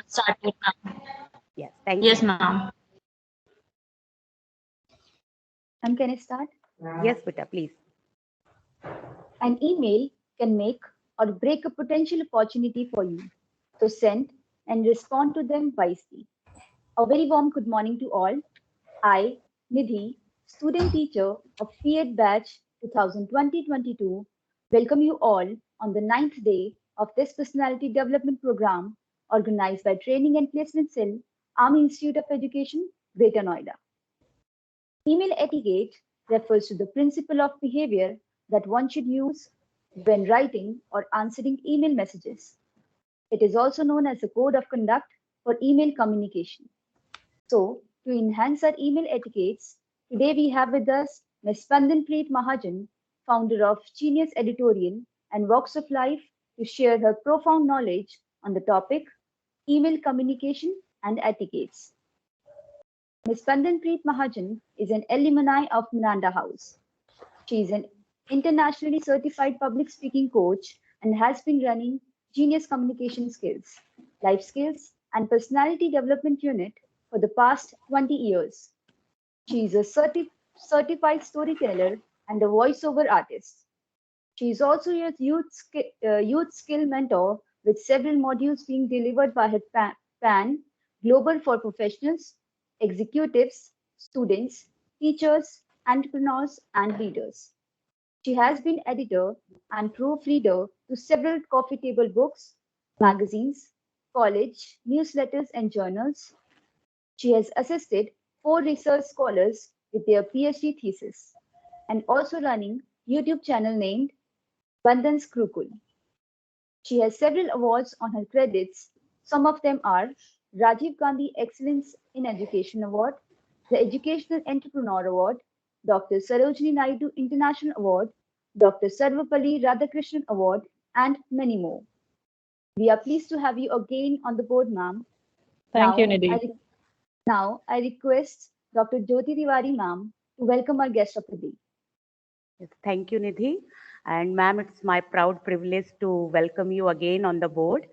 start it, ma'am. Yes, thank Yes, you. ma'am. Can I start? Yes, Beta, please. An email can make or break a potential opportunity for you. So send and respond to them wisely. A very warm good morning to all. I, Nidhi, student teacher of PED batch 2020-22, welcome you all on the ninth day of this personality development program organized by Training and Placement Cell, Army Institute of Education, Greater Noida. Email etiquette refers to the principle of behavior that one should use when writing or answering email messages. It is also known as a code of conduct for email communication. So, to enhance our email etiquettes, today we have with us Ms. Preet Mahajan, founder of Genius Editorial and Walks of Life, to share her profound knowledge on the topic email communication and etiquettes. Ms. Preet Mahajan is an alumni of Miranda House. She is an internationally certified public speaking coach and has been running Genius Communication Skills, Life Skills, and Personality Development Unit for the past 20 years. She is a certified storyteller and a voiceover artist. She is also a youth skill mentor with several modules being delivered by her PAN Global for Professionals, Executives, Students, Teachers, Entrepreneurs, and Leaders. She has been editor and proofreader to several coffee table books, magazines, college, newsletters, and journals. She has assisted 4 research scholars with their PhD thesis and also running YouTube channel named Bandan's Krukul. She has several awards on her credits. Some of them are Rajiv Gandhi Excellence in Education Award, the Educational Entrepreneur Award, Dr. Sarojini Naidu International Award, Dr. Sarvapalli Radhakrishnan Award, and many more. We are pleased to have you again on the board, ma'am. Thank you, Now, Nidhi. I request Dr. Jyoti Tiwari, ma'am, to welcome our guest of the day. Yes, thank you, Nidhi. And ma'am, it's my proud privilege to welcome you again on the board.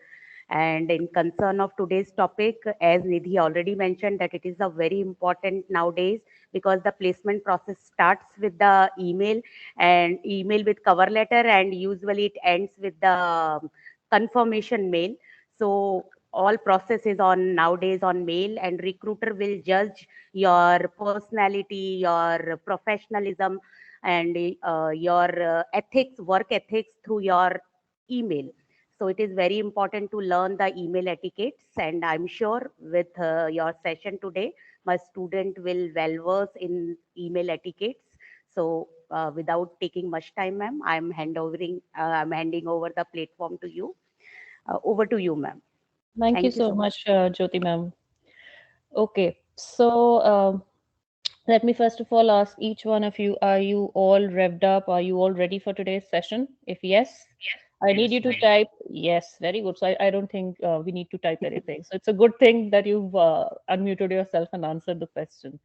And in concern of today's topic, as Nidhi already mentioned, that it is a very important nowadays because the placement process starts with the email and email with cover letter, and usually it ends with the confirmation mail. So all process is on nowadays on mail, and recruiter will judge your personality, your professionalism, and your ethics, work ethics through your email. So it is very important to learn the email etiquettes, and I'm sure with your session today, my student will well verse in email etiquettes. So without taking much time, ma'am, I'm handing over the platform to you. Over to you, ma'am. Thank you Thank you so so much. much, Jyoti ma'am. Okay, so let me first of all ask each one of you, are you all revved up? Are you all ready for today's session? If yes, I need you to type yes. Very good. So I don't think we need to type anything. So it's a good thing that you've unmuted yourself and answered the question.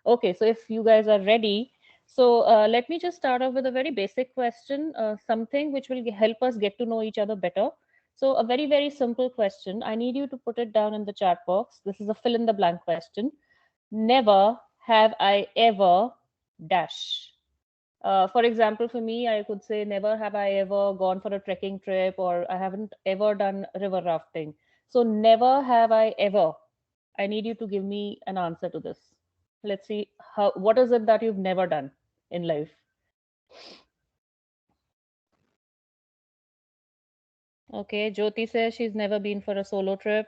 Okay, so if you guys are ready, so let me just start off with a very basic question, something which will help us get to know each other better. So a very, very simple question. I need you to put it down in the chat box. This is a fill in the blank question. Never have I ever dash. For example, for me, I could say never have I ever gone for a trekking trip, or I haven't ever done river rafting. So never have I ever. I need you to give me an answer to this. Let's see how what is it that you've never done in life? Okay, Jyoti says she's never been for a solo trip.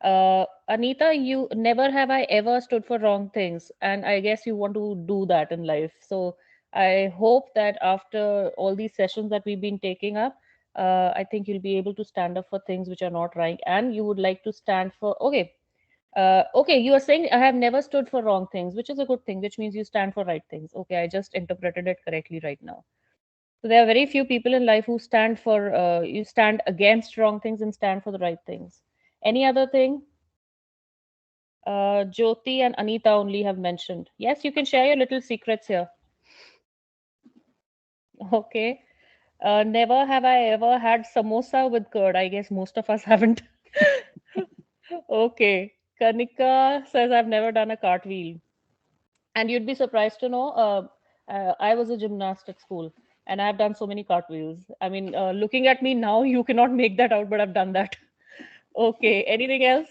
Anita, you never have I ever stood for wrong things, and I guess you want to do that in life. So I hope that after all these sessions that we've been taking up, I think you'll be able to stand up for things which are not right, and you would like to stand for. Okay, okay, you are saying I have never stood for wrong things, which is a good thing, which means you stand for right things. Okay, I just interpreted it correctly right now. So there are very few people in life who stand for you stand against wrong things and stand for the right things. Any other thing? Jyoti and Anita only have mentioned. Yes, you can share your little secrets here. Okay. Never have I ever had samosa with curd. I guess most of us haven't. Okay. Kanika says, I've never done a cartwheel. And you'd be surprised to know, I was a gymnast at school and I've done so many cartwheels. I mean, looking at me now, you cannot make that out, but I've done that. Okay. Anything else?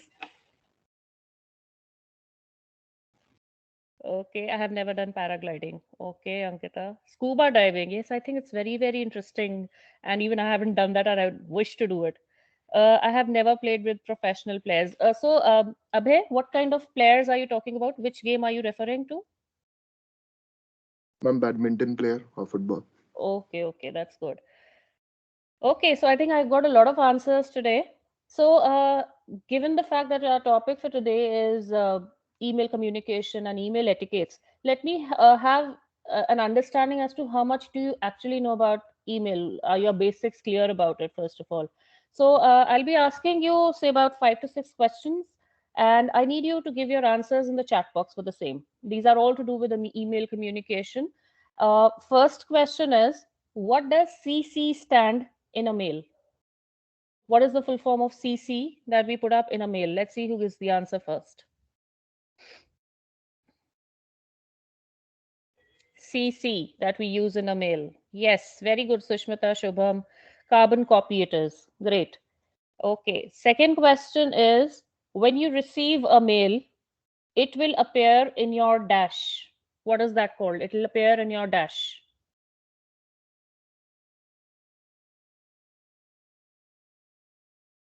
Okay. I have never done paragliding. Okay, Ankita. Scuba diving. Yes, I think it's very, very interesting. And even I haven't done that and I wish to do it. I have never played with professional players. Abhay, what kind of players are you talking about? Which game are you referring to? I'm badminton player or football. Okay, okay, that's good. Okay, so I think I got a lot of answers today. So, given the fact that our topic for today is email communication and email etiquettes, let me have an understanding as to how much do you actually know about email? Are your basics clear about it, first of all? So, I'll be asking you, say, about 5 to 6 questions, and I need you to give your answers in the chat box for the same. These are all to do with the email communication. First question is, what does CC stand in a mail? What is the full form of CC that we put up in a mail? Let's see who gives the answer first. CC that we use in a mail. Yes, very good, Sushmita, Shubham. Carbon copy it is. Great. Okay. Second question is, when you receive a mail, it will appear in your dash. What is that called? It will appear in your dash.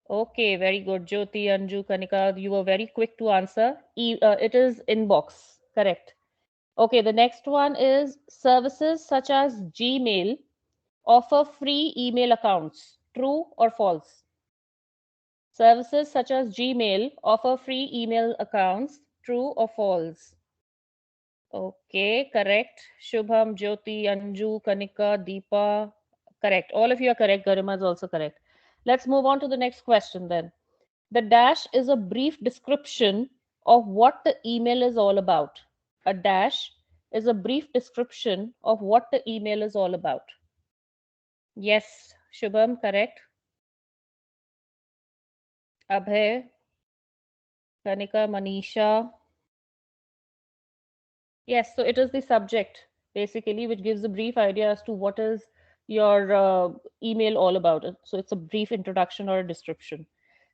Okay, very good. Jyoti, Anju, Kanika, you were very quick to answer. It is inbox. Correct. Okay, the next one is services such as Gmail offer free email accounts. True or false? Services such as Gmail offer free email accounts. True or false? Okay, correct. Shubham, Jyoti, Anju, Kanika, Deepa. Correct. All of you are correct. Garima is also correct. Let's move on to the next question then. The dash is a brief description of what the email is all about. A dash is a brief description of what the email is all about. Yes, Shubham, correct. Abhay, Kanika, Manisha. Yes, so it is the subject basically which gives a brief idea as to what is your email all about. So it's a brief introduction or a description.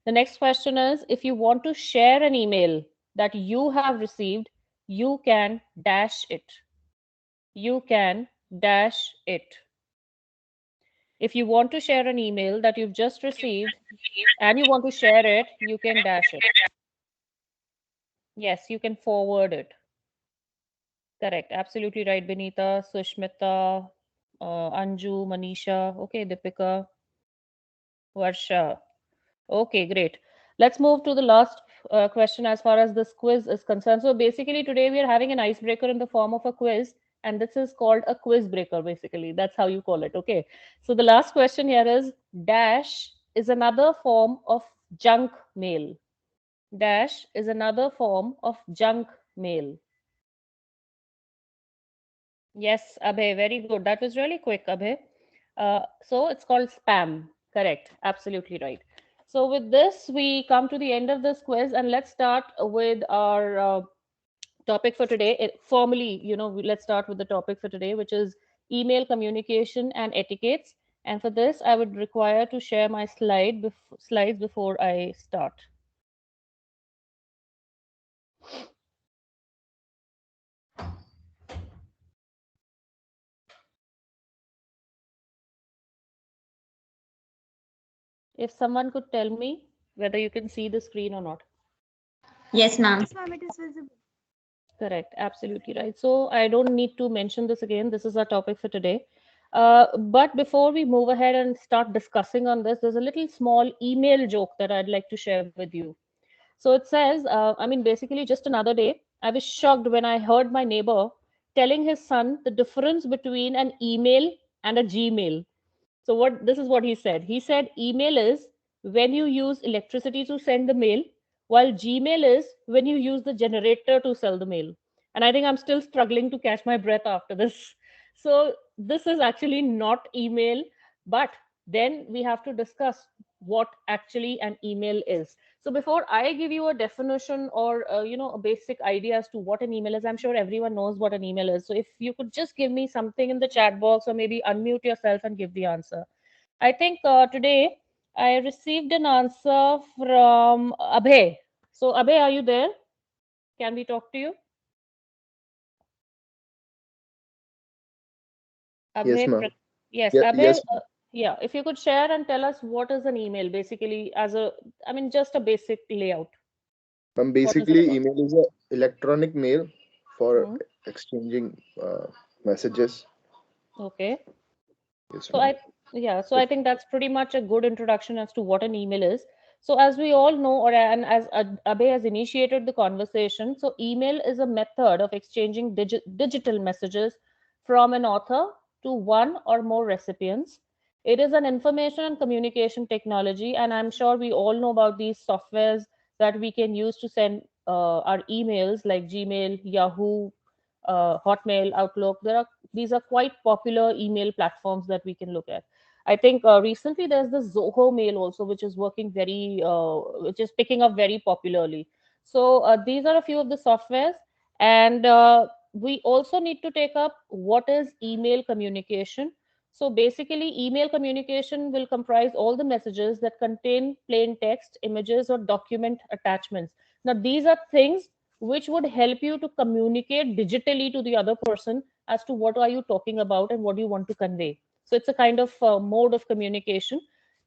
The next question is, if you want to share an email that you have received, you can dash it. You can dash it. If you want to share an email that you've just received and you want to share it, you can dash it. Yes, you can forward it. Correct. Absolutely right, Benita, Sushmita, Anju, Manisha. Okay, Deepika, Varsha. Okay, great. Let's move to the last question as far as this quiz is concerned. So basically, today we are having an icebreaker in the form of a quiz, and this is called a quiz breaker, basically. That's how you call it. Okay. So the last question here is, dash is another form of junk mail. Dash is another form of junk mail. Yes, Abhay, very good. That was really quick, Abhay. So it's called spam. Correct. Absolutely right. So with this, we come to the end of this quiz, and let's start with our topic for today. Formally, let's start with the topic for today, which is email communication and etiquettes. And for this, I would require to share my slides before I start. If someone could tell me whether you can see the screen or not. Yes, ma'am. Yes, ma'am, it is visible. Correct, absolutely right. So I don't need to mention this again. This is our topic for today. But before we move ahead and start discussing on this, there's a little small email joke that I'd like to share with you. So it says, basically, just another day, I was shocked when I heard my neighbor telling his son the difference between an email and a Gmail. So what this is what he said. He said email is when you use electricity to send the mail, while Gmail is when you use the generator to sell the mail. And I think I'm still struggling to catch my breath after this. So this is actually not email, but then we have to discuss what actually an email is. So before I give you a definition or a basic idea as to what an email is, I'm sure everyone knows what an email is. So if you could just give me something in the chat box, or maybe unmute yourself and give the answer. I think today I received an answer from Abhay. So Abhay, are you there? Can we talk to you? Yes, Abhay, ma'am. yes, Yeah, Abhay, yes, yeah, if you could share and tell us what is an email basically, I mean, just a basic layout. ma'am. What is it Basically, about? email is a electronic mail for Hmm. exchanging messages. Okay. Yes, So ma'am. I think that's pretty much a good introduction as to what an email is. So as we all know, or and as Abhay has initiated the conversation, so email is a method of exchanging digital messages from an author to one or more recipients. It is an information and communication technology, and I'm sure we all know about these softwares that we can use to send our emails like Gmail, Yahoo, Hotmail, Outlook. These are quite popular email platforms that we can look at. I think recently there's the Zoho Mail also, which is which is picking up very popularly. So these are a few of the softwares, and we also need to take up what is email communication. So basically, email communication will comprise all the messages that contain plain text, images, or document attachments. Now, these are things which would help you to communicate digitally to the other person as to what are you talking about and what do you want to convey. So it's a kind of mode of communication.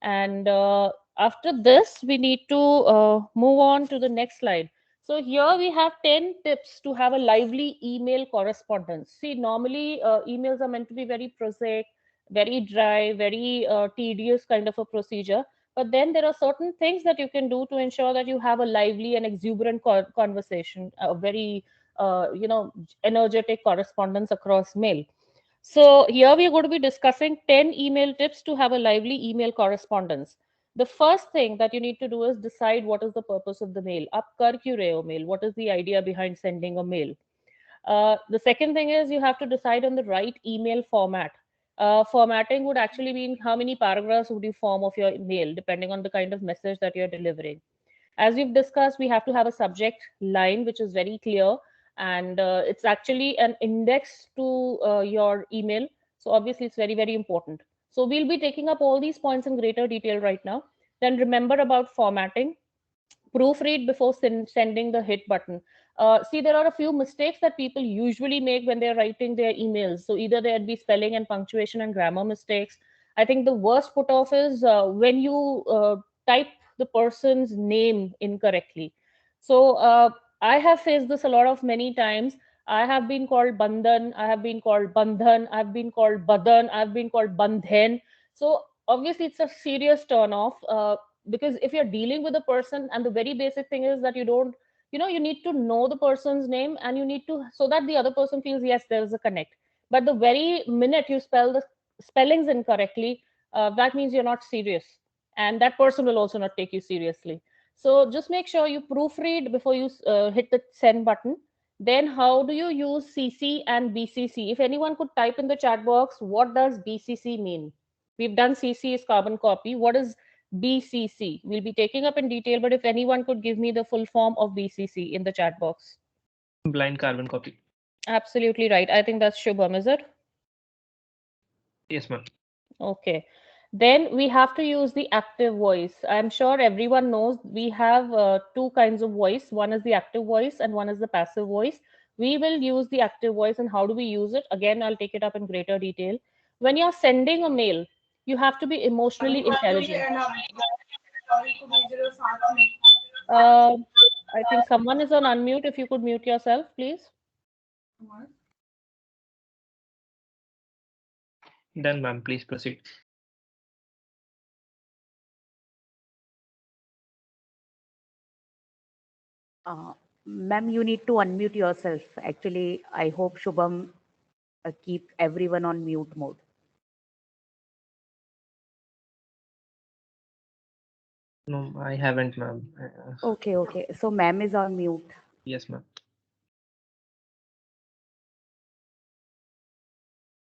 And after this, we need to move on to the next slide. So here we have 10 tips to have a lively email correspondence. See, normally emails are meant to be very prosaic, very dry, very tedious kind of a procedure. But then there are certain things that you can do to ensure that you have a lively and exuberant conversation, a very energetic correspondence across mail. So here we are going to be discussing 10 email tips to have a lively email correspondence. The first thing that you need to do is decide what is the purpose of the mail. Aap kar kyun rahe ho mail? What is the idea behind sending a mail? The second thing is you have to decide on the right email format. Formatting would actually mean how many paragraphs would you form of your email, depending on the kind of message that you're delivering. As we've discussed, we have to have a subject line which is very clear, and it's actually an index to your email. So obviously, it's very, very important. So we'll be taking up all these points in greater detail right now. Then remember about formatting. Proofread before sending the hit button. See, there are a few mistakes that people usually make when they're writing their emails. So either there'd be spelling and punctuation and grammar mistakes. I think the worst put off is when you type the person's name incorrectly. So I have faced this a lot of many times. I have been called Bandan, I have been called Bandhan, I've been called Badan, I've been called Bandhen. So obviously, it's a serious turn off. Because if you're dealing with a person, and the very basic thing is that you don't, you need to know the person's name, and you need to, so that the other person feels yes, there is a connect. But the very minute you spell the spellings incorrectly, that means you're not serious, and that person will also not take you seriously. So just make sure you proofread before you hit the send button. Then how do you use CC and BCC? If anyone could type in the chat box, what does BCC mean? We've done CC is carbon copy. What is BCC? We'll be taking up in detail, but if anyone could give me the full form of BCC in the chat box. Blind carbon copy. Absolutely right. I think that's Shubham, is it? Yes, ma'am. Okay. Then we have to use the active voice. I'm sure everyone knows we have two kinds of voice. One is the active voice and one is the passive voice. We will use the active voice, and how do we use it? Again, I'll take it up in greater detail. When you're sending a mail, you have to be emotionally intelligent. Uh, I think someone is on unmute. If you could mute yourself, please. Done, ma'am. Please proceed. Ma'am, you need to unmute yourself. Actually, I hope Shubham keep everyone on mute mode. No, I haven't, ma'am. Okay, okay. So ma'am is on mute. Yes, ma'am.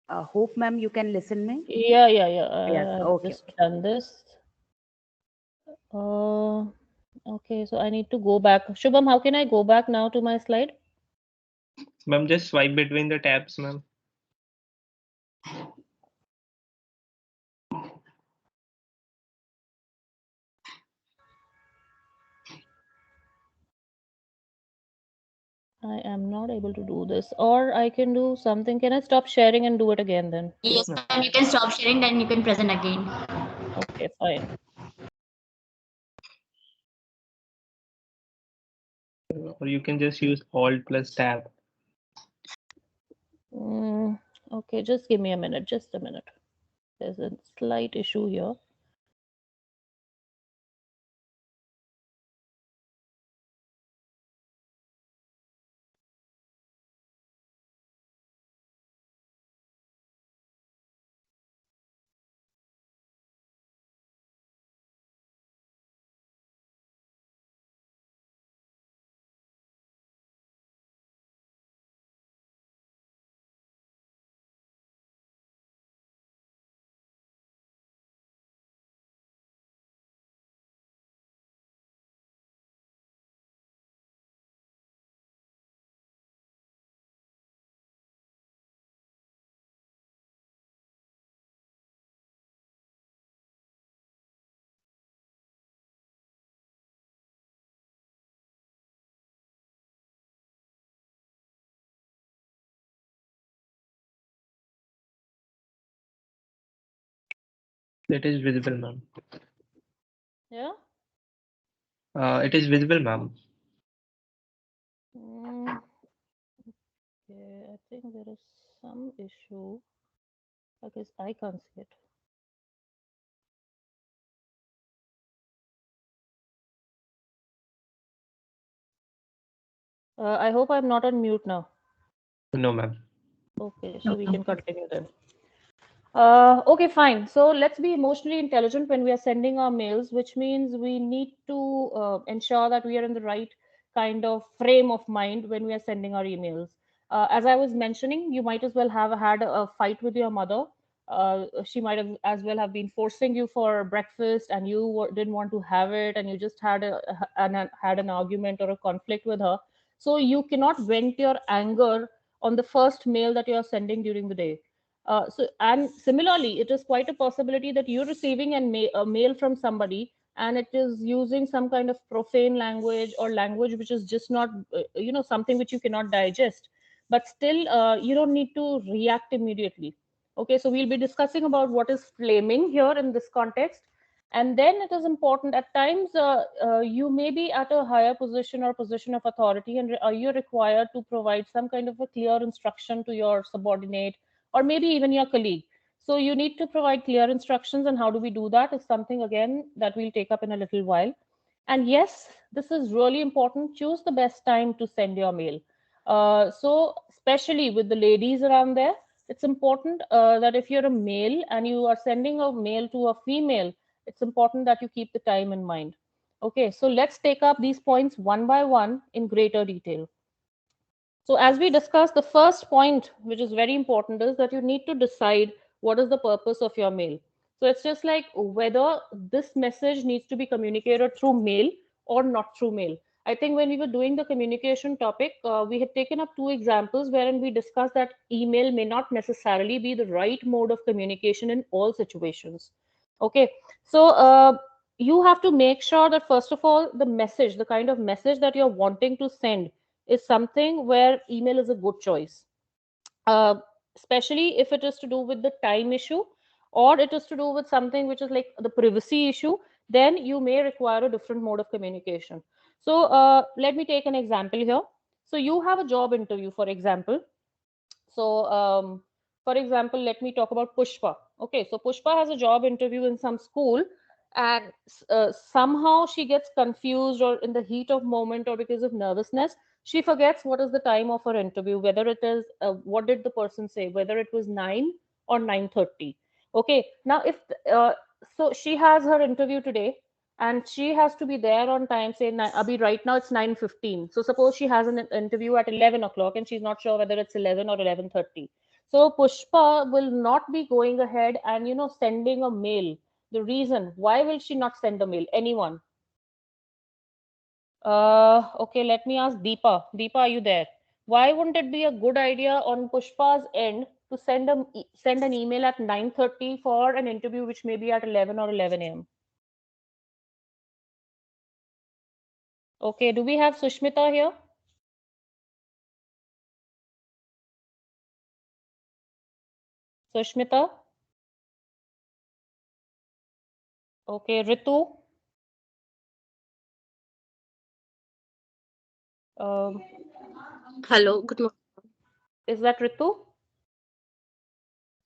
Hope ma'am you can listen me. Yeah. Yes. I've Okay. just done this. Okay, so I need to go back. Shubham, how can I go back now to my slide? Ma'am, just swipe between the tabs, ma'am. I am not able to do this. Or I can do something. Can I stop sharing and do it again then? Yes, ma'am. You can stop sharing, then you can present again. Okay, fine. Or you can just use Alt plus Tab. Okay, just give me a minute. Just a minute. There's a slight issue here. It is visible, ma'am. Yeah? It is visible, ma'am. Okay, I think there is some issue because I can't see it. I hope I'm not on mute now. No, ma'am. Okay, so we can continue then. Okay, fine. So let's be emotionally intelligent when we are sending our mails, which means we need to ensure that we are in the right kind of frame of mind when we are sending our emails. As I was mentioning, you might as well have had a fight with your mother. She might have as well have been forcing you for breakfast, and you didn't want to have it, and you just had had an argument or a conflict with her. So you cannot vent your anger on the first mail that you are sending during the day. And similarly, it is quite a possibility that you're receiving a mail from somebody and it is using some kind of profane language or language which is just not, something which you cannot digest. But still, you don't need to react immediately. Okay, so we'll be discussing about what is flaming here in this context. And then it is important at times you may be at a higher position or position of authority, and you're required to provide some kind of a clear instruction to your subordinate or maybe even your colleague. So you need to provide clear instructions, and how do we do that is something again that we'll take up in a little while. And yes, this is really important. Choose the best time to send your mail. So especially with the ladies around there, it's important that if you're a male and you are sending a mail to a female, it's important that you keep the time in mind. Okay, so let's take up these points one by one in greater detail. So as we discussed, the first point, which is very important, is that you need to decide what is the purpose of your mail. So it's just like whether this message needs to be communicated through mail or not through mail. I think when we were doing the communication topic, we had taken up two examples wherein we discussed that email may not necessarily be the right mode of communication in all situations. Okay, so you have to make sure that first of all, the message, the kind of message that you're wanting to send is something where email is a good choice, uh, especially if it is to do with the time issue or it is to do with something which is like the privacy issue. Then you may require a different mode of communication. So let me take an example here. So you have a job interview, for example. So for example, let me talk about Pushpa. Okay, so Pushpa has a job interview in some school, and somehow she gets confused, or in the heat of moment or because of nervousness, she forgets what is the time of her interview, whether it is what did the person say, whether it was 9 or 9:30. Okay, now if uh, so she has her interview today and she has to be there on time, say abhi right now it's 9:15. So suppose she has an interview at 11 o'clock and she's not sure whether it's 11 or 11:30. So Pushpa will not be going ahead and sending a mail The reason, why will she not send a mail? Anyone? Okay, let me ask Deepa. Deepa, are you there? Why wouldn't it be a good idea on Pushpa's end to send an email at 9:30 for an interview which may be at 11 or 11 a.m.? Okay, do we have Sushmita here? Sushmita? Okay, Ritu? Um, Hello, good morning. is that Ritu?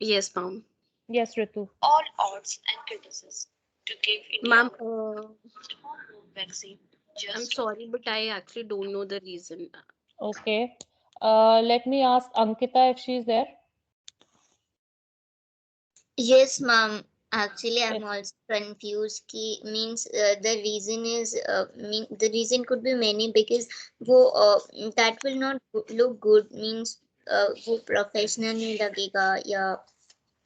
Yes, ma'am. Yes, Ritu. All odds and criticism to give India ma'am, vaccine. I'm sorry, but I actually don't know the reason. Okay. Let me ask Ankita if she's there. Yes, ma'am. Actually, I'm Yes. also confused. Ki means the reason is the reason could be many because वो that will not look good means वो professional नहीं लगेगा या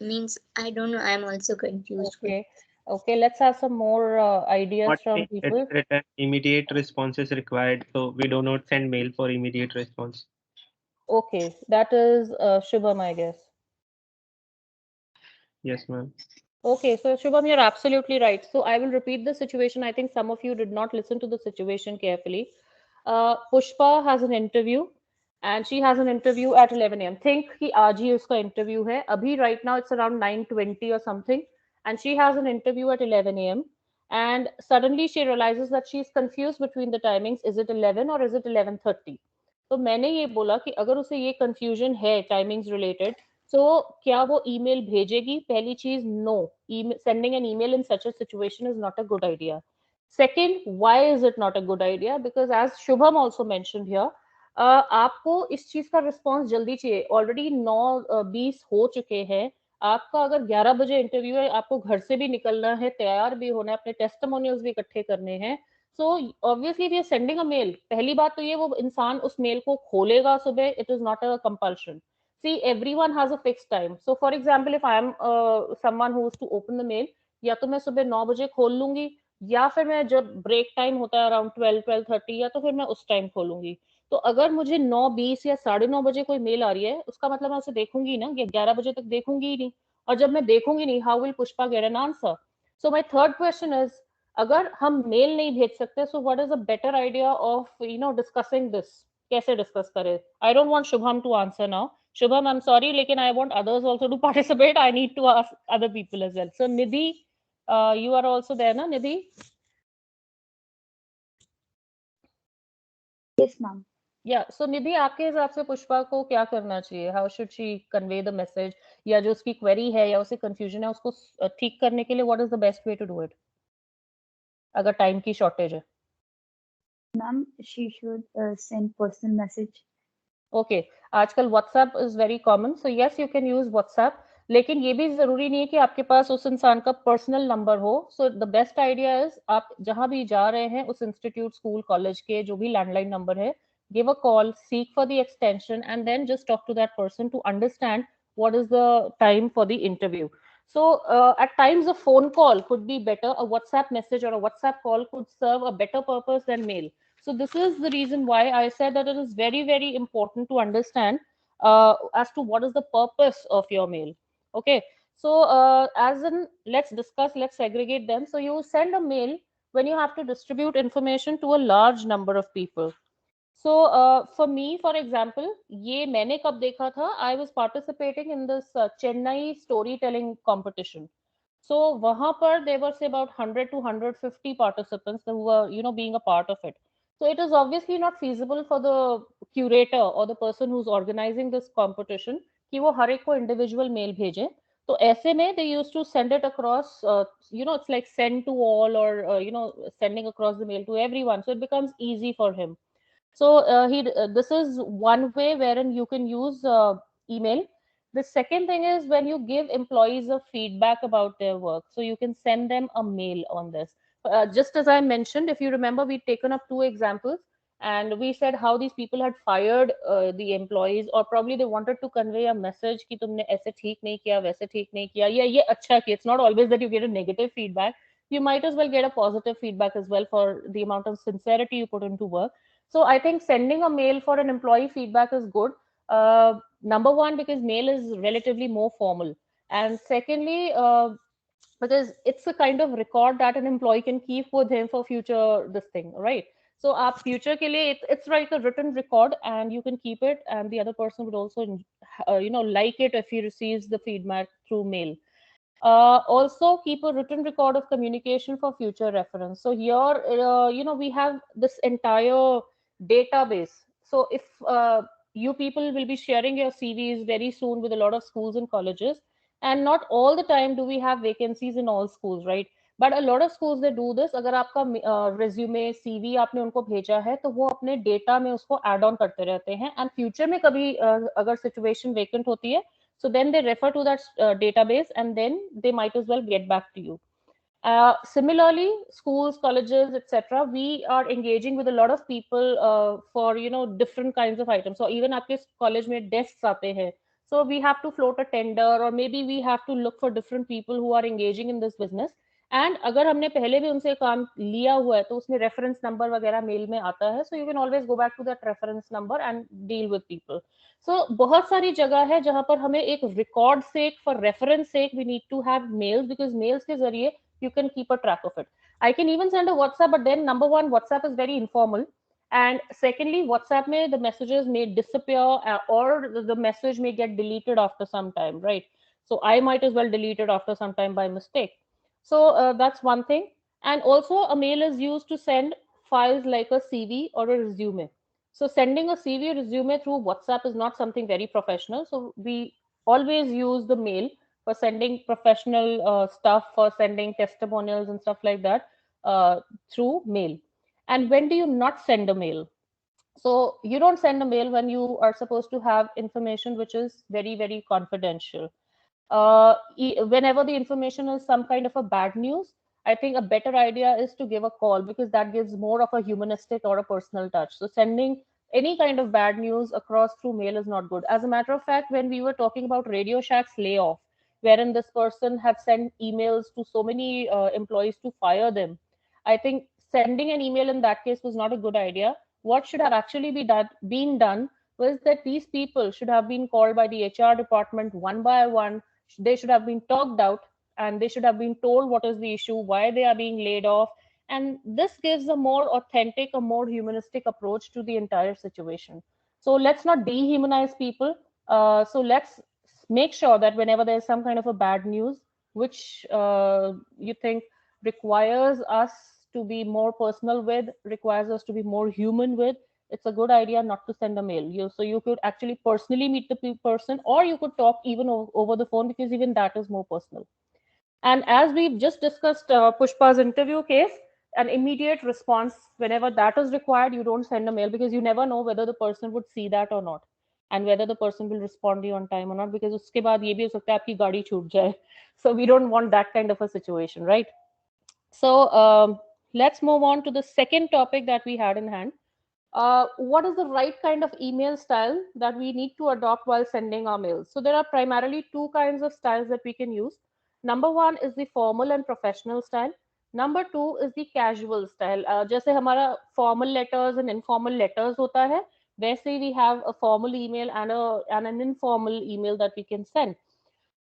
means I don't know. I'm also confused. Okay. Okay, let's have some more ideas What from if it's people. written immediate response is required, so we do not send mail for immediate response. Okay, that is Shubham, I guess. Yes, ma'am. Okay, so Shubham, you're absolutely right. So I will repeat the situation. I think some of you did not listen to the situation carefully. Pushpa has an interview and she has an interview at 11 a.m. Think कि आज ही उसका interview है. अभी right now it's around 9:20 or something, and she has an interview at 11 a.m. And suddenly she realizes that she's confused between the timings. Is it 11 or is it 11:30? तो मैंने ये बोला कि अगर उसे ये confusion है timings related, so क्या वो email भेजेगी? पहली चीज, no. Sending an email in such a situation is not a good idea. Second, why is it not a good idea? Because as Shubham also mentioned here, आपको इस चीज का response जल्दी चाहिए. ऑलरेडी 9:20 हो चुके हैं. आपका अगर 11 बजे इंटरव्यू है, आपको घर से भी निकलना है, तैयार भी होना है, अपने टेस्टिमोनियल्स भी इकट्ठे करने हैं. So obviously we are sending a mail. पहली बात तो ये, वो इंसान उस मेल को खोलेगा सुबह. It is not a compulsion. See, everyone has a fixed time. So for example, if I am someone who is to open the mail, या तो मैं सुबह 9 बजे खोल लूंगी, या फिर मैं जब ब्रेक टाइम होता है अराउंड 12-12:30, या तो फिर मैं उस टाइम खोलूंगी. तो अगर मुझे 9:20 या 9:30 बजे कोई मेल आ रही है, उसका मतलब मैं उसे देखूंगी ना, या 11 बजे तक देखूंगी ही नहीं. और जब मैं देखूंगी नहीं, how will Pushpa get an answer? So my third question is, अगर हम मेल नहीं भेज सकते, so what is a better idea of discussing this? कैसे डिस्कस करें? I don't want Shubham to answer now. Shubham, I'm sorry, लेकिन I want others also to participate. I need to ask other people as well. So Nidhi, you are also there, na Nidhi? Yes, ma'am. Yeah. So Nidhi, आपके हिसाब से पुष्पा को क्या करना चाहिए? How should she convey the message? या जो उसकी query है या उसे confusion है, उसको ठीक करने के लिए what is the best way to do it? अगर time की shortage है. Ma'am, she should send personal message. Okay, आजकल WhatsApp is very common, so yes you can use WhatsApp. लेकिन ये भी जरूरी नहीं है कि आपके पास उस इंसान का पर्सनल नंबर हो. सो द बेस्ट आइडिया इज, आप जहां भी जा रहे हैं उस इंस्टीट्यूट, स्कूल, कॉलेज के जो भी लैंडलाइन नंबर है, give a call, seek for the extension, and then just talk to that person to understand what is the time for the interview. So at times a phone call could be better. A WhatsApp message or a WhatsApp call could serve a better purpose than mail. So this is the reason why I said that it is very, very important to understand as to what is the purpose of your mail. Okay. So as in, let's discuss, let's segregate them. So you send a mail when you have to distribute information to a large number of people. So for me, for example, ये मैंने कब देखा था? I was participating in this Chennai storytelling competition. So वहां पर there were say about 100 to 150 participants who were being a part of it. So it is obviously not feasible for the curator or the person who's organizing this competition कि वो हर एक को individual mail भेजे. तो ऐसे में they used to send it across, it's like send to all, or sending across the mail to everyone, so it becomes easy for him. So this is one way wherein you can use email. The second thing is when you give employees a feedback about their work, so you can send them a mail on this. Just as I mentioned, if you remember, we've taken up two examples. and we said how these people had fired the employees, or probably they wanted to convey a message कि तुमने ऐसे ठीक नहीं किया, वैसे ठीक नहीं किया, या ये अच्छा किया. It's not always that you get a negative feedback. You might as well get a positive feedback as well for the amount of sincerity you put into work. So I think sending a mail for an employee feedback is good. Number one, because mail is relatively more formal, and secondly, because it's a kind of record that an employee can keep with him for future this thing, right? So our future ke liye, it's like a written record, and you can keep it, and the other person would also like it if he receives the feedback through mail. Also keep a written record of communication for future reference. So here we have this entire database. So if you people will be sharing your CVs very soon with a lot of schools and colleges, and not all the time do we have vacancies in all schools, right? But a lot of schools they do this. अगर आपका resume CV आपने उनको भेजा है, तो वो अपने data में उसको add on करते रहते हैं, and future में कभी अगर situation vacant होती है, so then they refer to that database, and then they might as well get back to you. Similarly, schools, colleges, etc., we are engaging with a lot of people for different kinds of items. So even आपके college में desks आते हैं, so we have to float a tender, or maybe we have to look for different people who are engaging in this business. And अगर हमने पहले भी उनसे काम लिया हुआ है, तो उसमें reference number वगैरह मेल में आता है, so you can always go back to that reference number and deal with people. So बहुत सारी जगह है जहां पर हमें एक record sake, for reference sake, we need to have mails, because mails के जरिए you can keep a track of it. I can even send a WhatsApp, but then number one, WhatsApp is very informal, and secondly, WhatsApp may the messages may disappear, or the message may get deleted after some time, right? So I might as well delete it after some time by mistake. So that's one thing. And also a mail is used to send files like a CV or a resume. So sending a CV or resume through WhatsApp is not something very professional. So we always use the mail for sending professional stuff, for sending testimonials and stuff like that through mail. And when do you not send a mail? So you don't send a mail when you are supposed to have information which is very, very confidential. Whenever the information is some kind of a bad news, I think a better idea is to give a call, because that gives more of a humanistic or a personal touch. So sending any kind of bad news across through mail is not good. As a matter of fact, when we were talking about Radio Shack's layoff, wherein this person had sent emails to so many employees to fire them, I think sending an email in that case was not a good idea. What should have actually been done was that these people should have been called by the HR department one by one. They should have been talked out, and they should have been told what is the issue, why they are being laid off. And this gives a more authentic, a more humanistic approach to the entire situation. So let's not dehumanize people. So let's make sure that whenever there's some kind of a bad news, which you think requires us to be more personal with, requires us to be more human with, it's a good idea not to send a mail. So you could actually personally meet the person, or you could talk even over the phone, because even that is more personal. And as we've just discussed Pushpa's interview case, an immediate response, whenever that is required, you don't send a mail, because you never know whether the person would see that or not, and whether the person will respond to you on time or not, because uske baad ye bhi ho sakta hai aapki gaadi chhoot jaye. So we don't want that kind of a situation, right? So let's move on to the second topic that we had in hand. What is the right kind of email style that we need to adopt while sending our mails? So there are primarily two kinds of styles that we can use. Number one is the formal and professional style. Number two is the casual style. जैसे हमारा formal letters and informal letters होता है, वैसे we have a formal email and an informal email that we can send.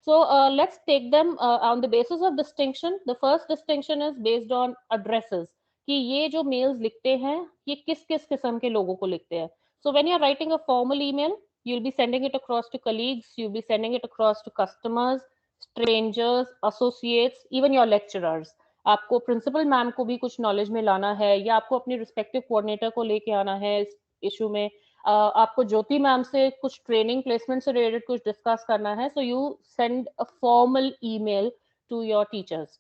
So let's take them on the basis of distinction. The first distinction is based on addresses. कि ये जो mails लिखते हैं, ये किस किस किस्म के लोगों को लिखते हैं. So when you're writing a formal email, you'll be sending it across to colleagues, you'll be sending it across to customers, strangers, associates, even your lecturers. आपको प्रिंसिपल मैम को भी कुछ नॉलेज में लाना है, या आपको अपने रिस्पेक्टिव कोऑर्डिनेटर को लेके आना है इस इशू में, आपको ज्योति मैम से कुछ ट्रेनिंग प्लेसमेंट से रिलेटेड कुछ डिस्कस करना है. So you send a formal email to your teachers.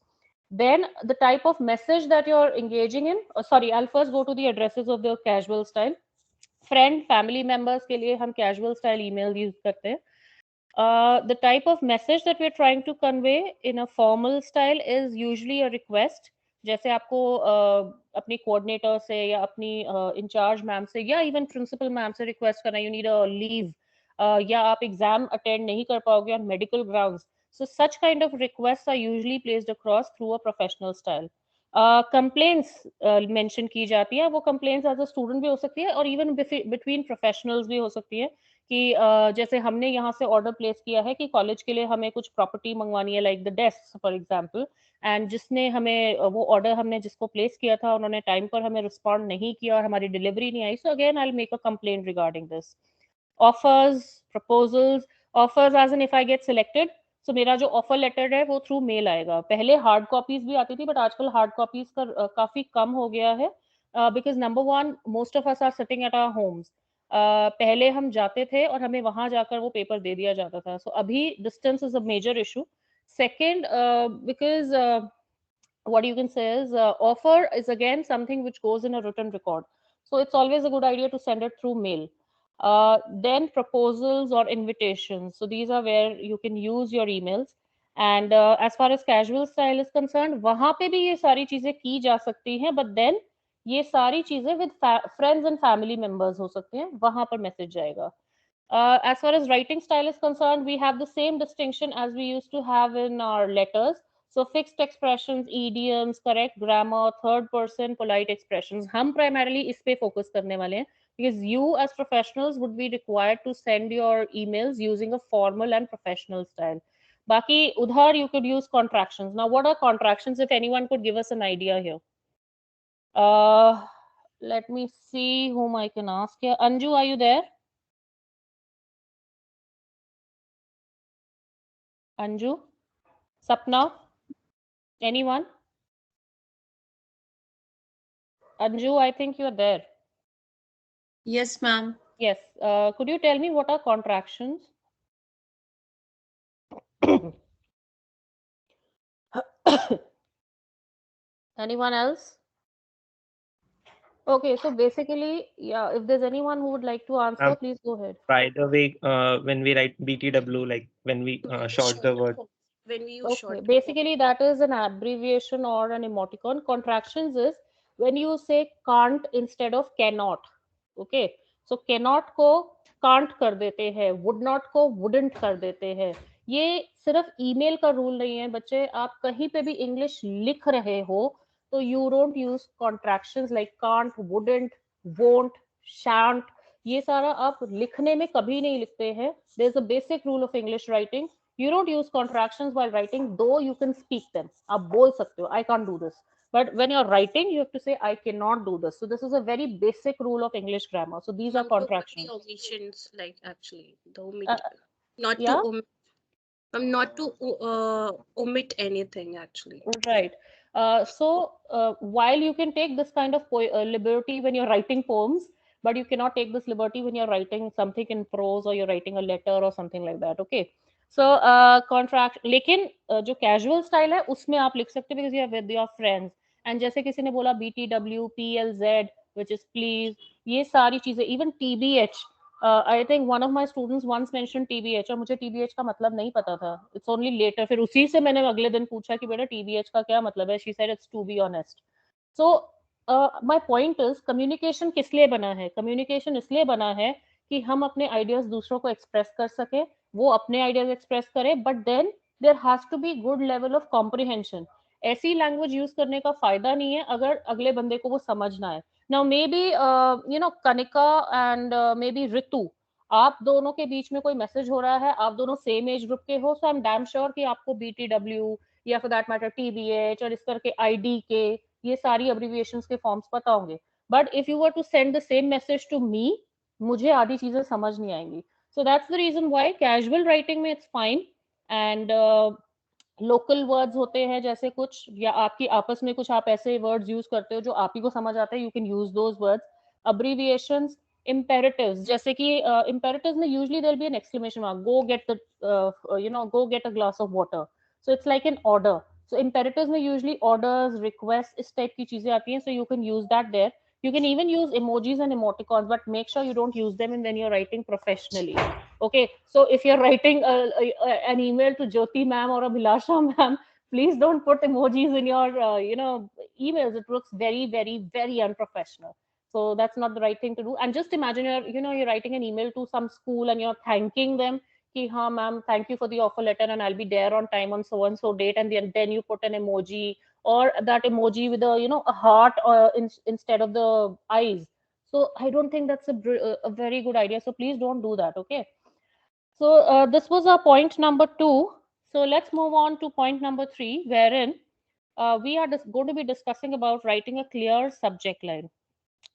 Then the type of message that you're engaging in, I'll first go to the addresses of the casual style. Friend, family members के लिए हम casual style email use करते हैं. The type of message that we're trying to convey in a formal style is usually a request, जैसे आपको अपनी coordinator से या अपनी इंचार्ज मैम से या इवन प्रिंसिपल मैम से रिक्वेस्ट करना, यू नीड अ लीव, या आप एग्जाम अटेंड नहीं कर पाओगे on medical grounds, so such kind of requests are usually placed across through a professional style. Complaints mention की जाती है, वो complaints as a student भी हो सकती है और even between professionals भी हो सकती है कि जैसे हमने यहाँ से ऑर्डर प्लेस किया है कि कॉलेज के लिए हमें कुछ प्रॉपर्टी मंगवानी है, like the desk for example, and जिसने हमें वो ऑर्डर हमने जिसको प्लेस किया था उन्होंने टाइम पर हमें रिस्पॉन्ड नहीं किया और हमारी डिलीवरी नहीं आई, so again I will make a complaint regarding this. Offers, proposals, offers as in if I get selected, so मेरा जो ऑफर लेटर है वो थ्रू मेल आएगा. पहले हार्ड कॉपीज भी आती थी बट आजकल हार्ड कॉपीज का काफी कम हो गया है, because number one, most of us are sitting at our homes. पहले हम जाते थे और हमें वहां जाकर वो पेपर दे दिया जाता था, सो अभी distance is a major issue. Second, because what you can say is offer is again something which goes in a written record, so it's always a good idea to send it through mail. Then proposals or invitations, so these are where you can use your emails. And as far as casual style is concerned, वहां पे भी ये सारी चीजें की जा सकती हैं, but then ये सारी चीजें with friends and family members हो सकते हैं, वहां पर मैसेज जाएगा. As far as writing style is concerned, we have the same distinction as we used to have in our letters. So fixed expressions, idioms, correct grammar, third person, polite expressions. हम primarily इस पे focus करने वाले हैं because you as professionals would be required to send your emails using a formal and professional style. बाकी उधर you could use contractions. Now, what are contractions? If anyone could give us an idea here. Let me see whom I can ask here. Anju, are you there? Anju? Sapna? Anyone? Anju, I think you're there. Yes, ma'am. Yes. Could you tell me what are contractions? Anyone else? Okay, so basically, yeah, if there's anyone who would like to answer, please go ahead. By the way, when we write BTW, like when we short the word. When we use Okay, short. basically that is an abbreviation or an emoticon. Contractions is when you say can't instead of cannot. Okay, so cannot को can't कर देते हैं, would not को wouldn't कर देते हैं. ये सिर्फ ईमेल का रूल नहीं है बच्चे, आप कहीं पे भी इंग्लिश लिख रहे हो तो you don't use contractions like can't, wouldn't, won't, shan't. ये सारा आप लिखने में कभी नहीं लिखते हैं. There's a basic rule of English writing. You don't use contractions while writing, though you can speak them. आप बोल सकते हो, I can't do this. But when you're writing, you have to say, I cannot do this. So this is a very basic rule of English grammar. So these are contractions. The omissions, like actually, the omit, not yeah? to omit. Not to omit anything, actually. Right. While you can take this kind of liberty when you're writing poems, but you cannot take this liberty when you're writing something in prose or you're writing a letter or something like that. Okay. So contract, लेकिन जो casual style है उसमें आप लिख सकते हो because you are with your friends. And जैसे किसी ने बोला BTW, PLZ, which is please, ये सारी चीजें, even TBH. I think one of my students once mentioned TBH और मुझे TBH का मतलब नहीं पता था. It's only later. फिर उसी से मैंने अगले दिन पूछा कि बेटा TBH का क्या मतलब है. She said it's to be honest. So my point is communication किस लिए बना है? Communication इसलिए बना है कि हम अपने ideas दूसरों को express कर सके, वो अपने ideas express करे, but then there has to be good level of comprehension. ऐसी language use करने का फायदा नहीं है अगर अगले बंदे को वो समझ ना आए. Now maybe Kanika and maybe Ritu, आप दोनों के बीच में कोई मैसेज हो रहा है, आप दोनों सेम एज ग्रुप के हो, सो आई एम डैम श्योर कि आपको BTW या फिर दैट मैटर TBH और इस करके IDK ये सारी अब्रिविएशंस के फॉर्म्स पता होंगे. But if you were to send the same message to me, मुझे आधी चीजें समझ नहीं आएंगी. So that's the reason why casual writing में it's fine and local words होते हैं जैसे कुछ, या आपकी आपस में कुछ आप ऐसे वर्ड्स यूज करते हो जो आप ही को समझ आते हैं, you can use those words. अब्रिविएशंस, imperatives, जैसे कि imperatives में usually there will be an exclamation mark, go get the go get a glass of water, so it's like an order. So imperatives में usually orders, requests, इस type की चीजें आती हैं, so you can use that there. You can even use emojis and emoticons, but make sure you don't use them when you're writing professionally. Okay, so if you're writing an email to Jyoti ma'am or Abhilasha ma'am, Please don't put emojis in your emails. It looks very, very, very unprofessional. So that's not the right thing to do. And just imagine you're writing an email to some school and you're thanking them ki ha ma'am, thank you for the offer letter and I'll be there on time on so and so date, and then you put an emoji, or that emoji with a heart instead of the eyes. So I don't think that's a very good idea. So please don't do that. Okay. So this was our point number 2. So let's move on to point number 3, wherein we are going to be discussing about writing a clear subject line.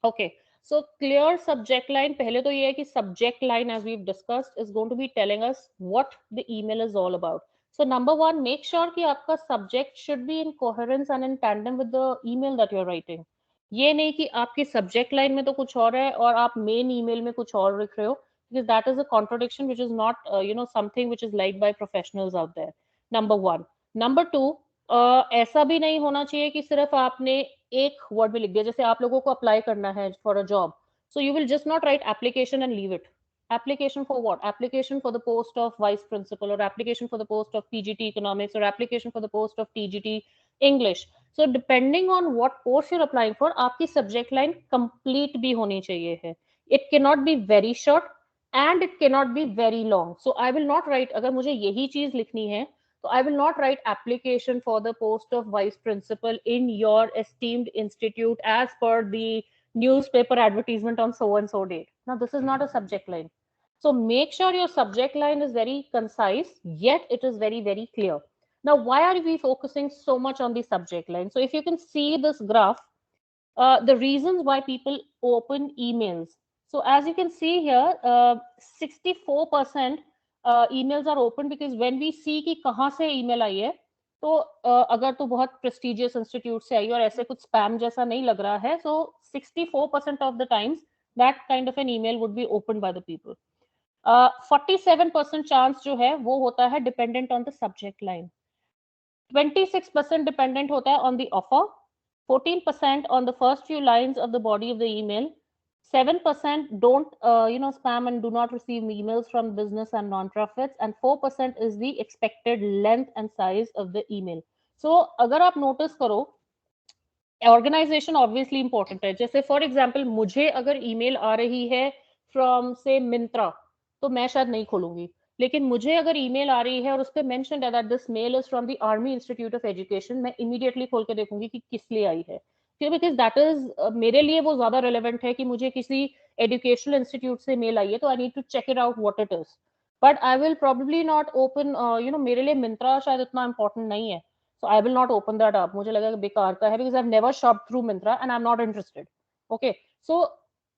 Okay, so clear subject line. पहले तो ये है कि subject line, as we've discussed, is going to be telling us what the email is all about. So number 1, make sure कि आपका subject should be in coherence and in tandem with the email that you're writing. ये नहीं कि आपकी subject line में तो कुछ और है और आप main email में कुछ और लिख रहे हो, because that is a contradiction which is not something which is liked by professionals out there. Number 1. Number 2, ऐसा भी नहीं होना चाहिए कि सिर्फ आपने एक वर्ड में लिख दिया. जैसे आप लोगों को अप्लाई करना है for a job, so you will just not right application and leave it. Application for what? Application for the post of vice principal, or application for the post of PGT economics, or application for the post of TGT English. So depending on what course you're applying for, आपकी subject line complete भी होनी चाहिए है. It cannot be very short and it cannot be very long. So I will not write, अगर मुझे यही चीज लिखनी है, so I will not write application for the post of vice principal in your esteemed institute as per the newspaper advertisement on so and so date. Now this is not a subject line. So make sure your subject line is very concise, yet it is very, very clear. Now, why are we focusing so much on the subject line? So if you can see this graph, the reasons why people open emails. So as you can see here, 64% emails are open because when we see कि कहाँ से email आई है, तो अगर तो बहुत prestigious institute से आई और ऐसे कुछ spam जैसा नहीं लग रहा है, so 64% of the times that kind of an email would be opened by the people. 47% chance जो है वो होता है dependent on the subject line. 26% dependent होता है on the offer. 14% on the first few lines of the body of the email. 7% don't spam and do not receive emails from business and non-profits, and 4% is the expected length and size of the email. So अगर आप notice करो, organization obviously important है. जैसे for example मुझे अगर email आ रही है from say Myntra, तो मैं शायद नहीं खोलूंगी. लेकिन मुझे अगर ईमेल आ रही है और उस पर मेंशन है that this mail is from the army institute of education, मैं इमीडिएटली खोल के देखूंगी कि किस लिए आई है. बिकॉज दैट इज मेरे लिए वो ज्यादा रेलेवेंट है कि मुझे किसी एजुकेशनल इंस्टीट्यूट से मेल आई है, तो I need to check it out what it is. But I will probably not open, मेरे लिए मिंत्रा शायद इतना इंपॉर्टेंट नहीं है, so I will not open that up. मुझे लगा बेकार का है because I have never shopped through Myntra and I am not interested. Okay, so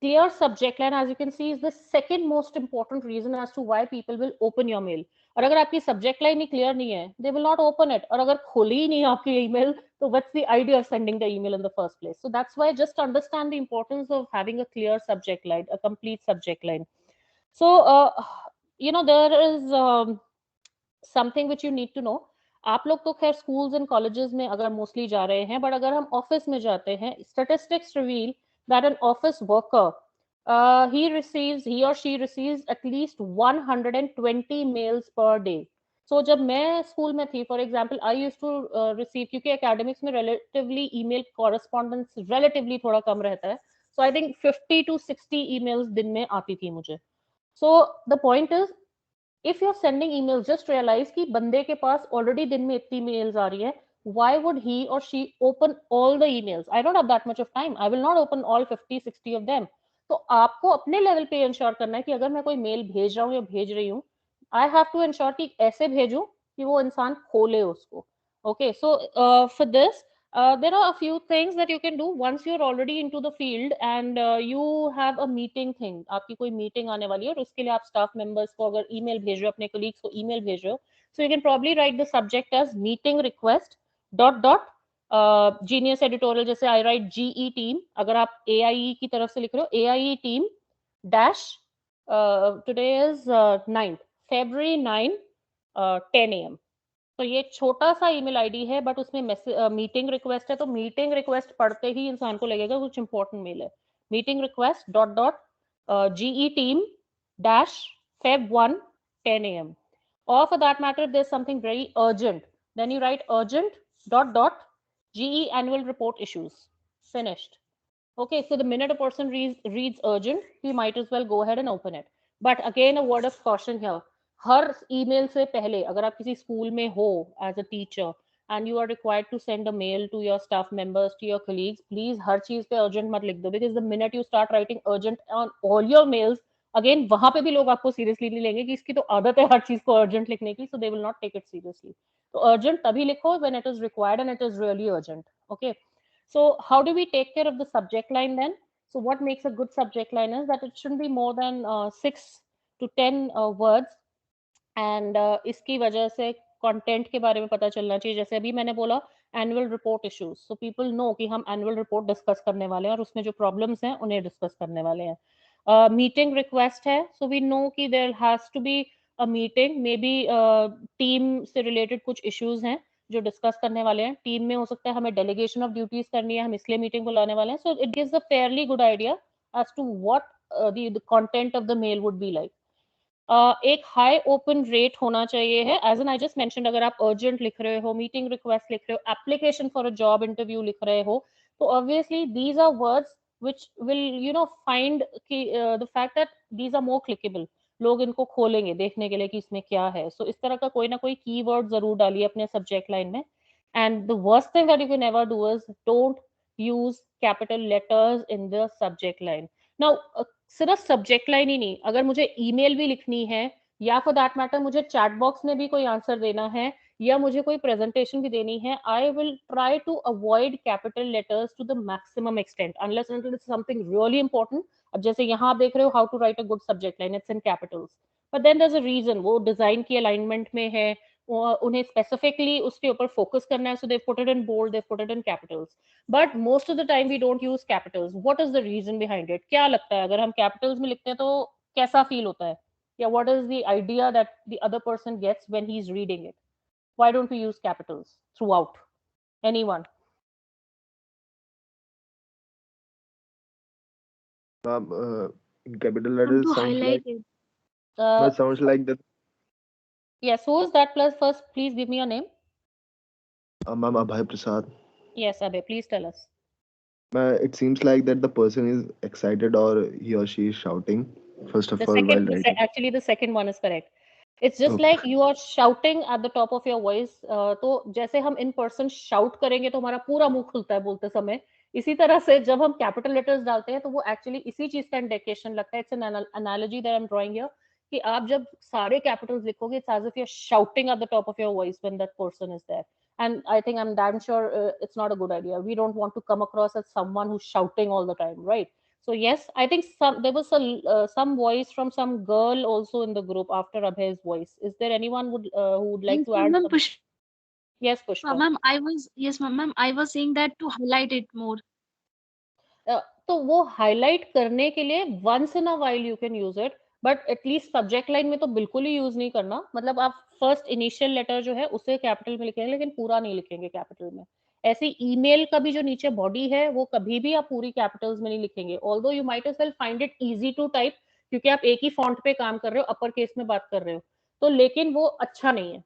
clear subject line, as you can see, is the second most important reason as to why people will open your mail. और अगर आपकी subject line ही clear नहीं है, they will not open it. और अगर खोली ही नहीं आपकी email, तो what's the idea of sending the email in the first place? So that's why just understand the importance of having a clear subject line, a complete subject line. So there is something which you need to know. आप लोग तो खैर schools and colleges में अगर mostly जा रहे हैं, but अगर हम office में जाते हैं, statistics reveal that an office worker, he or she receives at least 120 mails per day. So जब मैं school में थी, for example, I used to receive, क्योंकि academics में relatively email correspondence relatively थोड़ा कम रहता है, so I think 50 to 60 emails दिन में आती थी मुझे. So the point is, if you're sending emails, just realize कि बंदे के पास already दिन में इतनी mails आ रही है, why would he or she open all the emails? I don't have that much of time. I will not open all 50-60 of them. तो आपको अपने लेवल पे इंश्योर करना है कि अगर मैं कोई मेल भेज रहा हूँ या भेज रही हूँ, आई हैव टू इंश्योर कि ऐसे भेजूं कि वो इंसान खोले उसको. Okay, so for this there are a few things that you can do once you're already into the field and you have a meeting thing. आपकी कोई मीटिंग आने वाली है और उसके लिए आप स्टाफ मेंबर्स को अगर ईमेल भेज रहे हो, अपने कोलीग्स को ईमेल भेज रहे हो, so you can probably write the subject as meeting request ... genius editorial, जैसे आई राइट जीई टीम, अगर आप AIE की तरफ से लिख रहे हो, AIE team dash today is 9 February 9 10 AM. तो ये छोटा सा ईमेल आईडी है, बट उसमें मीटिंग रिक्वेस्ट है, तो मीटिंग रिक्वेस्ट पढ़ते ही इंसान को लगेगा कुछ इंपॉर्टेंट मेल है. Meeting request ... GE team dash Feb 1 10 AM. Or for that matter, there's something very urgent. Then you write urgent dot dot GE annual report issues. Finished. Okay, so the minute a person reads urgent, he might as well go ahead and open it. But again, a word of caution here. Her email से पहले अगर आप किसी school में हो as a teacher and you are required to send a mail to your staff members, to your colleagues, please हर चीज पे urgent मत लिख दो, because the minute you start writing urgent on all your mails, again वहां पे भी लोग आपको seriously नहीं लेंगे कि इसकी तो आदत है हर चीज को urgent लिखने की, so they will not take it seriously. तो urgent तभी लिखो when it is required and it is really urgent. Okay. So how do we take care of the subject line then? So what makes a good subject line is that it shouldn't be more than 6 to 10 words, and इसकी वजह से content के बारे में पता चलना चाहिए. जैसे अभी मैंने बोला annual report issues, so people know कि हम एनुअल रिपोर्ट डिस्कस करने वाले हैं और उसमें जो प्रॉब्लम्स हैं उन्हें डिस्कस करने वाले हैं. मीटिंग रिक्वेस्ट है, सो वी नो कि there has to be a meeting, may be team से रिलेटेड कुछ इश्यूज हैं जो डिस्कस करने वाले हैं. टीम में हो सकता है हमें डेलीगेशन ऑफ ड्यूटीज करनी है, हम इसलिए मीटिंग बुलाने वाले हैं. So it gives a fairly good idea as to what the content of the mail would be like. एक हाई ओपन रेट होना चाहिए है. As an I just mentioned, अगर आप अर्जेंट लिख रहे हो, मीटिंग रिक्वेस्ट लिख रहे हो, application for a job interview लिख रहे हो, तो obviously these are words which will find कि the fact that these are more clickable. लोग इनको खोलेंगे देखने के लिए कि इसमें क्या है. सो इस तरह का कोई ना कोई कीवर्ड जरूर डालिए अपने सब्जेक्ट लाइन में. And the worst thing that you can ever do is don't use capital letters in the subject line. Now सिर्फ सब्जेक्ट लाइन ही नहीं, अगर मुझे ईमेल भी लिखनी है या फॉर दैट मैटर मुझे चैट बॉक्स में भी कोई आंसर देना है या मुझे कोई प्रेजेंटेशन भी देनी है, I will try to avoid capital letters to the maximum extent unless and it's something really important. अब जैसे यहाँ आप देख रहे हो how to write a good subject line, it's in capitals, but then there is a reason, वो design की alignment में है, उन्हें स्पेसिफिकली उसके ऊपर फोकस करना है, so they put it in bold, they put it in capitals. But most of the time we don't use capitals. What is the reason behind it? क्या लगता है अगर हम कैपिटल्स में लिखते हैं तो कैसा फील होता है, या what is the idea that the other person gets when he is reading it? Why don't we use capitals throughout? Anyone? In capital letters To sounds highlight like it. sounds like that. Yes, who is that? Plus, first, please give me your name. Ma'am, Abhay Prasad. Yes, Abhay, please tell us. It seems like that the person is excited or he or she is shouting. First of all, while writing. Actually, the second one is correct. It's just Okay. like you are shouting at the top of your voice. तो जैसे हम in person shout करेंगे तो हमारा पूरा मुंह खुलता है बोलते समय, इसी तरह से जब हम capital letters डालते हैं तो वो actually इसी चीज का indication लगता है. It's an analogy that I'm drawing here कि आप जब सारे capitals लिखोगे, it's as if you're shouting at the top of your voice when that person is there. And I think I'm damn sure it's not a good idea. We don't want to come across as someone who's shouting all the time, right? So yes, I think there was some voice from some girl also in the group after Abhay's voice. Is there anyone who would like Yes, to add? ma'am, Pushpa. Yes, Pushpa. Ma'am, I was saying that to highlight it more. तो वो highlight करने के लिए once in a while you can use it, but at least subject line में तो बिल्कुल ही use नहीं करना. मतलब आप फर्स्ट इनिशियल लेटर जो है उसे कैपिटल में लिखेंगे लेकिन पूरा नहीं लिखेंगे कैपिटल में. ऐसे ईमेल का भी जो नीचे बॉडी है वो कभी भी आप पूरी कैपिटल्स में नहीं लिखेंगे, although you might as well find it easy to type क्योंकि आप एक ही फॉन्ट पे काम कर रहे हो, अपर केस में बात कर रहे हो, तो लेकिन वो अच्छा नहीं है.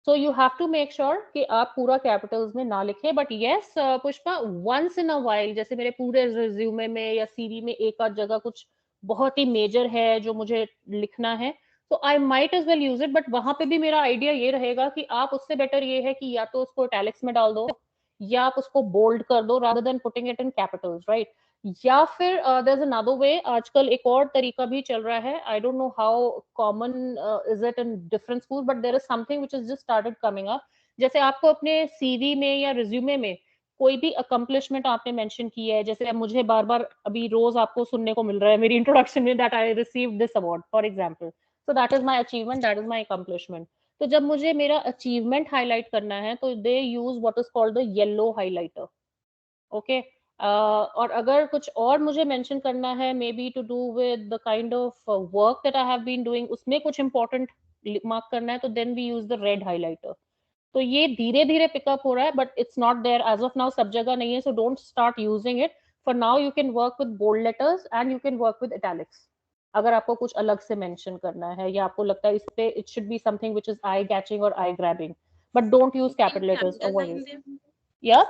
So you have to make sure कि आप पूरा कैपिटल्स में ना लिखें. But yes Pushpa, once in a while, जैसे मेरे पूरे रिज्यूमे में या सीवी में एक आध जगह कुछ बहुत ही मेजर है जो मुझे लिखना है, तो I might as well use it. But वहां पे भी मेरा आइडिया ये रहेगा कि आप उससे बेटर ये है कि या तो उसको इटैलिक्स में डाल दो या आप उसको बोल्ड कर दो rather than putting it in Capitals, right? या फिर देयर इज अनदर वे. आजकल एक और तरीका भी चल रहा है. I don't know how common is it in different school, but there is something which is just started coming up. जैसे आपको अपने सीवी में या रिज्यूमे में कोई भी अकम्पलिशमेंट आपने मेंशन की है, जैसे अब मुझे बार बार अभी रोज आपको सुनने को मिल रहा है मेरी इंट्रोडक्शन में that I received this award for example, so that is my achievement, that is my accomplishment. तो जब मुझे मेरा अचीवमेंट हाईलाइट करना है तो they use what is called the yellow highlighter. Okay. और अगर कुछ और मुझे मेंशन करना है, maybe to do with the kind of work that I have been doing, उसमें कुछ इंपॉर्टेंट मार्क करना है, तो then we use the red highlighter. तो ये धीरे धीरे पिकअप हो रहा है, but it's not there as of now, सब जगह नहीं है, so don't start using it. For now you can work with bold letters and you can work with italics. अगर आपको कुछ अलग से मेंशन करना है या आपको लगता है इस पे it should be something which is eye catching और आई grabbing. but don't use Can capital we letters. Avoid underline it. them? Yeah.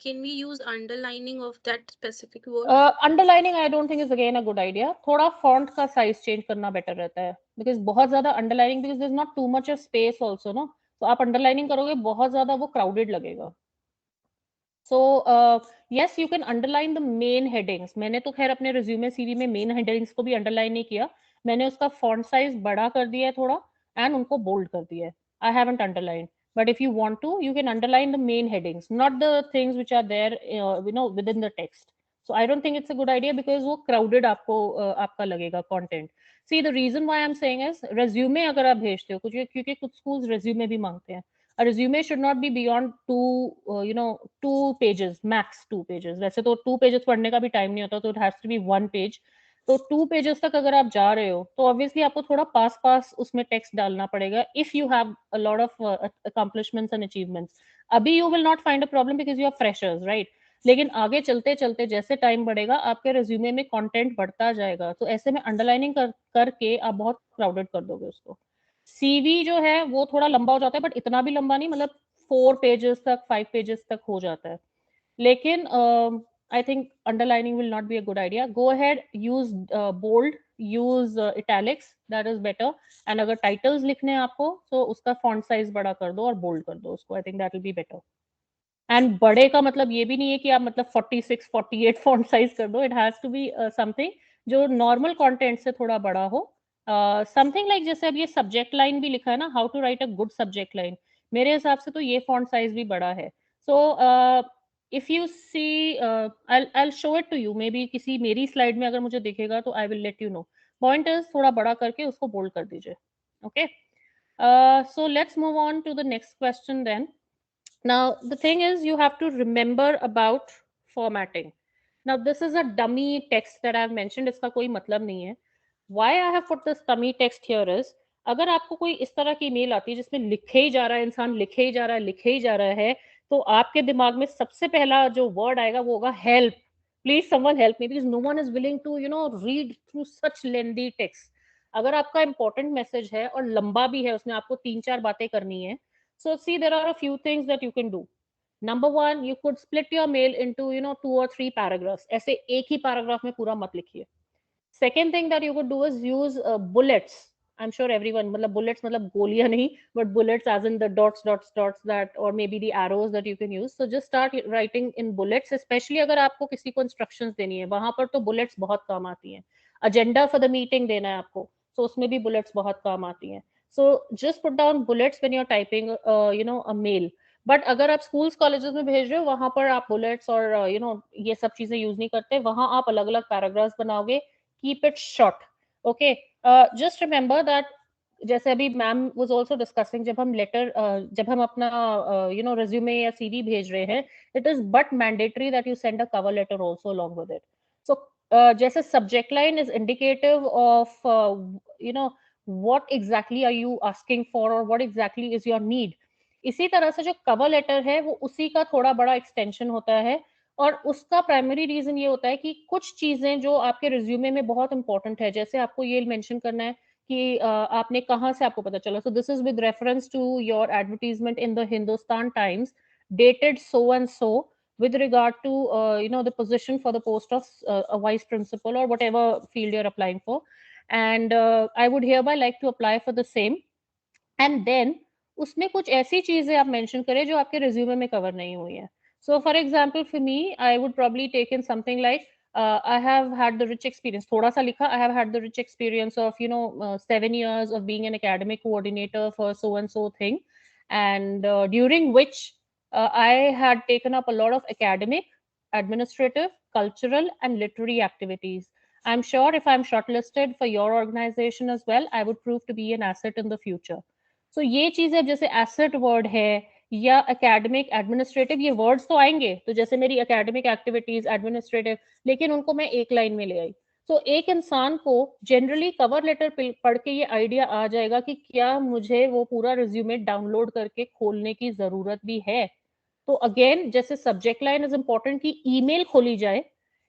Can we use underlining of that specific word? Underlining I don't think is again a good idea. थोड़ा font का size change करना better रहता है, because बहुत ज्यादा underlining, because there is not too much of space also no. तो आप underlining करोगे बहुत ज्यादा वो क्राउडेड लगेगा. So yes, you can underline the main headings. मैंने तो खैर अपने रिज्यूमे सीवी में मेन हेडिंग्स को भी अंडरलाइन नहीं किया. मैंने उसका फॉन्ट साइज बड़ा कर दिया है थोड़ा, एंड उनको बोल्ड कर दिया है. I haven't underline. But if you want to, you can underline the main headings, not the things which are there, within the text. So I don't think it's a good idea because वो crowded आपको आपका लगेगा content. See, the reason why I'm saying is resume अगर आप भेजते हो कुछ, क्योंकि कुछ schools resume भी मांगते हैं. A resume should not be beyond 2 pages, max 2 pages. वैसे तो 2 pages पढ़ने का भी time नहीं होता, तो it has to be 1 page. तो 2 pages तक अगर आप जा रहे हो तो ऑब्वियसली आपको थोड़ा पास पास उसमें टेक्स्ट डालना पड़ेगा, if you have a lot of accomplishments and achievements. अभी you will not find a problem because you are freshers, right. लेकिन आगे चलते चलते जैसे टाइम बढ़ेगा आपके रिज्यूमे में कंटेंट बढ़ता जाएगा, तो ऐसे में अंडरलाइनिंग करके आप बहुत क्राउडेड कर दोगे उसको. सीवी जो है वो थोड़ा लंबा हो जाता है, बट इतना भी लंबा नहीं, मतलब 4 pages तक 5 pages तक हो जाता है. लेकिन I think underlining will not be a good idea. Go ahead, use bold, use italics, that is better. And अगर titles लिखने हैं आपको तो उसका font size बड़ा कर दो और bold कर दो उसको. I think that will be better. And बड़े का मतलब ये भी नहीं है कि आप मतलब 46, 48 font size कर दो. It has to be something जो normal content से थोड़ा बड़ा हो. Something like जैसे अब ये subject line भी लिखा है ना, how to write a good subject line. मेरे हिसाब से तो ये font size भी बड़ा है. So if you see, I'll show it to you. Maybe किसी मेरी slide में अगर मुझे दिखेगा तो I will let you know. Point is थोड़ा बड़ा करके उसको bold कर दीजिए. Okay. So let's move on to the next question then. Now, the thing is, you have to remember about formatting. Now, this is a dummy text that I've mentioned. इसका कोई मतलब नहीं है. Why I have put this dummy text here is, अगर आपको कोई इस तरह की ईमेल आती है जिसमें लिखे ही जा रहा है, इंसान लिखे ही जा रहा है, लिखे ही जा रहा है, तो आपके दिमाग में सबसे पहला जो वर्ड आएगा वो होगा help. Please someone help me, because no one is willing to read through such lengthy text. अगर आपका इंपॉर्टेंट मैसेज है और लंबा भी है, उसमें आपको 3-4 बातें करनी है. So see, there are a few things that you can do. Number one, you could split your mail into 2 or 3 paragraphs. ऐसे एक ही paragraph में पूरा मत लिखिए. Second thing that you could do is use bullets. I'm sure everyone, मतलब bullets मतलब गोलियां नहीं, but bullets as in the dots, dots, dots that, or maybe the arrows that you can use. So just start writing in bullets, especially अगर आपको किसी को instructions देनी है, वहां पर तो bullets बहुत काम आती हैं. Agenda for the meeting देना है आपको, so उसमें भी bullets बहुत काम आती हैं. So just put down bullets when you're typing, a mail. But अगर आप स्कूल्स कॉलेजेस में भेज रहे हो वहां पर आप बुलेट्स और ये सब चीजें यूज नहीं करते. वहां आप अलग अलग पैराग्राफ्स बनाओगे. Keep it short. Okay. Just remember that, जैसे अभी मैम वाज आल्सो डिस्कसिंग, जब हम लेटर जब हम अपना रिज्यूमे या सीवी भेज रहे हैं, it is but mandatory that you send a cover letter also along with it. So जैसे subject line is indicative of what exactly are you asking for or what exactly is your need. इसी तरह से जो cover letter है वो उसी का थोड़ा बड़ा एक्सटेंशन होता है, और उसका प्राइमरी रीजन ये होता है कि कुछ चीजें जो आपके रिज्यूमे में बहुत इंपॉर्टेंट है, जैसे आपको ये मेंशन करना है कि आपने कहाँ से आपको पता चला. So this is with reference to your advertisement in the Hindustan Times dated so and so with regard to the position for the post of a vice principal or whatever field you're applying for, and I would hereby like to apply for the same. And then उसमें कुछ ऐसी चीजें आप mention करें जो आपके resume में cover नहीं हुई है. So for example for me I would probably take in something like I have had the rich experience, थोड़ा सा लिखा, I have had the rich experience of 7 years of being an academic coordinator for so and so thing, and during which I had taken up a lot of academic, administrative, cultural and literary activities. I'm sure if I'm shortlisted for your organization as well, I would prove to be an asset in the future. So ये चीजें जैसे asset word है या academic administrative, ये words तो आएंगे, तो जैसे मेरी एकेडमिक एक्टिविटीज एडमिनिस्ट्रेटिव, लेकिन उनको मैं एक लाइन में ले आई. तो एक इंसान को जनरली कवर लेटर पढ़ के ये आइडिया आ जाएगा कि क्या मुझे वो पूरा रिज्यूमे डाउनलोड करके खोलने की जरूरत भी है. तो अगेन, जैसे सब्जेक्ट लाइन इज इंपॉर्टेंट कि ईमेल खोली जाए,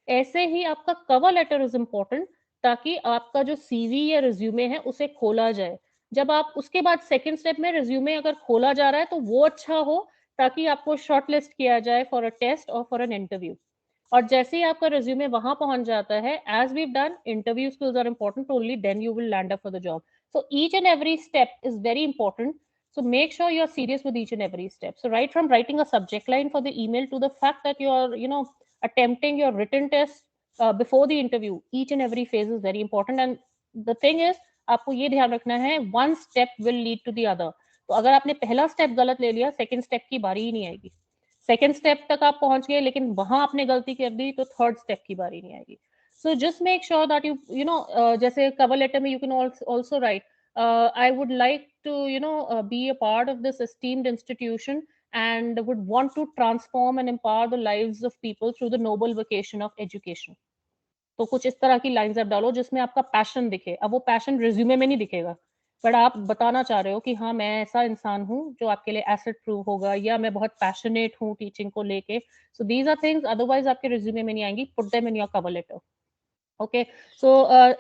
ऐसे ही आपका कवर लेटर इज इंपॉर्टेंट ताकि आपका जो सीवी या रिज्यूमे है उसे खोला जाए. जब आप उसके बाद सेकंड स्टेप में रिज्यूमे अगर खोला जा रहा है तो वो अच्छा हो, ताकि आपको शॉर्ट लिस्ट किया जाए फॉर अ टेस्ट और फॉर एन इंटरव्यू। और जैसे ही आपका रिज्यूमे वहां पहुंच जाता है, as we done, interview skills are important, only then you will land up for the job. So each and every step is very important. So make sure you're serious with each and every step. So right from writing a subject line for the email to the fact that you're, attempting your written test before the interview, each and every phase is very important. And the thing is, आपको ये ध्यान रखना है, one step will lead to the other. तो अगर आपने पहला step गलत ले लिया, सेकंड स्टेप की बारी ही नहीं आएगी। सेकंड स्टेप तक आप पहुंच गए लेकिन वहां आपने गलती कर दी, तो थर्ड स्टेप की बारी नहीं आएगी। So just make sure that जैसे cover letter में you can also write, I would like to, be a part of this esteemed institution and would want to transform and empower the lives of people through the noble vocation of education. तो कुछ इस तरह की lines आप डालो जिसमें आपका passion दिखे। अब वो पैशन रिज्यूमे में नहीं दिखेगा, बट आप बताना चाह रहे हो कि हाँ, मैं ऐसा इंसान हूँ जो आपके लिए एसेट प्रूव होगा, या मैं बहुत पैशनेट हूँ टीचिंग को लेके। So these are things otherwise आपके रिज्यूमे में नहीं आएंगी। Put them in your cover letter. Okay, so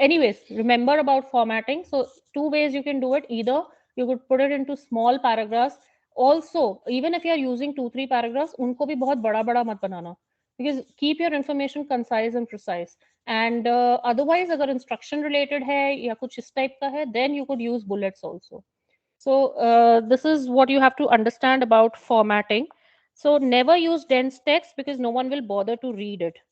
anyways, remember about formatting. So two ways you can do it. Either you could put it into small paragraphs. Also, even if you are using 2-3 paragraphs, उनको भी बहुत बड़ा बड़ा मत बनाना, because keep your information concise and precise. And otherwise, अगर instruction related है या कुछ इस type का है, then you could use bullets also. So this is what you have to understand about formatting. So never use dense text because no one will bother to read it.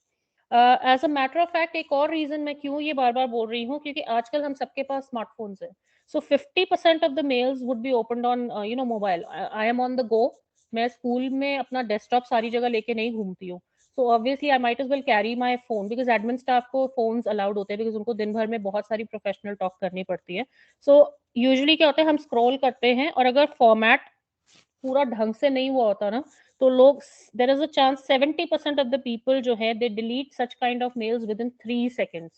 As a matter of fact, एक और reason मैं क्यों ये बार बार बोल रही हूँ, क्योंकि आजकल हम सबके पास स्मार्टफोन्स हैं। सो 50% of the mails would be opened on mobile. I am on the go. मैं स्कूल में अपना डेस्कटॉप सारी जगह लेके नहीं घूमती हूँ। So obviously I might as well carry my phone, because admin staff को फोन्स अलाउड होते हैं, बिकॉज उनको दिन भर में बहुत सारी प्रोफेशनल टॉक करनी पड़ती है। सो यूजुअली क्या होता है, हम स्क्रॉल करते हैं और अगर फॉर्मेट पूरा ढंग से नहीं हुआ होता ना, तो लोग, there is a chance 70% of the people जो है, they delete such kind of mails within 3 seconds.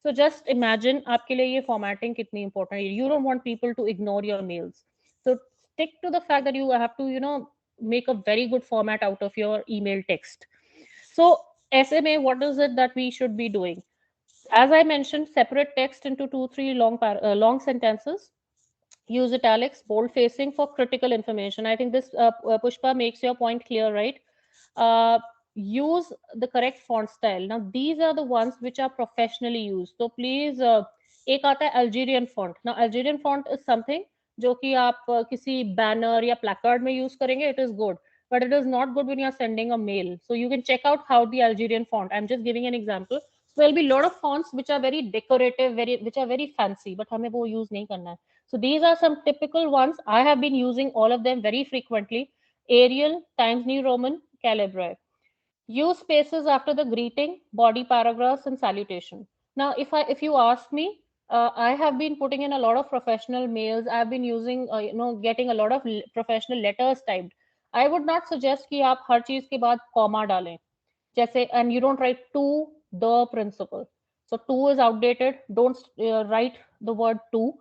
So just imagine आपके लिए ये फॉर्मेटिंग कितनी इंपॉर्टेंट है। You don't want people to ignore your mails, so stick to the fact that you have to make a very good format out of your email text. So ऐसे में what is it that we should be doing? As I mentioned, separate text into 2-3 long sentences. Use italics, bold facing for critical information. I think this Pushpa makes your point clear, right? Use the correct font style. Now these are the ones which are professionally used, so please एक आता है Algerian font. Now Algerian font is something जो कि आप किसी banner या प्लैकार्ड में use करेंगे, it is good, but it is not good when you are sending a mail. So you can check out how the Algerian font, I'm just giving an example. So there'll be a lot of fonts which are very decorative, which are very fancy, but हमें वो use नहीं करना है. So these are some typical ones. I have been using all of them very frequently. Arial, Times New Roman, Calibri. Use spaces after the greeting, body paragraphs, and salutation. Now, if you ask me, I have been putting in a lot of professional mails. I've been using, getting a lot of professional letters typed. I would not suggest कि आप हर चीज के बाद comma डालें. जैसे, and you don't write to the principal. So to is outdated. Don't write the word to.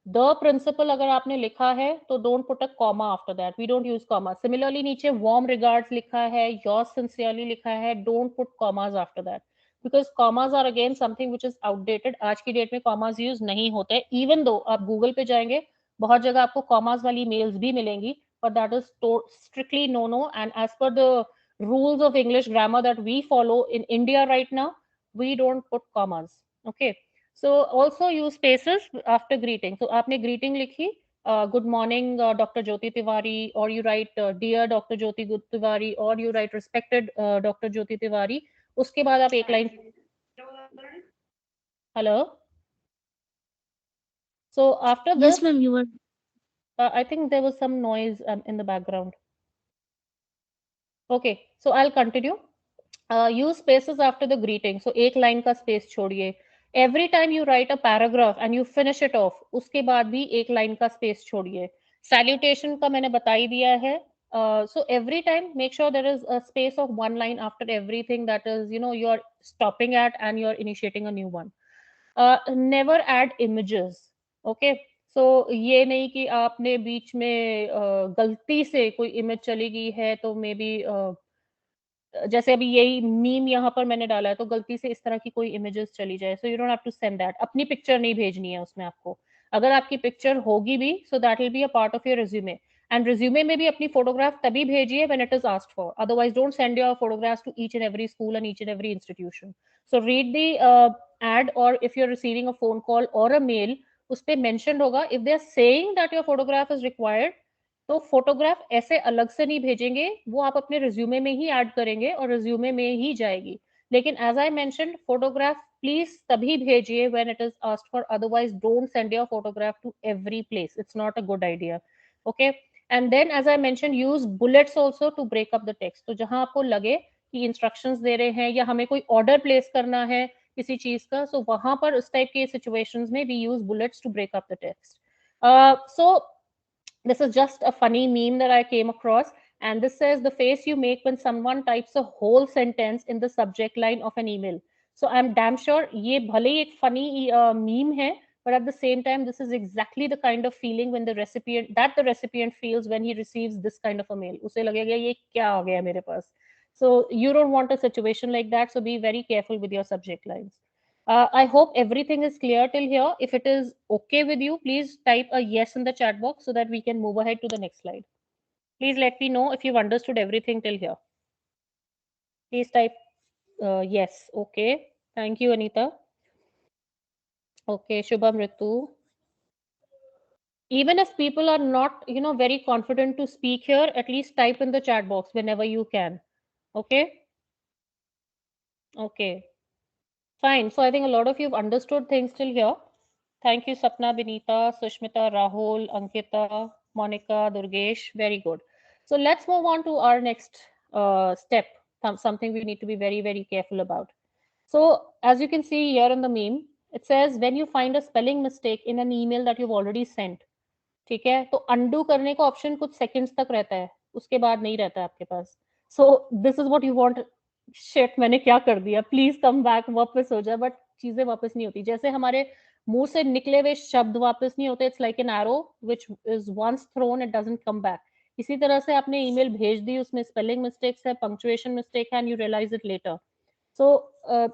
The principal अगर आपने लिखा है तो don't put a comma after that. We don't use comma. Similarly नीचे warm regards लिखा है, yours sincerely लिखा है, don't put commas after that. Because commas are again something which is outdated. आज की डेट में commas use नहीं होते. Even though आप Google पे जाएंगे, बहुत जगह आपको commas वाली mails भी मिलेंगी, but that is strictly no. And as per the rules of English grammar that we follow in India right now, we don't put commas. Okay. So also use spaces after greeting. So आपने greeting लिखी, good morning Dr. Jyoti Tiwari, or you write dear Dr. Jyoti Tiwari, or you write respected Dr. Jyoti Tiwari. उसके बाद आप एक line, hello. So after this, Yes, ma'am, you were. I think there was some noise in the background. Okay, so I'll continue. Use spaces after the greeting. So एक line का space छोड़िए. Every time you write a paragraph and you finish it off, उसके बाद भी एक line का space छोड़िए. Salutation का मैंने बता ही दिया है. So every time make sure there is a space of one line after everything that is, you're stopping at and you're initiating a new one. Never add images. Okay. So ये नहीं कि आपने बीच में गलती से कोई image चली गई है तो मे बी जैसे अभी यही मीम यहाँ पर मैंने डाला है तो गलती से इस तरह की कोई इमेजेस चली जाए, so you don't have to send that. अपनी पिक्चर नहीं भेजनी है उसमें आपको. अगर आपकी पिक्चर होगी भी, so that will be a part of your resume. And resume में भी अपनी फोटोग्राफ तभी भेजिए when it is asked for. Otherwise don't send your photographs to each and every school and each and every institution. So read the ad, or if you're receiving a phone call or a mail, उस पे mentioned होगा if they are saying that your photograph is required, तो photograph ऐसे अलग से नहीं भेजेंगे, वो आप अपने रिज्यूमे में ही ऐड करेंगे और रिज्यूमे में ही जाएगी. लेकिन as I mentioned, photograph please तभी भेजिए when it is asked for. Otherwise don't send your photograph to every place. It's not a good idea. Okay. And then as I mentioned, use bullets also to break up the text. तो जहां आपको लगे कि instructions दे रहे हैं या हमें कोई ऑर्डर प्लेस करना है किसी चीज का, सो वहां पर उस टाइप के सिचुएशंस में we use bullets to break up the text. So this is just a funny meme that I came across, and this says the face you make when someone types a whole sentence in the subject line of an email. So I'm damn sure ये भले ही एक funny meme है, but at the same time this is exactly the kind of feeling when the recipient feels when he receives this kind of a mail. उसे लगेगा ये क्या आ गया मेरे पास. So you don't want a situation like that, so be very careful with your subject lines. I hope everything is clear till here. If it is okay with you, please type a yes in the chat box so that we can move ahead to the next slide. Please let me know if you've understood everything till here. Please type yes. Okay. Thank you, Anita. Okay, Shubham Ritu. Even if people are not, very confident to speak here, at least type in the chat box whenever you can. Okay. Okay. Fine. So I think a lot of you have understood things till here. Thank you, Sapna, Benita, Sushmita, Rahul, Ankita, Monica, Durgesh. Very good. So let's move on to our next step, something we need to be very, very careful about. So as you can see here in the meme, it says when you find a spelling mistake in an email that you've already sent, ठीक है, तो undo करने का option कुछ seconds तक रहता है, उसके बाद नहीं रहता है आपके पास. So this is what you want. Shit, मैंने क्या कर दिया, प्लीज कम बैक, वापस हो जाए. बट चीजें वापस नहीं होती. जैसे हमारे मुंह से निकले हुए शब्द वापस नहीं होते. It's like an arrow which is once thrown, it doesn't come back. इसी तरह से आपने ईमेल भेज दी, उसमें स्पेलिंग मिस्टेक्स है, पंक्चुएशन मिस्टेक है, and you realise it later. So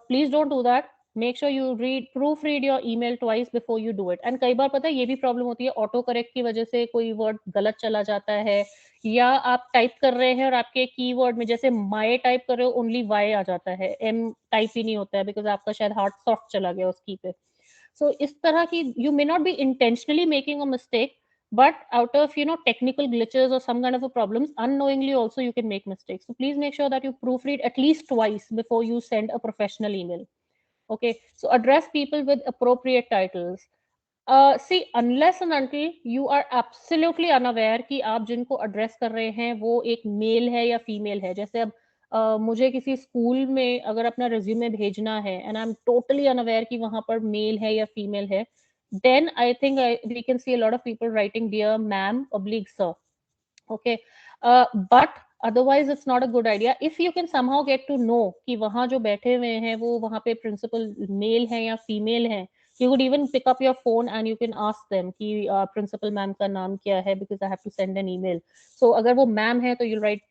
please don't do that. Make sure you proofread your email twice before you do it. And कई बार पता है ये भी प्रॉब्लम होती है, ऑटो करेक्ट की वजह से कोई वर्ड गलत चला जाता है, या आप टाइप कर रहे हैं और आपके कीवर्ड में जैसे माय टाइप कर रहे हो, ओनली वाई आ जाता है, एम टाइप ही नहीं होता है, बिकॉज आपका शायद हार्ट सॉफ्ट चला गया उस की पे. सो इस तरह की you may not be intentionally making a mistake, but out of technical glitches or some kind of a problems, unknowingly also you can make mistakes. So please make sure that you proofread at least twice before you send a professional email. Okay, so address people with appropriate titles. See, unless and until you are absolutely unaware कि आप जिनको address कर रहे हैं वो एक male है या female है. जैसे अब मुझे किसी स्कूल में अगर अपना रिज्यूमे भेजना है and I am totally unaware कि वहां पर मेल है या फीमेल है, then I think we can see a lot of people writing dear ma'am oblique sir. Okay. But otherwise it's not a good idea. If you can somehow get to know कि वहां जो बैठे हुए हैं वो वहां पे प्रिंसिपल मेल है या फीमेल है, you could even pick up your phone and you can ask them कि प्रिंसिपल मैम का नाम क्या है, because I have to send an email. So अगर वो मैम है तो you write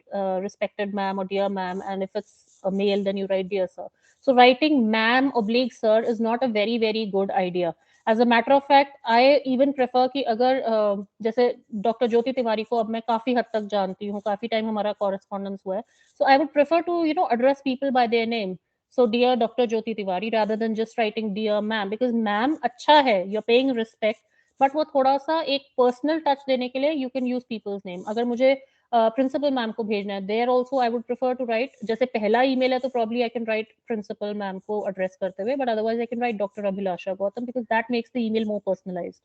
respected ma'am or dear ma'am, and if it's a male then you write dear sir. So writing ma'am oblique sir is not a very very good idea. As a matter of fact I even prefer कि अगर जैसे doctor Jyoti Tiwari को अब मैं काफी हद तक जानती हूँ, काफी टाइम हमारा कॉरेस्पॉन्डेंस हुआ है, so I would prefer to address people by their name. So dear doctor Jyoti Tiwari rather than just writing dear ma'am, because ma'am अच्छा है, you're paying respect, बट वो थोड़ा सा एक पर्सनल टच देने के लिए you can use people's name. अगर मुझे प्रिंसिपल मैम को भेजना है, there also I would prefer to write, जैसे पहला ईमेल है तो probably I can write principal ma'am को एड्रेस करते हुए, but otherwise I can write doctor Abhilasha Gautam, because that makes the email more personalised.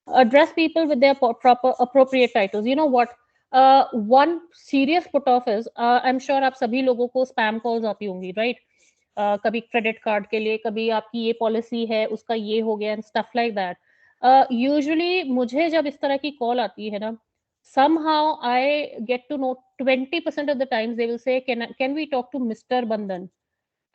Address people with their proper appropriate titles. You know what, one serious put off is, I'm sure आप सभी लोगों को spam calls आती होंगी, right? कभी credit card के लिए, कभी आपकी ये पॉलिसी है उसका ये हो गया, and stuff like that. Usually मुझे जब इस तरह की कॉल आती है ना, somehow I get to know 20% of the times they will say can we talk to Mr. Bandan,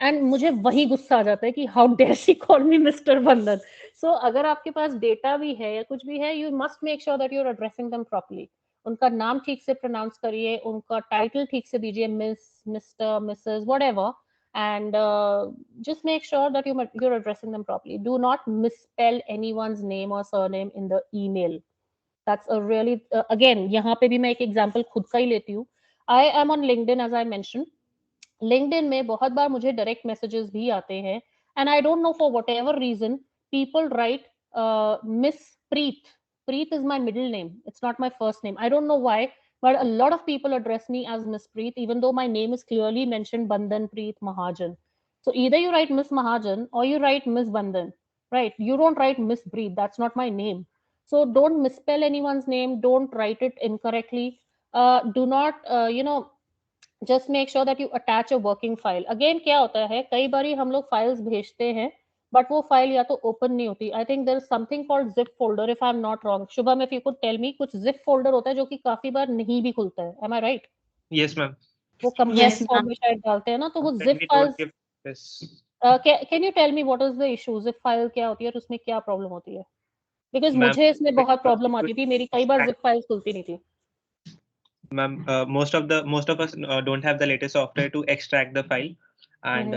and मुझे वही गुस्सा आ जाता है कि how dare she call me mister Bandan. So अगर आपके पास डेटा भी है या कुछ भी है, you must make sure that you are addressing them properly. उनका नाम ठीक से प्रोनाउंस करिए, उनका टाइटल ठीक से दीजिए, miss, mister, Mrs, whatever, and just make sure that you're addressing them properly. Do not misspell anyone's name or surname in the email. That's a really again, यहाँ पे भी मैं एक एग्जांपल खुद का ही लेती हूँ. I am on LinkedIn, as I mentioned. LinkedIn में बहुत बार मुझे डायरेक्ट मैसेजेस भी आते हैं, and I don't know for whatever reason people write miss Preet. Preet is my middle name. It's not my first name. I don't know why, but a lot of people address me as Miss Preet, even though my name is clearly mentioned Bandan Preet Mahajan. So either you write Miss Mahajan or you write Miss Bandan, right? You don't write Miss Preet. That's not my name. So don't misspell anyone's name. Don't write it incorrectly. Do not, just make sure that you attach a working file. Again क्या होता है, कई बार हम लोग files भेजते हैं but वो फाइल या तो ओपन नहीं होती. I think there is something called zip folder, if I am not wrong. Shubham, if you could tell me, कुछ जिप फोल्डर होता है जो कि काफी बार नहीं भी खुलता है. एम आई राइट? Yes, ma'am. वो कंप्रेस Yes, फॉर्म ma'am. में शायद डालते हैं ना, तो वो Then zip we don't files. give this. Can you tell me what is the issue? Zip file क्या होती है और उसमें क्या प्रॉब्लम होती है? बिकॉज Ma'am, मुझे इसमें बहुत प्रॉब्लम if आती you थी, मेरी कई बार extract- जिप फाइल्स खुलती नहीं थी. ma'am, most of us don't have the latest software to extract the file, and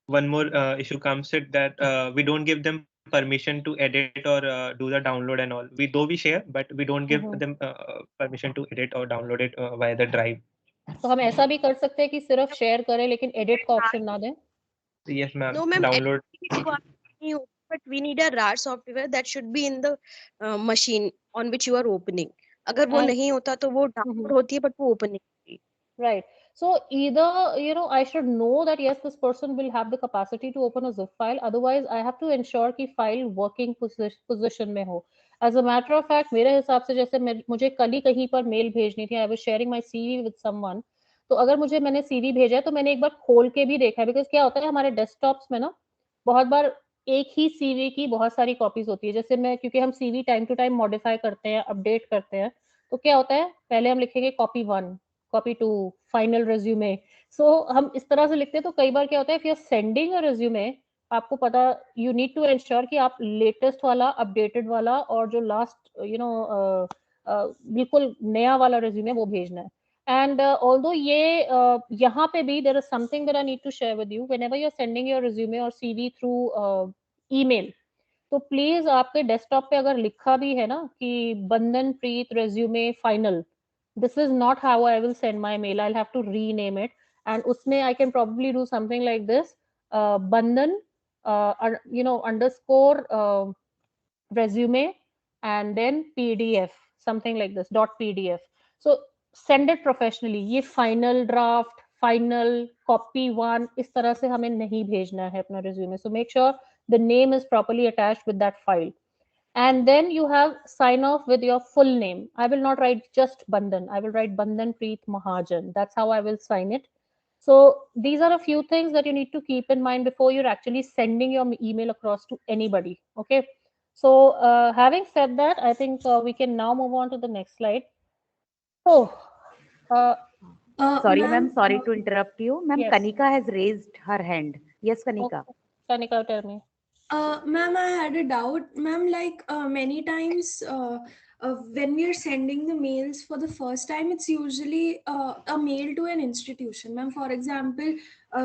one more issue comes with that we don't give them permission to edit or do the download and all. We share, but we don't give them permission to edit or download it via the drive. तो हम ऐसा भी कर सकते हैं कि सिर्फ share करें लेकिन एडिट का ऑप्शन ना दें. Yes, ma'am. No, ma'am. Download. But we need a RAR software that should be in the machine on which you are opening. अगर वो And- नहीं होता तो वो डाउनलोड होती है बट वो ओपन नहीं होती. Right. So either, I should know that yes, this person will have the capacity to open a zip file. Otherwise, I have to ensure कि file working position में हो. As a matter of fact, मेरे हिसाब से जैसे मुझे कल ही कहीं पर मेल भेजनी थी, I was sharing my CV with someone. तो अगर मैंने CV भेजा है तो मैंने एक बार खोल के भी देखा है, बिकॉज क्या होता है हमारे डेस्कटॉप्स में ना बहुत बार एक ही CV की बहुत सारी कॉपीज होती है. जैसे क्योंकि हम CV time to time modify करते हैं, अपडेट करते हैं, तो क्या होता है पहले हम लिखेंगे कॉपी 1, कॉपी 2, फाइनल रेज्यूमे. सो हम इस तरह से लिखते हैं. तो कई बार क्या होता है, if you are sending a resume, आपको पता, यू नीड टू एंश्योर कि आप लेटेस्ट वाला, अपडेटेड वाला और जो लास्ट बिल्कुल नया वाला रेज्यूमे वो भेजना है. एंड ऑल्दो ये यहाँ पे भी there is something that I need to share with you. Whenever you are sending your resume और सीवी थ्रू ईमेल, तो प्लीज आपके डेस्कटॉप पे अगर लिखा भी है ना कि Bandan Preet resume final, this is not how I will send my mail. I'll have to rename it, and usme I can probably do something like this: Bandan, underscore resume, and then PDF, something like this, dot PDF. So send it professionally. ये final draft, final copy 1 इस तरह से हमें नहीं भेजना है अपना resume. So make sure the name is properly attached with that file. And then you have sign off with your full name. I will not write just Bandan. I will write Bandan Preet Mahajan. That's how I will sign it. So these are a few things that you need to keep in mind before you're actually sending your email across to anybody. Okay. So having said that, I think we can now move on to the next slide. Oh, Sorry, ma'am. Sorry to interrupt you. Ma'am, yes. Kanika has raised her hand. Yes, Kanika. Okay. Kanika, tell me. Ma'am, I had a doubt. Ma'am, like many times when we are sending the mails for the first time, it's usually a mail to an institution. Ma'am, for example,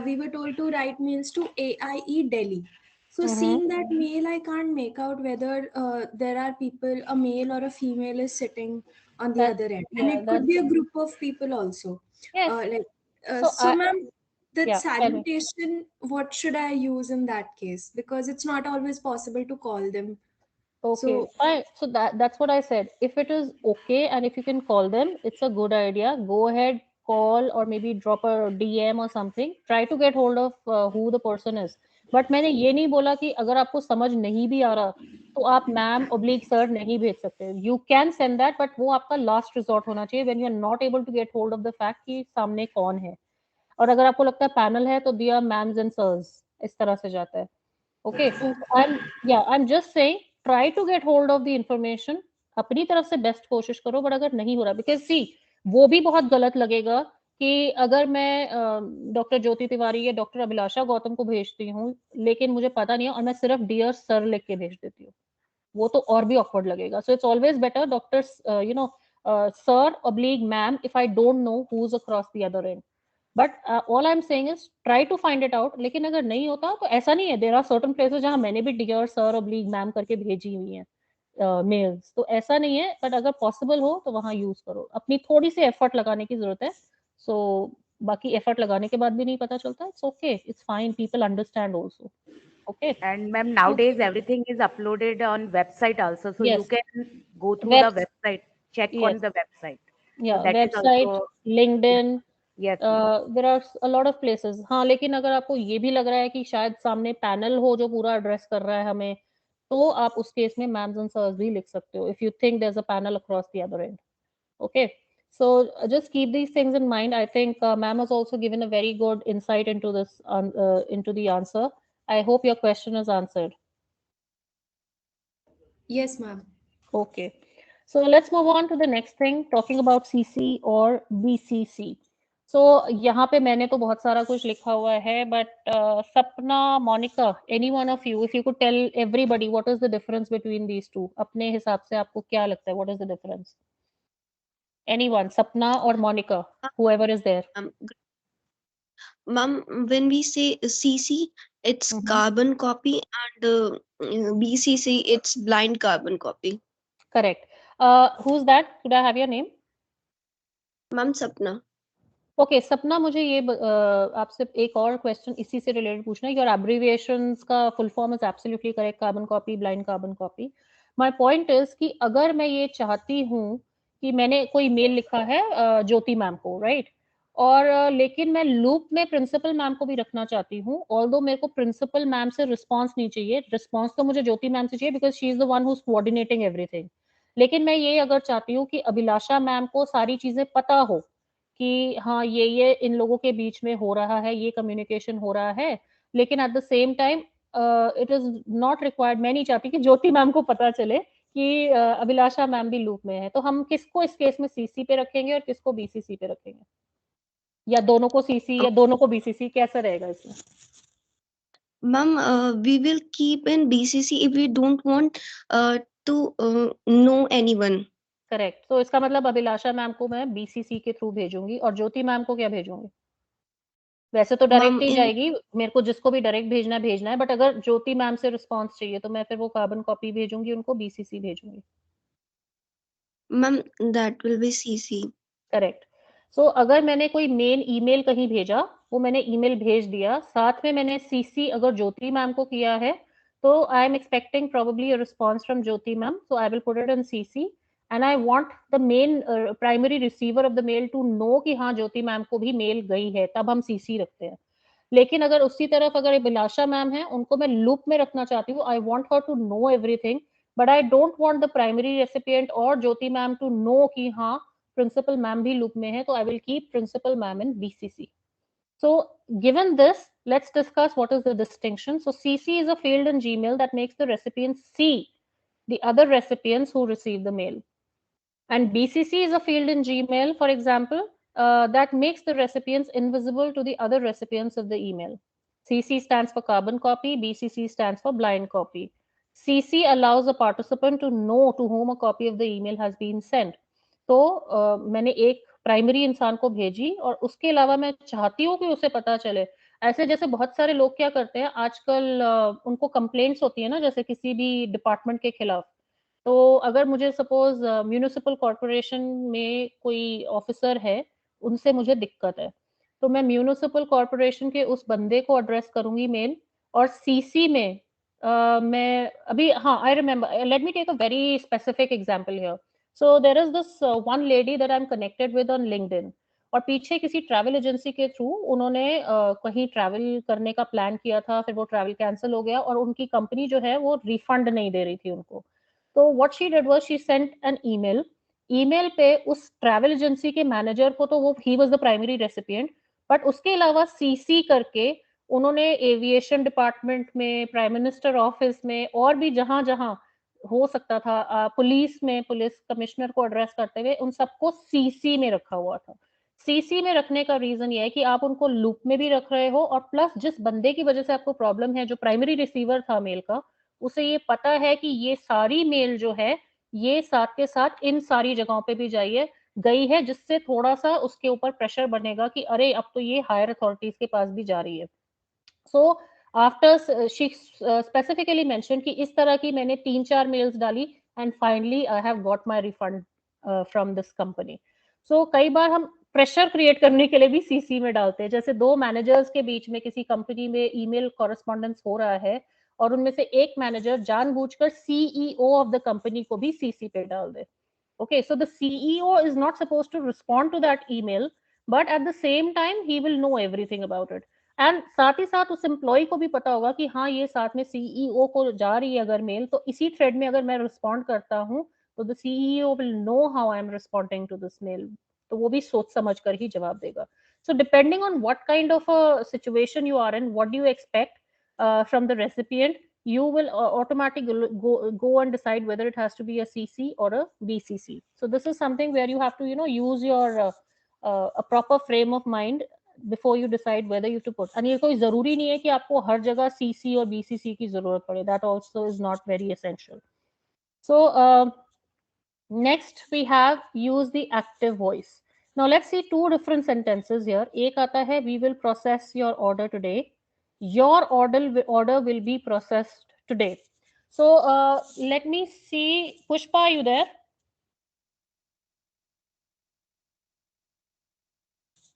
we were told to write mails to AIE Delhi. So seeing that mail, I can't make out whether there are people, a male or a female is sitting on the other end. And it could be a group of people also. Yes. So ma'am, the yeah, salutation, what should I use in that case? Because it's not always possible to call them. Okay, fine. So that's what I said. If it is okay and if you can call them, it's a good idea. Go ahead, call or maybe drop a DM or something. Try to get hold of who the person is. But मैंने ये नहीं बोला कि अगर आपको समझ नहीं भी आ रहा तो आप मैम oblique sir नहीं भेज सकते. You can send that, but वो आपका last resort होना चाहिए when you are not able to get hold of the fact कि सामने कौन है. और अगर आपको लगता है पैनल है तो dear ma'ams and sirs इस तरह से जाता है. Okay, I'm just saying try to get hold of the information. अपनी तरफ से बेस्ट कोशिश करो, बट अगर नहीं हो रहा, बिकॉज सी वो भी बहुत गलत लगेगा कि अगर मैं डॉक्टर ज्योति तिवारी या डॉक्टर अभिलाषा गौतम को भेजती हूँ लेकिन मुझे पता नहीं है और मैं सिर्फ डियर सर लिख के भेज देती हूँ, वो तो और भी ऑकवर्ड लगेगा. So it's always better doctor sir oblique ma'am if I don't know who is across the other end. But all I am saying is try to find it out. लेकिन अगर नहीं होता तो ऐसा नहीं है, देयर आर सर्टेन प्लेसेस जहां मैंने भी डियर सर ऑब्लिक मैम करके भेजी हुई हैं मेल्स, तो ऐसा नहीं है. बट अगर पॉसिबल हो तो वहां यूज करो, अपनी थोड़ी सी एफर्ट लगाने की जरूरत है. सो बाकी एफर्ट लगाने के बाद भी नहीं पता चलता, it's okay, it's fine, people understand also. Okay. And ma'am, nowadays everything is uploaded on website also, so you Yes. can go through the Web. website, check Yes. on the website. So Yeah. that is Website, also, LinkedIn. yes, ma'am. There are a lot of places. हाँ, लेकिन अगर आपको ये भी लग रहा है कि शायद सामने पैनल हो जो पूरा एड्रेस कर रहा है हमें, तो आप उस केस में मैम्स एंड सर्स भी लिख सकते हो. If you think there's a panel across the other end. Okay. So just keep these things in mind. I think ma'am has also given a very good insight into this, into the answer. I hope your question is answered. Yes, ma'am. Okay. So let's move on to the next thing, talking about CC or BCC. So यहाँ पे मैंने तो बहुत सारा कुछ लिखा हुआ है, but सपना, Monika, any one of you, if you could tell everybody what is the difference between these two, अपने हिसाब से आपको क्या लगता है, what is the difference? Anyone, Sapna or Monica, whoever is there. Ma'am, when we say CC, it's carbon copy, and BCC, it's blind carbon copy. Correct. Who's that? Could I have your name? Ma'am, Sapna. Okay सपना, मुझे ये आपसे एक और question इसी से related पूछना है. योर एब्रीविएशंस का full form is absolutely correct, carbon copy, blind carbon copy. My point is कि अगर मैं ये चाहती हूँ कि मैंने कोई मेल लिखा है ज्योति मैम को, राइट, और लेकिन मैं लूप में प्रिंसिपल मैम को भी रखना चाहती हूँ, ऑल्दो मेरे को प्रिंसिपल मैम से रिस्पॉन्स नहीं चाहिए, रिस्पॉन्स तो मुझे ज्योति मैम से चाहिए because she is the one who is coordinating everything. लेकिन मैं ये अगर चाहती हूँ कि अभिलाषा मैम को सारी चीजें पता हो कि हाँ ये इन लोगों के बीच में हो रहा है, ये कम्युनिकेशन हो रहा है, लेकिन at the same time it is not required, मैं नहीं चाहती कि ज्योति मैम को पता चले कि अभिलाषा मैम भी लूप में है. तो हम किसको इस केस में सीसी पे रखेंगे और किसको बीसीसी पे रखेंगे, या दोनों को सीसी या दोनों को बीसीसी, कैसा रहेगा इसमें? Ma'am, we will keep in BCC if we don't want to know anyone. Correct. तो इसका मतलब अभिलाषा मैम को मैं बीसीसी के थ्रू भेजूंगी और ज्योति मैम को क्या भेजूंगी? वैसे तो डायरेक्ट ही जाएगी, मेरे को जिसको भी डायरेक्ट भेजना है, बट अगर ज्योति मैम से रिस्पांस चाहिए तो मैं फिर वो कार्बन कॉपी भेजूंगी, उनको बीसीसी भेजूंगी. Ma'am, that will be CC. Correct. So अगर मैंने कोई मेन ईमेल कहीं भेजा, वो मैंने ईमेल भेज दिया, साथ में मैंने सीसी अगर ज्योति मैम को किया है, तो I am expecting probably a response from Jyoti ma'am, so I will put it in CC and I want the main primary receiver of the mail to know कि हाँ ज्योति मैम को भी मेल गई है, तब हम सीसी रखते हैं. लेकिन अगर उसी तरफ अगर अभिलाषा मैम है, उनको मैं लूप में रखना चाहती हूँ, I want her to know everything, but I don't want the primary recipient और ज्योति मैम टू नो कि हाँ प्रिंसिपल मैम भी लूप में है, तो I will keep principal ma'am in BCC. So given this, let's discuss what is the distinction. So CC is a field in Gmail that makes the recipient see the other recipients who receive the mail. And BCC is a field in Gmail, for example, that makes the recipients invisible to the other recipients of the email. CC stands for carbon copy, BCC stands for blind copy. CC allows a participant to know to whom a copy of the email has been sent. तो मैंने एक primary इंसान को भेजी और उसके अलावा मैं चाहती हूँ कि उसे पता चले. ऐसे जैसे बहुत सारे लोग क्या करते हैं आजकल, उनको कंप्लेंट्स होती है ना, जैसे किसी भी डिपार्टमेंट के खिलाफ. तो अगर मुझे सपोज म्यूनिसिपल कॉर्पोरेशन में कोई ऑफिसर है, उनसे मुझे दिक्कत है, तो मैं म्यूनिसिपल कॉर्पोरेशन के उस बंदे को एड्रेस करूंगी मेल, और सीसी में मैं अभी, हाँ I remember, let me take a very specific example here. So there is this one lady that I am connected with on LinkedIn, और पीछे किसी ट्रैवल एजेंसी के थ्रू उन्होंने कहीं ट्रैवल करने का प्लान किया था, फिर वो ट्रैवल कैंसिल हो गया और उनकी कंपनी जो है वो रिफंड नहीं दे रही थी उनको. तो what she did was she sent an email. Email पे उस ट्रैवल एजेंसी के मैनेजर को, तो वो ही was the primary recipient, but उसके अलावा सीसी करके उन्होंने एविएशन डिपार्टमेंट में, प्राइम मिनिस्टर ऑफिस में, और भी जहां जहां हो सकता था, पुलिस में पुलिस कमिश्नर को एड्रेस करते हुए उन सबको सीसी में रखा हुआ था. सीसी में रखने का रीजन ये है कि आप उनको लूप में भी रख रहे हो, और प्लस जिस बंदे की वजह से आपको प्रॉब्लम है, जो प्राइमरी रिसीवर था मेल का, उसे ये पता है कि ये सारी मेल जो है ये साथ के साथ इन सारी जगहों पे भी जाइए, गई है, जिससे थोड़ा सा उसके ऊपर प्रेशर बनेगा कि अरे अब तो ये हायर अथॉरिटीज के पास भी जा रही है. So after she specifically mention कि इस तरह की मैंने 3-4 मेल्स डाली and finally I have got my refund from this company. So कई बार हम प्रेशर क्रिएट करने के लिए भी सीसी में डालते हैं. जैसे दो मैनेजर्स के बीच में किसी कंपनी में ईमेल कॉरेस्पॉन्डेंस हो रहा है और उनमें से एक मैनेजर जानबूझकर सीईओ ऑफ द कंपनी को भी सीसी पे डाल दे. Okay, so the CEO is not supposed to respond to that email, but at the same time he will know everything about it. And साथ ही साथ उस एम्प्लॉय को भी पता होगा कि हाँ ये साथ में सीईओ को जा रही है अगर मेल, तो इसी थ्रेड में अगर मैं रिस्पॉन्ड करता हूँ तो the CEO will know how I am responding to this mail. तो वो भी सोच समझ कर ही जवाब देगा. So depending on what kind of a situation you are in, what do you expect from the recipient, you will automatically go and decide whether it has to be a CC or a BCC. So this is something where you have to use your a proper frame of mind before you decide whether you to put. And ये कोई जरूरी नहीं है कि आपको हर जगह CC और BCC की जरूरत पड़े. That also is not very essential. So next we have use the active voice. Now let's see two different sentences here. एक आता है we will process your order today. Your order will be processed today. So let me see. Pushpa, are you there?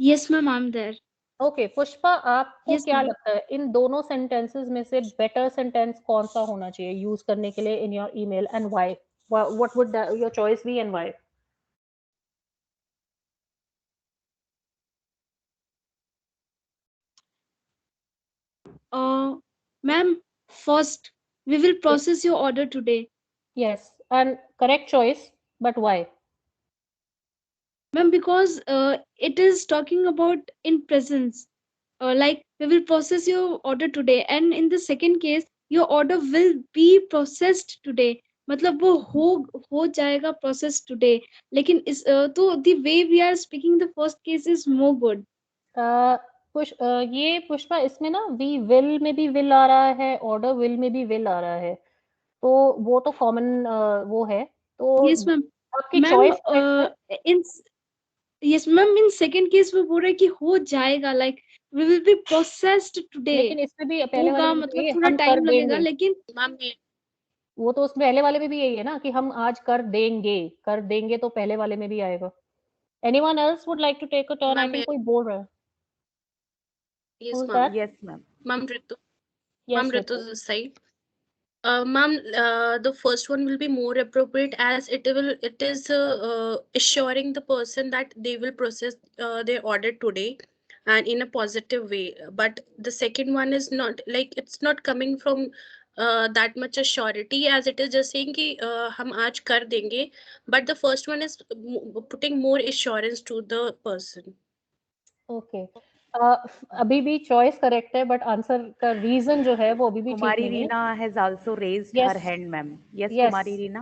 Yes, ma'am, I'm there. Okay, Pushpa, आपको Yes, क्या ma'am. लगता है इन दोनों sentences में से बेटर सेंटेंस कौन सा होना चाहिए यूज करने के लिए in your email and why? What would your choice be and why? Ma'am, first, we will process your order today. Yes, and correct choice, but why? Ma'am, because it is talking about in presence. Like, we will process your order today. And in the second case, your order will be processed today. मतलब वो हो जाएगा processed today. लेकिन इस तो the way we are speaking the first case is more good. ये पुष्पा इसमें ना वी विल में भी विल आ रहा है, ऑर्डर विल में भी विल आ रहा है, तो वो तो कॉमन वो है. तो Yes, ma'am. आपकी Ma'am, choice in yes, ma'am, in second case वो बोल रहे हैं कि हो जाएगा, like we will be processed today. लेकिन इसमें भी पहले वाले होगा में मतलब भी थोड़ा हम कर टाइम लगेगा, देंगे. लेकिन मैम वो तो उसमें पहले वाले में भी यही है ना कि हम आज कर देंगे तो पहले वाले में भी आएगा. Anyone else would like to take a turn? I think कोई बोल रहा है. yes, Who's ma'am. that? Yes, ma'am. Ma'am Ritu. Yes, Ma'am Ritu Ritu. this side. Ma'am, the first one will be more appropriate as it is assuring the person that they will process their order today and in a positive way. But the second one is not like it's not coming from that much assurity as it is just saying कि हम आज कर देंगे. But the first one is putting more assurance to the person. Okay. अभी भी choice correct है, but answer का reason जो है वो अभी भी ठीक Kumari नहीं है. Reena has also raised Yes. her hand, ma'am. Yes, Yes. Kumari Reena.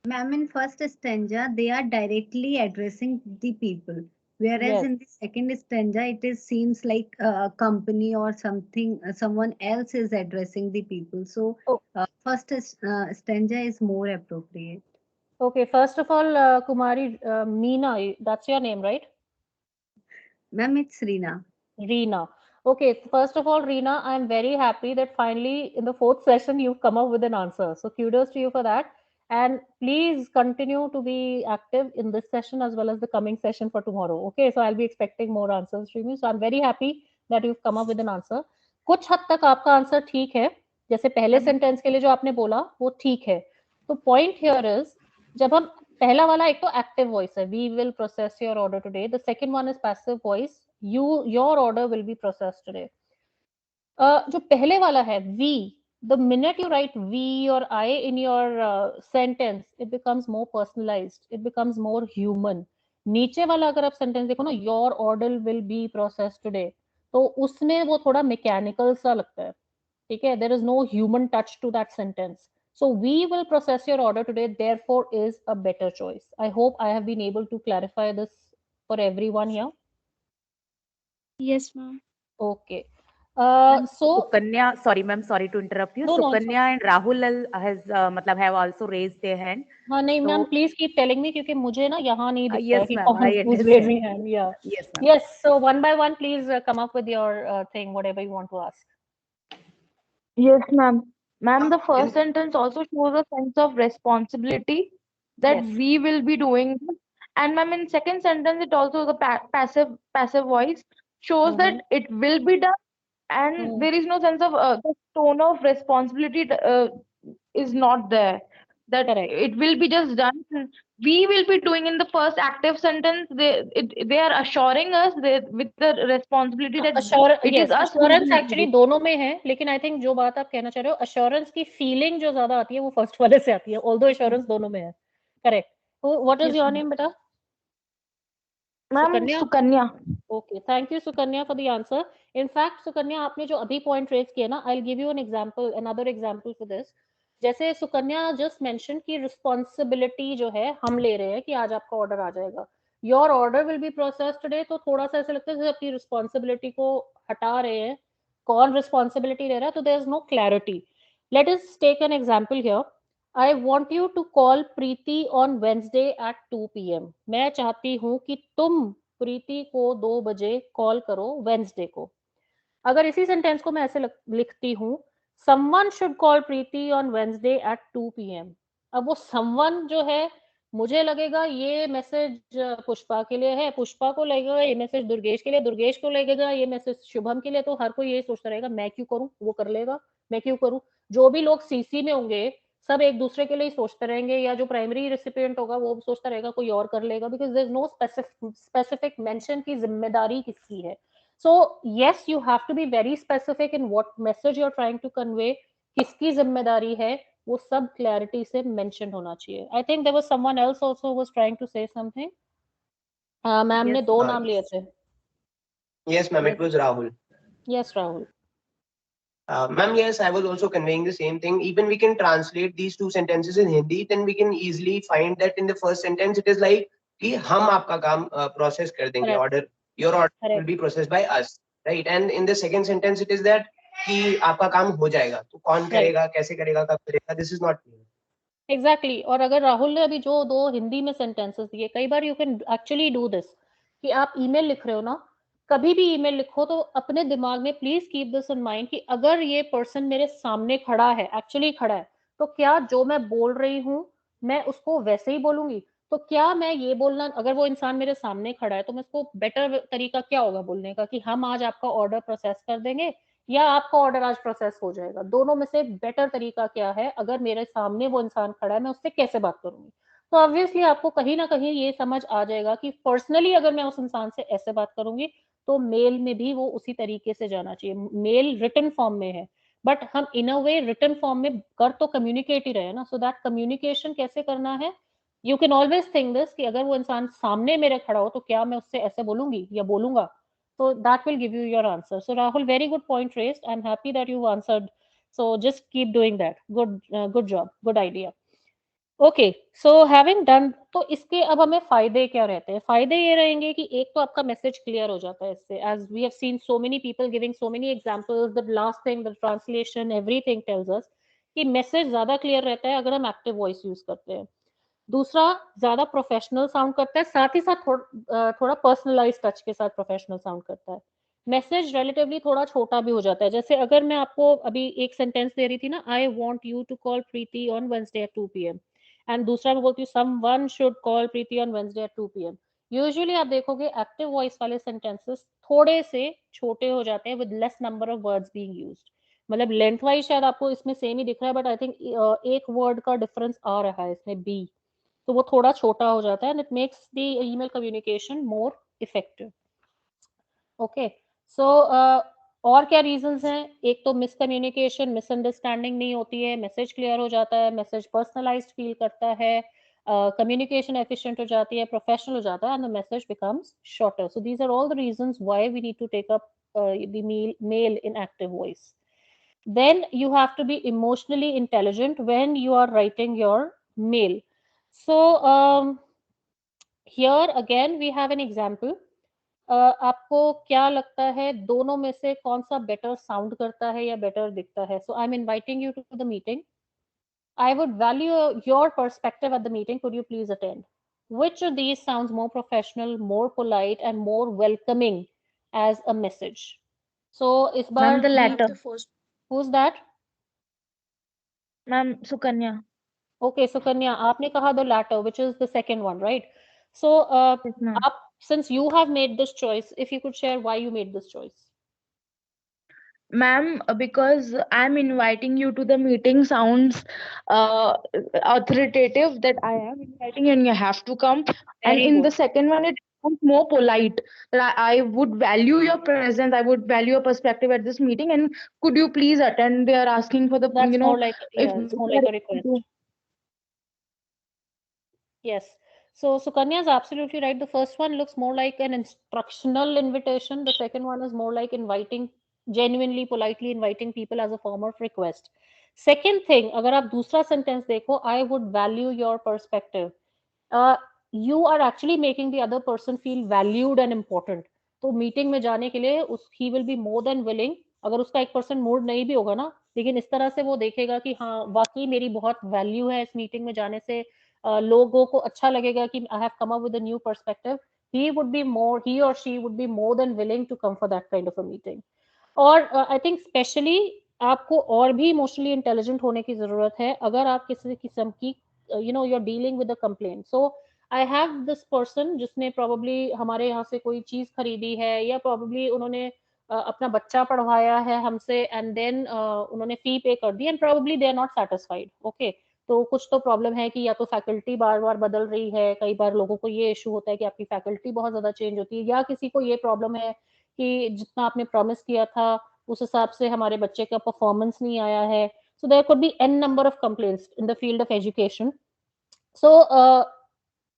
Ma'am, in first stanza, they are directly addressing the people, whereas Yes. in the second stanza, it is seems like a company or something, someone else is addressing the people. So, Oh, first stanza is more appropriate. okay. First of all, Kumari Meena, that's your name, right? Ma'am, it's Reena. Reena. Okay, first of all, Reena, I'm very happy that finally in the fourth session you've come up with an answer. So kudos to you for that. And please continue to be active in this session as well as the coming session for tomorrow. Okay, so I'll be expecting more answers from you. So I'm very happy that you've come up with an answer. कुछ हद तक आपका answer ठीक है. जैसे पहले sentence के लिए जो आपने बोला वो ठीक है. तो पॉइंट हियर इज, जब हम पहला वाला एक तो एक्टिव वॉइस है, we will process your order today. The second one is passive voice, your order will be processed today. जो पहले वाला है we, the minute you write we or I in your sentence, it becomes more personalized, it becomes more human. नीचे वाला अगर आप sentence देखो ना, your order will be processed today, तो उसमें वो थोड़ा मैकेनिकल सा लगता है. ठीक है, there is no human touch to that sentence. So we will process your order today, therefore is a better choice. I hope I have been able to clarify this for everyone here. Yes, ma'am. Okay. So Sukanya, sorry ma'am, sorry to interrupt you. no, no, it's Sukanya and Rahul has मतलब have also raised their hand. हाँ नहीं ma'am So please keep telling me क्योंकि मुझे ना यहाँ नहीं दिखता है yes कि ma'am, कौन I who's understand. raising hand. Yeah. Yes ma'am. Yes, so one by one please come up with your thing, whatever you want to ask. Yes, ma'am. Ma'am, the first sentence also shows a sense of responsibility that Yes. we will be doing this. And ma'am, in second sentence, it also the passive voice shows that it will be done, and there is no sense of the tone of responsibility is not there. That Correct. it will be just done. We will be doing in the first active sentence. They are assuring us that with the responsibility that it is yes, us who will assurance be actually दोनों में है, लेकिन I think जो बात आप कहना चाह रहे हो assurance की फीलिंग जो ज्यादा आती है वो फर्स्ट वाले से आती है, ऑल्दो assurance दोनों में है. Correct. What is Yes, your ma'am. Name बेटा? Ma'am, Sukanya. Sukanya. Okay, thank you Sukanya for the answer. In fact Sukanya आपने जो अभी पॉइंट रेज किया ना, I will give you an example, another example for this. जैसे सुकन्या जस्ट मेंशन की रिस्पॉन्सिबिलिटी जो है हम ले रहे हैं कि आज आपका ऑर्डर आ जाएगा, your order will be process today, तो थोड़ा सा ऐसा लगता है जैसे अपनी रिस्पॉन्सिबिलिटी को हटा रहे हैं. कौन रिस्पॉन्सिबिलिटी ले रहा है? तो there is no clarity. Let us take an example here. I want you to call Preeti on Wednesday at 2 PM. मैं चाहती हूँ कि तुम प्रीति को 2 बजे कॉल करो वेंसडे को. अगर इसी सेंटेंस को मैं ऐसे लिखती हूँ, someone should call Preeti on Wednesday at 2 PM. अब वो समवन जो है, मुझे लगेगा ये मैसेज पुष्पा के लिए है, पुष्पा को लगेगा ये मैसेज दुर्गेश के लिए, दुर्गेश को लगेगा ये मैसेज शुभम के लिए, तो हर कोई ये सोचता रहेगा मैं क्यों करूं, वो कर लेगा, मैं क्यों करूं. जो भी लोग सीसी में होंगे सब एक दूसरे के लिए सोचते रहेंगे, या जो प्राइमरी रेसिपिएंट होगा वो सोचता रहेगा कोई और कर लेगा, because there is no specific mention की जिम्मेदारी किसकी है. So yes, you have to be very specific in what message you're trying to convey. किसकी जिम्मेदारी है वो सब क्लैरिटी से मेंशन होना चाहिए. I think there was someone else also who was trying to say something. Ma'am ने Yes. दो नाम लिए थे. Yes, ma'am, it was Rahul. Yes, Rahul. Ma'am, yes, I was also conveying the same thing. Even we can translate these two sentences in Hindi, then we can easily find that in the first sentence it is like कि हम आपका काम process कर देंगे, Correct. order, your order will Correct. be processed by us, right? And in the second sentence it is that कि आपका काम हो जाएगा, तो कौन Right. करेगा, कैसे करेगा, कब करेगा, this is not clear. Exactly. और अगर राहुल ने अभी जो दो हिंदी में सेंटेंसेस दिए, कई बार you can actually do this कि आप ईमेल लिख रहे हो ना, कभी भी ईमेल लिखो तो अपने दिमाग में please keep this in mind कि अगर ये पर्सन मेरे सामने खड़ा है, एक्चुअली खड़ा है, तो क्या जो मैं बोल रही हूँ मैं उसको वैसे ही बोलूंगी. तो क्या मैं ये बोलना, अगर वो इंसान मेरे सामने खड़ा है तो मैं उसको बेटर तरीका क्या होगा बोलने का कि हम आज आपका ऑर्डर प्रोसेस कर देंगे, या आपका ऑर्डर आज प्रोसेस हो जाएगा. दोनों में से बेटर तरीका क्या है? अगर मेरे सामने वो इंसान खड़ा है मैं उससे कैसे बात करूंगी. तो ऑब्वियसली आपको कहीं ना कहीं ये समझ आ जाएगा कि पर्सनली अगर मैं उस इंसान से ऐसे बात करूंगी तो मेल में भी वो उसी तरीके से जाना चाहिए. मेल रिटन फॉर्म में है, बट हम इन अ वे रिटन फॉर्म में कर तो कम्युनिकेट ही रहे ना. सो दैट कम्युनिकेशन कैसे करना है, you can always think this कि अगर वो इंसान सामने मेरे खड़ा हो तो क्या मैं उससे ऐसे बोलूंगी या बोलूंगा. So that will give you your answer. So Rahul, very good point raised. I'm happy that you answered. So just keep doing that. Good job. Good idea. Okay. So having done, तो इसके अब हमें फायदे क्या रहते हैं? फायदे ये रहेंगे कि एक तो आपका मैसेज क्लियर हो जाता है इससे. As we have seen so many people giving so many examples, the last thing, the translation, everything tells us कि मैसेज ज्यादा क्लियर रहता है अगर हम एक्टिव वॉइस यूज करते हैं. दूसरा, ज्यादा प्रोफेशनल साउंड करता है, साथ ही साथ थोड़ा पर्सनलाइज टच के साथ प्रोफेशनल साउंड करता है. मैसेज रिलेटिवली थोड़ा छोटा भी हो जाता है. जैसे अगर मैं आपको अभी एक सेंटेंस दे रही थी ना, I want you to call Preeti on Wednesday at 2 PM, and दूसरा मैं बोलती हूँ someone should call Preeti on Wednesday at 2 PM. Usually आप देखोगे एक्टिव वॉइस वाले सेंटेंसेस थोड़े से छोटे हो जाते हैं with less number of words being used. मतलब लेंथ वाइज शायद आपको इसमें सेम ही दिख रहा है, बट आई थिंक एक वर्ड का डिफरेंस आ रहा है इसमें, बी, तो वो थोड़ा छोटा हो जाता है, and it makes the email communication more effective. Okay. So और क्या रीजंस हैं? एक तो मिसकम्युनिकेशन, मिसअंडरस्टैंडिंग नहीं होती है, मैसेज क्लियर हो जाता है, मैसेज पर्सनलाइज्ड फील करता है, कम्युनिकेशन एफिशिएंट हो जाती है, प्रोफेशनल हो जाता है, and the message becomes shorter. So these are all the reasons why we need to take up the mail in active voice. Then you have to be emotionally intelligent when you are writing your mail. So here again we have an example. आपको क्या लगता है दोनों में से कौन सा better sound करता है या बेटर दिखता है? So I am inviting you to the meeting. I would value your perspective at the meeting. Could you please attend? Which of these sounds more professional, more polite, and more welcoming as a message? So, इस Ma'am, bar the we, latter. The first. who's that? Ma'am, Sukanya. Okay, Sukanya, आपने कहा the latter, which is the second one, right? So, Yes, ma'am. आप, since you have made this choice, if you could share why you made this choice. Ma'am, because I'm inviting you to the meeting sounds authoritative that I am inviting and you have to come. And Very in the good. second one, it sounds more polite. That I would value your presence, I would value your perspective at this meeting. And could you please attend? They are asking for the, That's more like, if yeah, it's you more are like a able request. to. Yes. So Sukanya is absolutely right. The first one looks more like an instructional invitation. The second one is more like inviting, genuinely, politely inviting people as a form of request. Second thing, अगर आप दूसरा sentence देखो, I would value your perspective. You are actually making the other person feel valued and important. तो meeting में जाने के लिए he will be more than willing. अगर उसका 1% मूड नहीं भी होगा ना, लेकिन इस तरह से वो देखेगा कि हाँ वाकई मेरी बहुत वैल्यू है इस मीटिंग में जाने से, लोगों को अच्छा लगेगा कि I have come up with a new perspective. He or she would be more than willing to come for that kind of a meeting. और आई थिंक स्पेशली आपको और भी इमोशनली इंटेलिजेंट होने की जरूरत है अगर आप किसी किस्म की you are dealing with a complaint. So I have this person जिसने प्रोबेबली हमारे यहाँ से कोई चीज खरीदी है या प्रोबेबली उन्होंने अपना बच्चा पढ़वाया है हमसे एंड देन उन्होंने फी पे कर दी and probably they are not satisfied. Okay, तो कुछ तो प्रॉब्लम है कि या तो फैकल्टी बार बार बदल रही है, कई बार लोगों को ये इशू होता है कि आपकी फैकल्टी बहुत ज्यादा चेंज होती है, या किसी को ये प्रॉब्लम है कि जितना आपने प्रॉमिस किया था उस हिसाब से हमारे बच्चे का परफॉर्मेंस नहीं आया है. So there could be an number of complaints in the field of education. So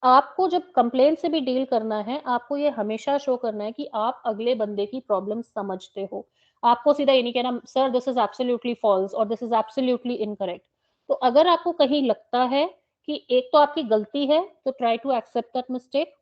आपको जब कंप्लेंट से भी डील करना है, आपको ये हमेशा शो करना है कि आप अगले बंदे की प्रॉब्लम समझते हो. आपको सीधा ये नहीं कहना sir this is absolutely false और दिस इज एब्सोल्युटली इनकरेक्ट. तो अगर आपको कहीं लगता है कि एक तो आपकी गलती है तो try to accept that mistake.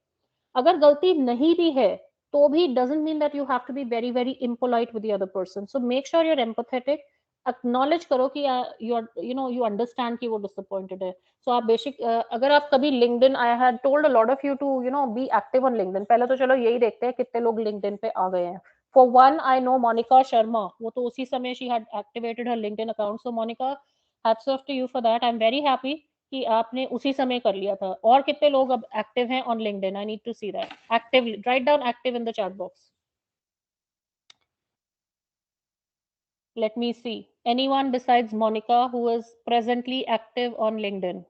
अगर गलती नहीं भी है तो भी doesn't mean that you have to be very very impolite with the other person. So make sure you're empathetic. Acknowledge करो कि you understand कि वो disappointed है. So आप बेसिक अगर आप कभी LinkedIn, I had told a lot of you to be active on LinkedIn. पहले तो चलो यही देखते हैं कितने लोग LinkedIn पे आ गए हैं. For one, I know Monica Sharma. वो तो उसी समय she had activated her LinkedIn account. So Monica, hats off to you for that. I'm very happy कि आपने उसी समय कर लिया था. और कितने लोग अब एक्टिव हैं on LinkedIn? I need to see that. Active, write down active in the chat box. Let me see. Anyone besides Monica who is presently active on LinkedIn?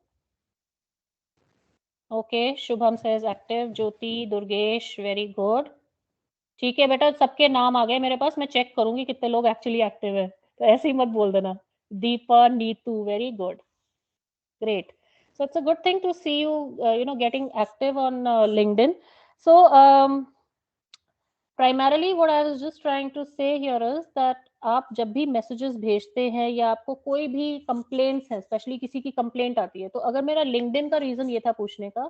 Okay, Shubham says active. Jyoti, Durgesh, very good. ठीक है बेटा, सबके नाम आ गए मेरे पास. मैं check करूंगी कितने लोग एक्चुअली एक्टिव है, तो ऐसे ही मत बोल देना. Deepa, Neetu, very good, great. So it's a good thing to see you getting active on LinkedIn. So primarily what I was just trying to say here is that आप जब भी मैसेजेस भेजते हैं या आपको कोई भी कंप्लेंट्स है, स्पेशली किसी की कंप्लेंट आती है, तो अगर मेरा लिंक्डइन का रीजन ये था पूछने का,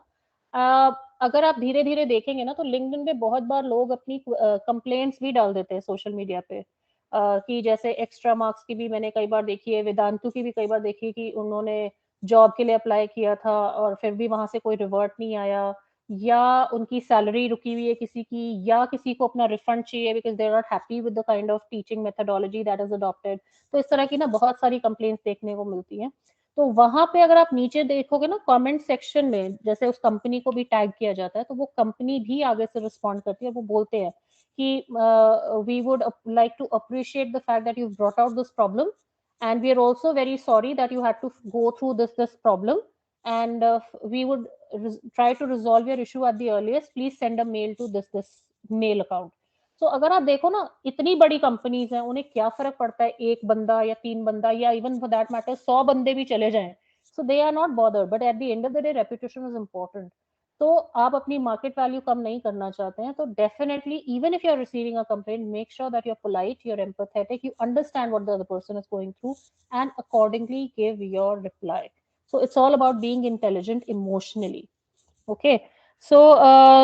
अगर आप धीरे धीरे देखेंगे ना तो लिंक्डइन पे बहुत बार लोग अपनी कंप्लेंट्स भी डाल देते हैं सोशल मीडिया पे. कि जैसे एक्स्ट्रा मार्क्स की भी मैंने कई बार देखी है, वेदांतु की भी कई बार देखी है कि उन्होंने जॉब के लिए अप्लाई किया था और फिर भी वहां से कोई रिवर्ट नहीं आया, या उनकी सैलरी रुकी हुई है किसी की, या किसी को अपना रिफंड चाहिए because they are not happy with the kind of teaching methodology that is adopted. तो इस तरह की ना बहुत सारी कंप्लेंट्स देखने को मिलती हैं. तो वहां पे अगर आप नीचे देखोगे ना कमेंट सेक्शन में, जैसे उस कंपनी को भी टैग किया जाता है, तो वो कंपनी भी आगे से रिस्पॉन्ड करती है. वो बोलते हैं कि we would like to appreciate the fact that you've brought out this problem, and we are also very sorry that you had to go through this problem, and we would try to resolve your issue at the earliest. Please send a mail to this mail account. So अगर आप देखो ना, इतनी बड़ी companies हैं, उन्हें क्या फर्क पड़ता है एक बंदा या तीन बंदा या इवन फॉर दैट मैटर 100 बंदे भी चले जाएं. So they are not bothered, but at the end of the day reputation is important. तो आप अपनी मार्केट वैल्यू कम नहीं करना चाहते हैं, तो definitely even if you are receiving a complaint, make sure that you are polite, you are empathetic, you understand what the other person is going through and accordingly give your reply. So it's all about being intelligent emotionally. Okay. So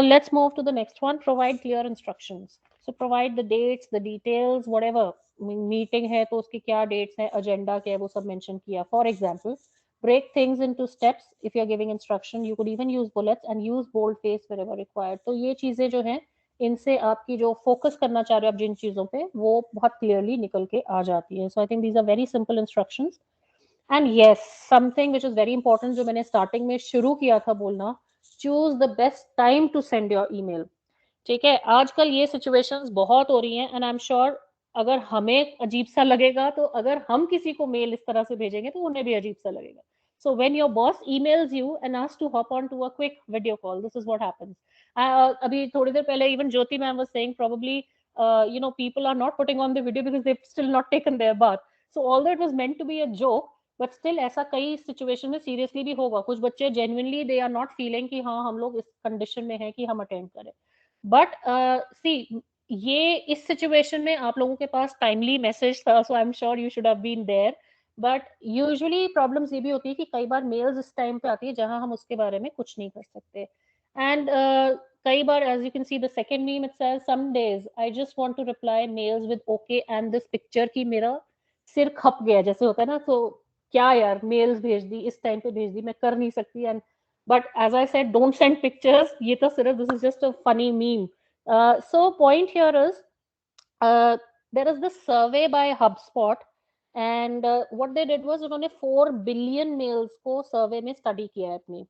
let's move to the next one. Provide clear instructions. So provide the dates, the details, whatever. Meeting है तो उसकी क्या dates है, agenda क्या है, वो सब mention किया. For example, break things into steps. If you're giving instruction, you could even use bullets and use boldface wherever required. तो ये चीजें जो हैं, इनसे आपकी जो focus करना चाह रहे हो आप जिन चीजों पे, वो बहुत clearly निकल के आ जाती है. So I think these are very simple instructions. And yes, something which is very important जो मैंने starting में शुरू किया था बोलना, choose the best time to send your email. ठीक है, आजकल ये सिचुएशंस बहुत हो रही हैं एंड आई एम श्योर अगर हमें अजीब सा लगेगा तो अगर हम किसी को मेल इस तरह से भेजेंगे तो उन्हें भी अजीब सा लगेगा. So when your boss emails you and asks to hop on to a quick video call, this is what happens. अभी थोड़ी देर पहले even Jyoti ma'am was saying probably people are not putting on the video because they've still not taken their bath. So although it was meant to be a joke, but still ऐसा कई situation में seriously भी होगा. कुछ बच्चे genuinely they are not feeling कि हाँ हम लोग इस कंडीशन में हैं कि हम अटेंड करें. बट सी ये इस सिचुएशन में आप लोगों के पास टाइमली मैसेज था, so I am sure you should have been there. But usually problems ये भी होती है कि कई बार मेल्स इस टाइम पे आती है जहां हम उसके बारे में कुछ नहीं कर सकते. एंड कई बार as you can see the second meme it says some days I just want to reply mails with okay and this picture की मेरा सिर खप गया जैसे होता है ना. तो क्या यार मेल्स भेज दी इस टाइम पे भेज दी, मैं कर नहीं सकती. And but as I said don't send pictures. ये तो सिर्फ this is just a funny meme. So point here is there is this survey by HubSpot and what they did was उन्होंने 4 बिलियन मेल्स को सर्वे में study किया है अपनी.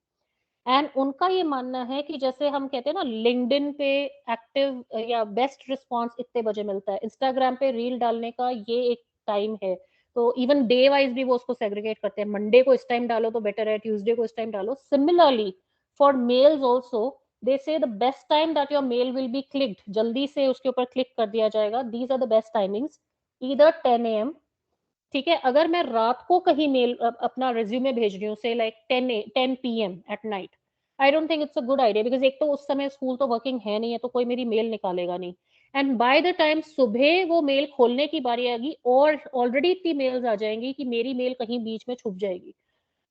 And उनका ये मानना है कि जैसे हम कहते हैं ना लिंक्डइन पे एक्टिव या बेस्ट रिस्पांस इतने बजे मिलता है, इंस्टाग्राम पे रील डालने का ये एक टाइम है. तो इवन डे वाइज भी वो उसको सेग्रीगेट करते हैं. मंडे को इस टाइम डालो तो बेटर है, ट्यूसडे को इस टाइम डालो. Similarly for mails also they say the best time that your mail will be clicked, जल्दी से उसके ऊपर क्लिक कर दिया जाएगा. These are the best timings. Either 10 AM, ठीक है, अगर मैं रात को कहीं मेल अपना रिज्यूमे भेज रही हूँ से like 10 PM at night, I don't think it's a good idea because एक तो उस समय स्कूल तो वर्किंग है नहीं है तो कोई मेरी मेल निकालेगा नहीं. एंड बाय द टाइम सुबह वो मेल खोलने की बारी आएगी और ऑलरेडी इतनी मेल्स आ जाएंगी कि मेरी मेल कहीं बीच में छुप जाएगी,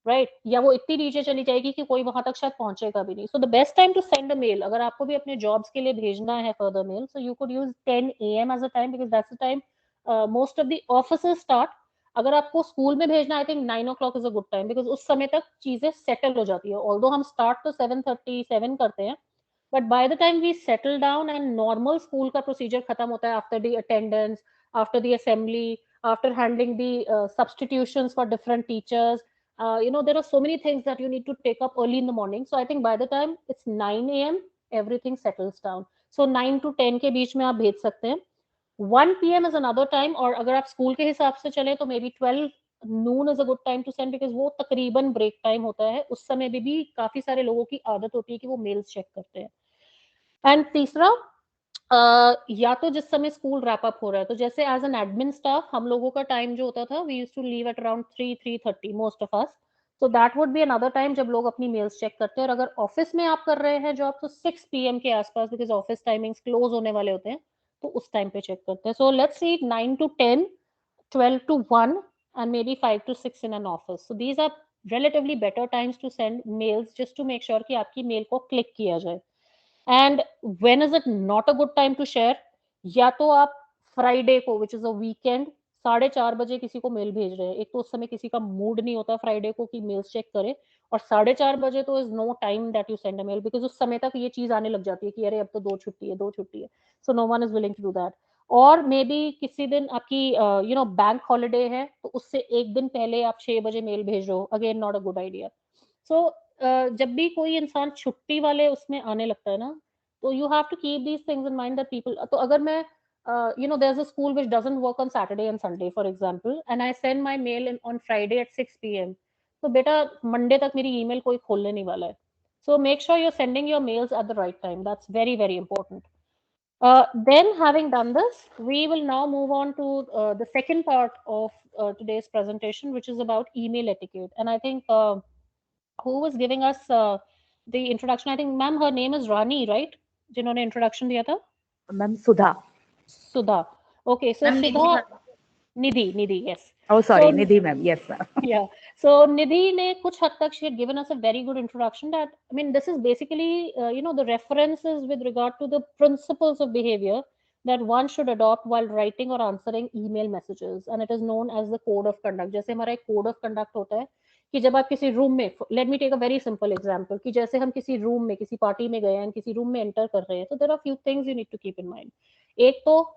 राइट या वो इतनी नीचे चली जाएगी कि कोई वहां तक शायद पहुंचेगा भी नहीं. So the best time to send a mail, अगर आपको भी अपने जॉब्स के लिए भेजना है further mail, so you could use 10 AM as a time because that's the time most of the offices start. अगर आपको स्कूल में भेजना I think 9 o'clock is a good time because उस समय तक चीजें सेटल हो जाती है. ऑल्दो हम स्टार्ट तो 7:37 करते हैं, but by the time we settle down and normal school का procedure खत्म होता है after the attendance, after the assembly, after handling the substitutions for different teachers, there are so many things that you need to take up early in the morning. So I think by the time it's 9 AM, everything settles down. So 9 to 10 के बीच में आप भेज सकते हैं. 1 PM is another time, और अगर आप school के हिसाब से चले तो may be 12 noon is a good time to send because वो तकरीबन ब्रेक टाइम होता है. उस समय भी काफी सारे लोगों की आदत होती है कि वो मेल्स चेक करते हैं. एंड तीसरा या तो जिस समय स्कूल रैप अप हो रहा है, तो जैसे एज एन एडमिन स्टाफ हम लोगों का टाइम जो होता था, we used to leave at around 3:30 most of us. So that would be another time जब लोग अपनी मेल्स चेक करते हैं. और अगर ऑफिस में आप कर रहे हैं जॉब तो 6 PM के आसपास बिकॉज ऑफिस टाइमिंग्स क्लोज होने वाले होते हैं, तो उस टाइम पे चेक करते हैं. So let's see 9 to 10, 12 to 1 and maybe 5 to 6 in an office. So these are relatively better times to send mails just to make sure कि आपकी मेल को क्लिक किया जाए. And when is it not a good time to share, या तो आप Friday को which is a weekend 4:30 किसी को मेल भेज रहे हैं. एक तो उस समय किसी का मूड नहीं होता फ्राइडे को कि मेल्स चेक करे, और 4:30 तो is no time that you send a mail because उस समय तक ये चीज आने लग जाती है कि अरे अब तो 2 छुट्टी है 2 छुट्टी है. So no one is willing to do that. और मे बी किसी दिन आपकी बैंक हॉलीडे है तो उससे एक दिन पहले आप 6 बजे मेल भेज रहे हो, again not a good idea. So जब भी कोई इंसान छुट्टी वाले उसमें आने लगता है ना, तो you have to keep these things in mind that people. तो अगर मैं there is a school which doesn't work on Saturday and Sunday for example and I send my mail on Friday at 6 PM, तो बेटा Monday तक मेरी email कोई खोलने नहीं वाला है. So make sure you are sending your mails at the right time. That's very very important. Then, having done this, we will now move on to the second part of today's presentation, which is about email etiquette. And I think who was giving us the introduction? I think, ma'am, her name is Rani, right? जिन्होंने introduction दिया था? Ma'am Sudha. Sudha. Okay, so Sudha, Nidhi, yes. Oh, sorry, So Nidhi ma'am. Yes, sir. yeah, so Nidhi ne kuch had tak she had given us a very good introduction that, I mean, this is basically the references with regard to the principles of behavior that one should adopt while writing or answering email messages, and it is known as the code of conduct. जैसे हमारा एक code of conduct होता है कि जब आप किसी room में, let me take a very simple example, कि जैसे हम किसी रूम में किसी पार्टी में गए हैं, किसी रूम में एंटर कर रहे हैं, तो there are few things you need to keep in mind. एक तो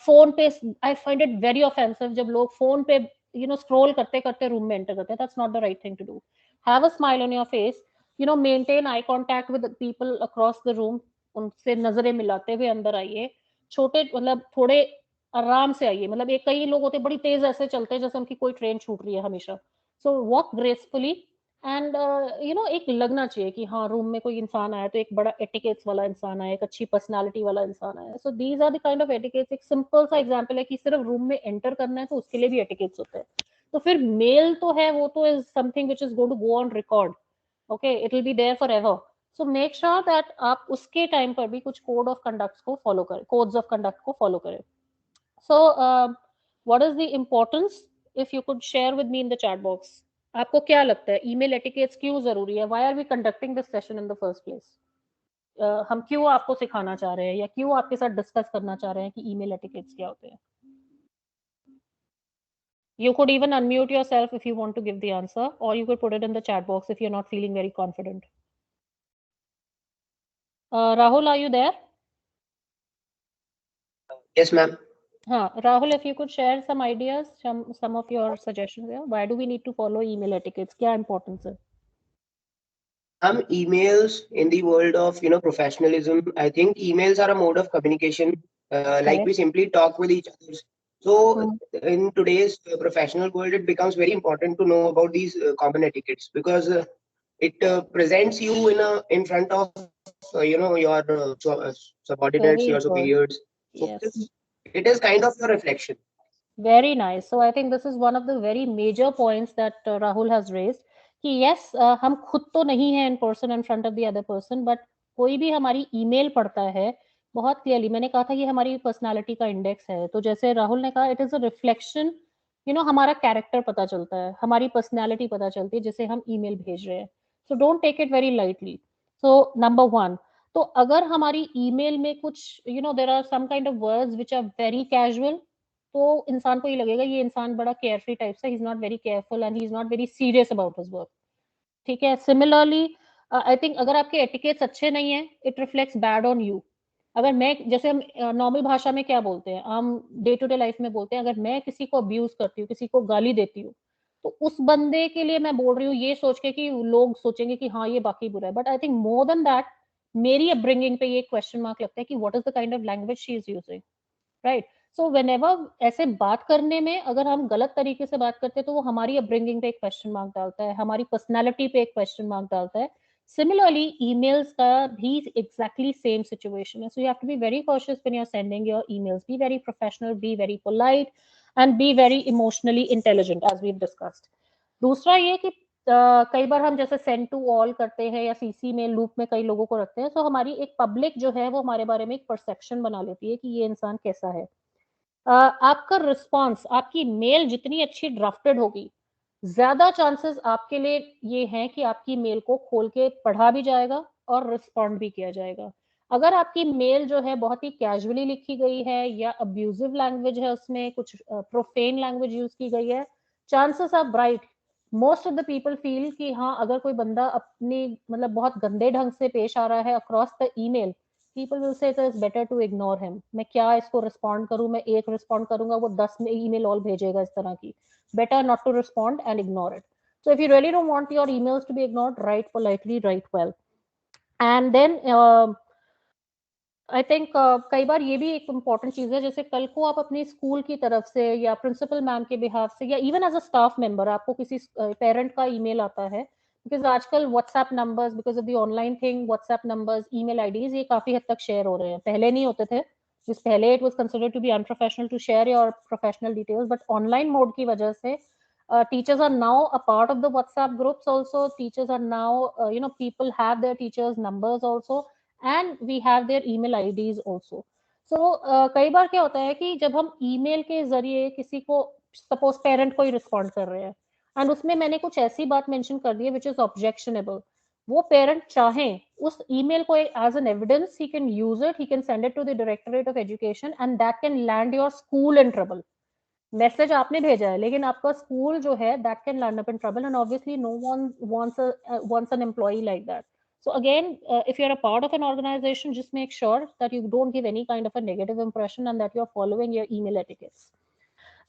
फोन पे, I find it very offensive जब लोग फोन पे स्क्रॉल करते करते रूम में एंटर करते हैं. That's not the right thing to do. Have a smile on your face, maintain eye contact with people across the room. उनसे नजरें मिलाते हुए अंदर आइए. छोटे मतलब थोड़े आराम से आइए. मतलब एक कई लोग होते बड़ी तेज ऐसे चलते हैं जैसे उनकी कोई ट्रेन छूट रही है हमेशा. सो वॉक ग्रेसफुली एंड एक लगना चाहिए कि हाँ रूम में कोई इंसान आया तो एक बड़ा एटिकेट्स वाला इंसान आया, एक अच्छी पर्सनालिटी वाला इंसान आया. So these are the kind of etiquettes. एक सिंपल सा एग्जांपल है कि सिर्फ रूम में एंटर करना है तो उसके लिए भी एटिकेट्स होते हैं. तो फिर मेल तो है, वो तो is something which is going to go on record. Okay, it will be there forever. So make sure that आप उसके टाइम पर भी कुछ कोड ऑफ कंडक्ट को फॉलो करें, कोड्स ऑफ कंडक्ट को फॉलो करें. So what is the importance, if you could share with me in the chat box. आपको क्या लगता है ईमेल एटिकेट्स क्यों जरूरी है? Why are we conducting this session in the first place? हम क्यों आपको सिखाना चाह रहे हैं या क्यों आपके साथ डिस्कस करना चाह रहे हैं कि ईमेल एटिकेट्स क्या होते हैं? You could even unmute yourself if you want to give the answer, or you could put it in the chat box if you're not feeling very confident. Rahul, are you there? Yes, ma'am. Rahul, if you could share some ideas, some of your suggestions here. Why do we need to follow email etiquettes? क्या importance है? Emails in the world of professionalism, I think emails are a mode of communication, like we simply talk with each other. So in today's professional world, it becomes very important to know about these common etiquettes, because it presents you in front of your subordinates, your superiors. So Yes. it is kind of a reflection. Very nice. So I think this is one of the very major points that Rahul has raised. कि yes, हम खुद तो नहीं है in person in front of the other person, but कोई भी हमारी email पढ़ता है बहुत क्लियरली. मैंने कहा था ये हमारी पर्सनालिटी का इंडेक्स है. तो जैसे राहुल ने कहा, इट इज अ रिफ्लेक्शन. हमारा कैरेक्टर पता चलता है, हमारी पर्सनालिटी पता चलती है जिसे हम ईमेल भेज रहे हैं. So don't take it very lightly. So number 1, तो अगर हमारी ईमेल में कुछ there are some kind of words which are very casual, तो इंसान को ये लगेगा ये इंसान बड़ा केयरफ्री टाइप से, he is not very careful and he is not very serious about his work. ठीक है. सिमिलरली आई थिंक अगर आपके एटिकेट्स अच्छे नहीं है, it reflects bad on you. अगर मैं, जैसे हम नॉर्मल भाषा में क्या बोलते हैं, हम डे टू डे लाइफ में बोलते हैं, अगर मैं किसी को अब्यूज करती हूँ, किसी को गाली देती हूँ, तो उस बंदे के लिए मैं बोल रही हूँ ये सोच के कि लोग सोचेंगे कि हाँ ये बाकी बुरा है. But I think more than that, मेरी अपब्रिंगिंग पे ये क्वेश्चन मार्क लगता है कि what is the kind of language she is using. Right. So whenever ऐसे बात करने में अगर हम गलत तरीके से बात करते हैं तो वो हमारी अपब्रिंगिंग पे एक क्वेश्चन मार्क डालता है, हमारी पर्सनालिटी पे एक क्वेश्चन मार्क डालता है. Similarly, emails का भी exactly same situation है. So you have to be very cautious when you're sending your emails. Be very professional, be very polite, and be very emotionally intelligent, as we've discussed. दूसरा ये कि कई बार हम जैसे सेंड टू ऑल करते हैं या सीसी में लूप में कई लोगों को रखते हैं, तो हमारी एक पब्लिक जो है वो हमारे बारे में एक परसेप्शन बना लेती है कि ये इंसान कैसा है. आपका रिस्पॉन्स, आपकी मेल जितनी अच्छी ड्राफ्टेड होगी, ज्यादा चांसेस आपके लिए ये हैं कि आपकी मेल को खोल के पढ़ा भी जाएगा और रिस्पॉन्ड भी किया जाएगा. अगर आपकी मेल जो है बहुत ही कैजुअली लिखी गई है या अब्यूजिव लैंग्वेज है, उसमें कुछ प्रोफेन लैंग्वेज यूज की गई है, chances are bright most of the people feel कि हाँ अगर कोई बंदा अपनी मतलब बहुत गंदे ढंग से पेश आ रहा है across the email, people will say it is better to ignore him. मैं क्या इसको रिस्पॉन्ड करूं, मैं एक रिस्पॉन्ड करूंगा वो 10 ईमेल और भेजेगा इस तरह की. Better not to respond and ignore it. So if you really don't want your emails to be ignored, write politely, write well. And then I think कई बार ये भी एक इम्पॉर्टेंट चीज है, जैसे कल को आप अपनी स्कूल की तरफ से या प्रिंसिपल मैम के बिहाफ से या even as a staff member आपको किसी पेरेंट का ईमेल आता है, बिकॉज आजकल WhatsApp numbers, because of the online thing, WhatsApp numbers, email IDs ये काफी हद तक शेयर हो रहे हैं. पहले नहीं होते थे, जिस पहले it was considered to be unprofessional to share your professional details, but online mode की वजह से teachers are now a part of the WhatsApp groups also. Teachers are now people have their teachers numbers also, and we have their email IDs also. So कई बार क्या होता है कि जब हम ईमेल के जरिए किसी को सपोज पेरेंट को ही रिस्पॉन्ड कर रहे हैं एंड उसमें मैंने कुछ ऐसी बात मेंशन कर दी है विच इज ऑब्जेक्शनेबल, वो पेरेंट चाहें उस ईमेल को as an evidence he can use it, he can send it to the directorate of education and that can land your school in trouble. Message आपने भेजा है लेकिन आपका स्कूल जो है that can land up in trouble and obviously no one wants an employee like that. So again, if you're a part of an organization, just make sure that you don't give any kind of a negative impression and that you're following your email etiquettes.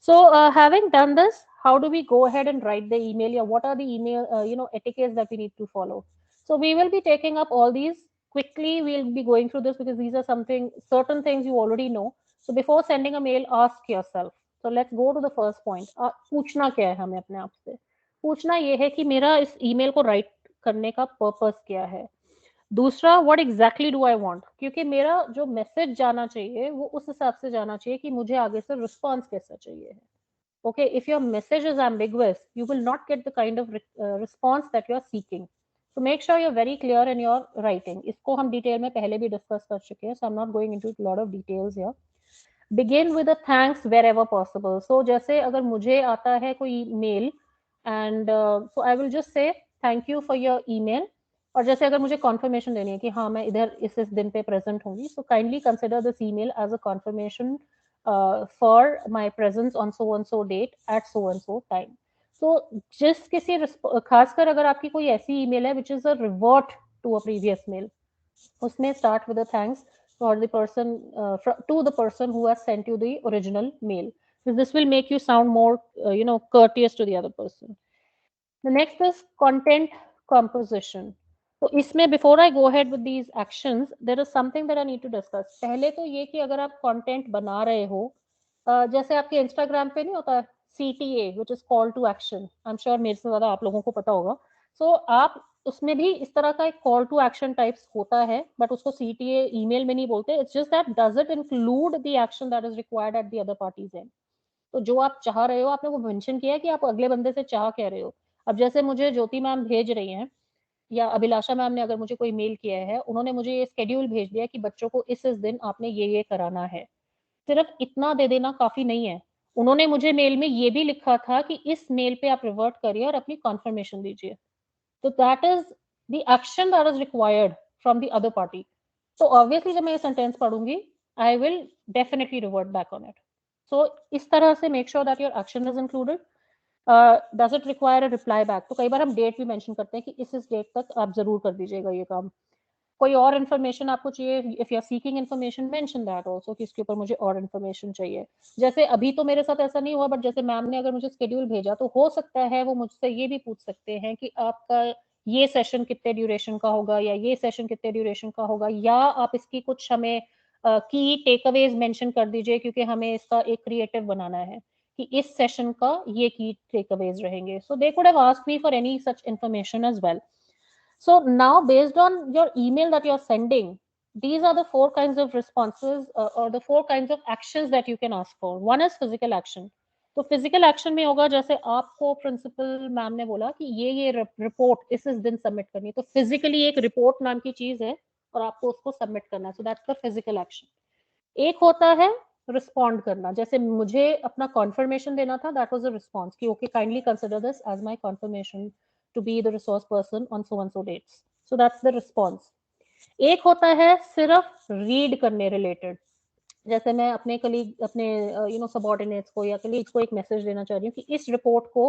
So having done this, how do we go ahead and write the email? Yeah, what are the email etiquettes that we need to follow? So we will be taking up all these quickly. We'll be going through this because these are certain things you already know. So before sending a mail, ask yourself. So let's go to the first point. पूछना क्या है हमें अपने आप से? पूछना ये है कि मेरा इस ईमेल को राइट करने का पर्पस क्या है. दूसरा, what exactly do I want, क्योंकि मेरा जो मैसेज जाना चाहिए वो उस हिसाब से जाना चाहिए कि मुझे आगे से रिस्पॉन्स कैसा चाहिए है. Okay, if your message is ambiguous, you will not get the kind of response that you are seeking. So make sure you're very clear in your writing. इसको हम डिटेल में पहले भी डिस्कस कर चुके हैं, so I'm not going into a lot of details here. Begin with a thanks wherever possible. So जैसे अगर मुझे आता है कोई mail and so I will just say thank you for your email. और जैसे अगर मुझे confirmation देनी है कि हाँ मैं इधर इस दिन पे present होंगी, so kindly consider this email as a confirmation for my presence on so and so date at so and so time. So जिस किसी खासकर अगर आपकी कोई ऐसी email है which is a revert to a previous mail, उसमें start with a thanks for the person to the person who has sent you the original mail. So this will make you sound more courteous to the other person. The next is content composition. तो इसमें before I go ahead with these actions, there is something that I need to discuss. पहले तो ये कि अगर आप content बना रहे हो, जैसे आपके Instagram पे नहीं होता CTA, which is call to action. I'm sure मेरे से ज़्यादा आप लोगों को पता होगा. So आप उसमें भी इस तरह का एक call to action types होता है, but उसको CTA email में नहीं बोलते. It's just that does it include the action that is required at the other party's end? तो जो आप चाह रहे हो, आपने वो मेंशन किया है कि आप अगले बंदे से चाह कह रहे हो. अब जैसे मुझे ज्योति मैम भेज रही हैं या अभिलाषा मैम ने अगर मुझे कोई मेल किया है, उन्होंने मुझे ये स्केड्यूल भेज दिया कि बच्चों को इस दिन आपने ये कराना है. सिर्फ इतना दे देना काफी नहीं है. उन्होंने मुझे मेल में ये भी लिखा था कि इस मेल पे आप रिवर्ट करिए और अपनी कॉन्फर्मेशन दीजिए. तो that is the action that is required from the other party. तो ऑब्वियसली जब मैं ये सेंटेंस पढ़ूंगी, I will definitely revert back on it. So इस तरह से make sure that your action is included. Does it require a reply back? तो कई बार हम डेट भी मेंशन करते हैं कि इस डेट तक आप जरूर कर दीजिएगा ये काम. कोई और इन्फॉर्मेशन आपको चाहिए, if you are seeking information mention that also कि इसके ऊपर मुझे और इन्फॉर्मेशन चाहिए. जैसे अभी तो मेरे साथ ऐसा नहीं हुआ, बट जैसे मैम ने अगर मुझे स्केड्यूल भेजा तो हो सकता है वो मुझसे ये भी पूछ सकते हैं कि आपका ये सेशन कितने ड्यूरेशन का होगा या ये सेशन कितने ड्यूरेशन का होगा, या आप इसकी कुछ हमें की टेक अवेज मेंशन कर दीजिए क्योंकि हमें इसका एक क्रिएटिव बनाना है कि इस सेशन का ये की टेक अवेज रहेंगे. So they could have asked me for any such information as well. So now based on your email that you're sending, these are the 4 kinds of responses or the 4 kinds of actions that you can ask for. One is physical action. तो physical action में होगा जैसे आपको principal ma'am ने बोला कि ये report इस दिन सबमिट करनी है, तो फिजिकली एक रिपोर्ट नाम की चीज है और आपको उसको सबमिट करना है. सो दैट्स द फिजिकल एक्शन. एक होता है रिस्पॉन्ड करना, जैसे मुझे अपना कॉन्फर्मेशन देना था, दैट वाज अ रिस्पॉन्स कि okay kindly consider this as my confirmation to be the resource person on so and so dates. So that's the response. एक होता है सिर्फ रीड करने रिलेटेड, जैसे मैं अपने कलीग अपने सबऑर्डिनेट्स को या कलीग्स को एक मैसेज देना चाह रही हूँ कि इस रिपोर्ट को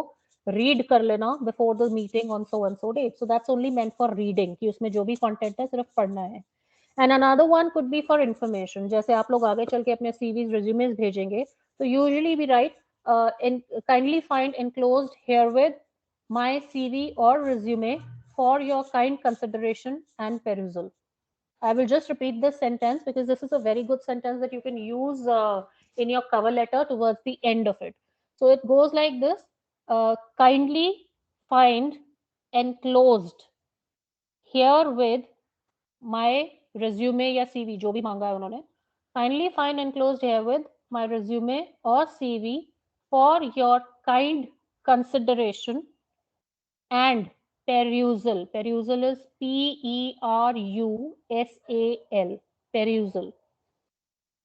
रीड कर लेना before the meeting on so and so date. So that's only meant for reading, कि उसमें जो भी कंटेंट है सिर्फ पढ़ना है. And another one could be for information, जैसे आप लोग आगे चल के अपने सीवीज रिज्यूमेस भेजेंगे तो usually we write kindly find enclosed herewith my CV और resume for your kind consideration and perusal. I will just repeat this sentence because this is a very good sentence that you can use in your cover letter towards the end of it. So it goes like this: kindly find enclosed herewith my resume या CV, जो भी मांगा है उन्होंने, kindly find enclosed herewith my resume or CV for your kind consideration and perusal. Perusal is PERUSAL. Perusal.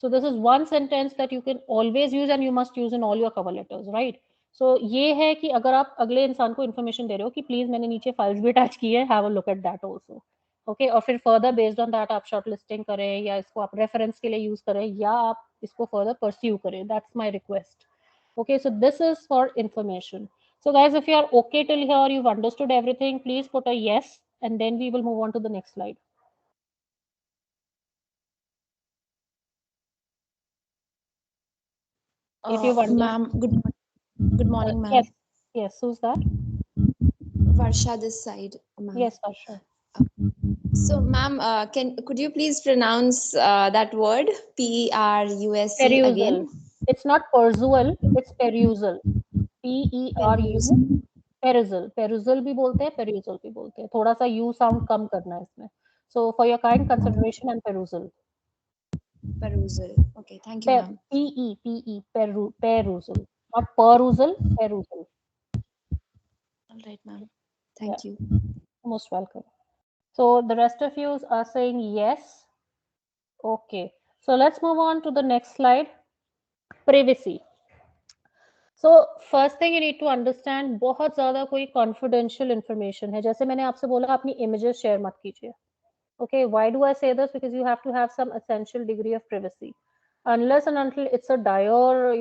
So this is one sentence that you can always use and you must use in all your cover letters, right? So ये है कि अगर आप अगले इंसान को information दे रहे हो कि प्लीज मैंने नीचे फाइल्स भी अटैच की है, have a look at that also, okay. और फिर फर्दर बेस्ड ऑन दैट आप शॉर्ट लिस्टिंग करें या इसको आप रेफरेंस के लिए यूज करें या आप इसको फर्दर परस्यू करें, that's my request. Okay, so this is for information. So guys, if you are okay till here, you've understood everything, please put a yes, and then we will move on to the next slide. If you've understood. Ma'am, good morning, ma'am. Yes, yes. Who's that? Varsha this side, ma'am. Yes, Varsha. So, ma'am, could you please pronounce that word P-R-U-S-E Perusal. again? It's not perusal, it's perusal. P-E-R-U. Perusal. Perusal भी बोलते हैं, perusal भी बोलते हैं. थोड़ा सा U sound कम करना है इसमें. So for your kind consideration and perusal. Perusal. Okay, thank you, ma'am. P-E, perusal. Not perusal, perusal. All right, ma'am. Thank you. Most welcome. So the rest of you are saying yes. Okay. So let's move on to the next slide. Privacy. So first thing you need to understand, बहुत ज़्यादा कोई confidential information है. जैसे मैंने आपसे बोला अपनी images share मत कीजिए. Okay, why do I say this? Because you have to have some essential degree of privacy. Unless and until it's a dire,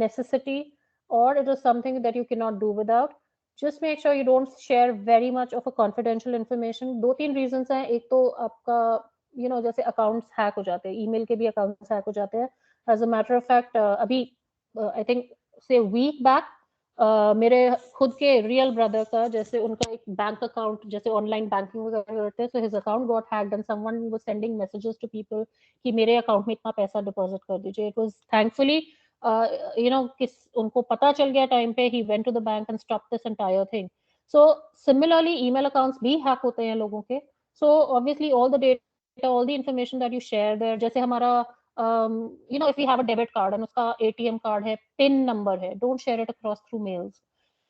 necessity, or it is something that you cannot do without, just make sure you don't share very much of a confidential information. दो तीन reasons हैं. एक तो आपका, जैसे accounts hack हो जाते हैं, email के भी accounts hack हो जाते हैं. As a matter of fact, अभी I think say week back, मेरे खुद के रियल ब्रदर का, जैसे उनका एक बैंक अकाउंट, जैसे ऑनलाइन बैंकिंग वगैरह करते हैं, so his account got hacked and someone was sending messages to people कि मेरे अकाउंट में इतना पैसा डिपॉजिट कर दीजिए. इट वाज थैंकफुली किस उनको पता चल गया टाइम पे, he went to the bank and stop this entire thing. So similarly email accounts भी हैक होते हैं लोगों के. So obviously all the data, all the information that you share there, जैसे हमारा if we have a debit card and उसका ATM card है, PIN number है, don't share it across through mails.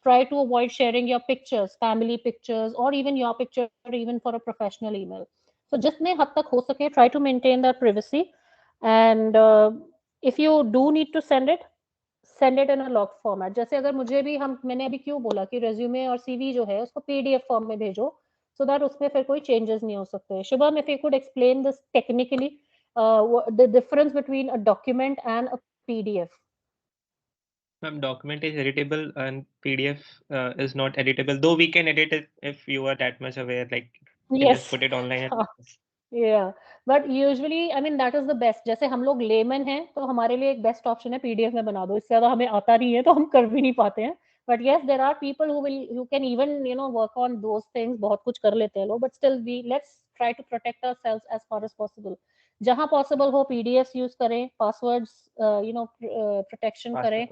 Try to avoid sharing your pictures, family pictures, or even your picture, even for a professional email. So जितने हद तक हो सके, try to maintain that privacy. And if you do need to send it in a locked format. जैसे अगर मुझे भी मैंने अभी क्यों बोला कि resume और CV जो है उसको PDF form में भेजो, so that उसमें फिर कोई changes नहीं हो सकते. Shubham, if you could explain this technically, the difference between a document and a PDF. Document is editable and PDF is not editable, though we can edit it if you are that much aware, like you can just put it online. Yeah, but usually I mean that is the best. जैसे हम लोग lemon हैं तो हमारे लिए एक best option है PDF में बना दो. इससे ज़्यादा हमें आता नहीं है तो हम कर भी नहीं पाते हैं. But yes, there are people who can even work on those things. बहुत कुछ कर लेते हैं लोग. But still let's try to protect ourselves as far as possible. जहाँ possible हो PDFs यूज करें, passwords protection करें.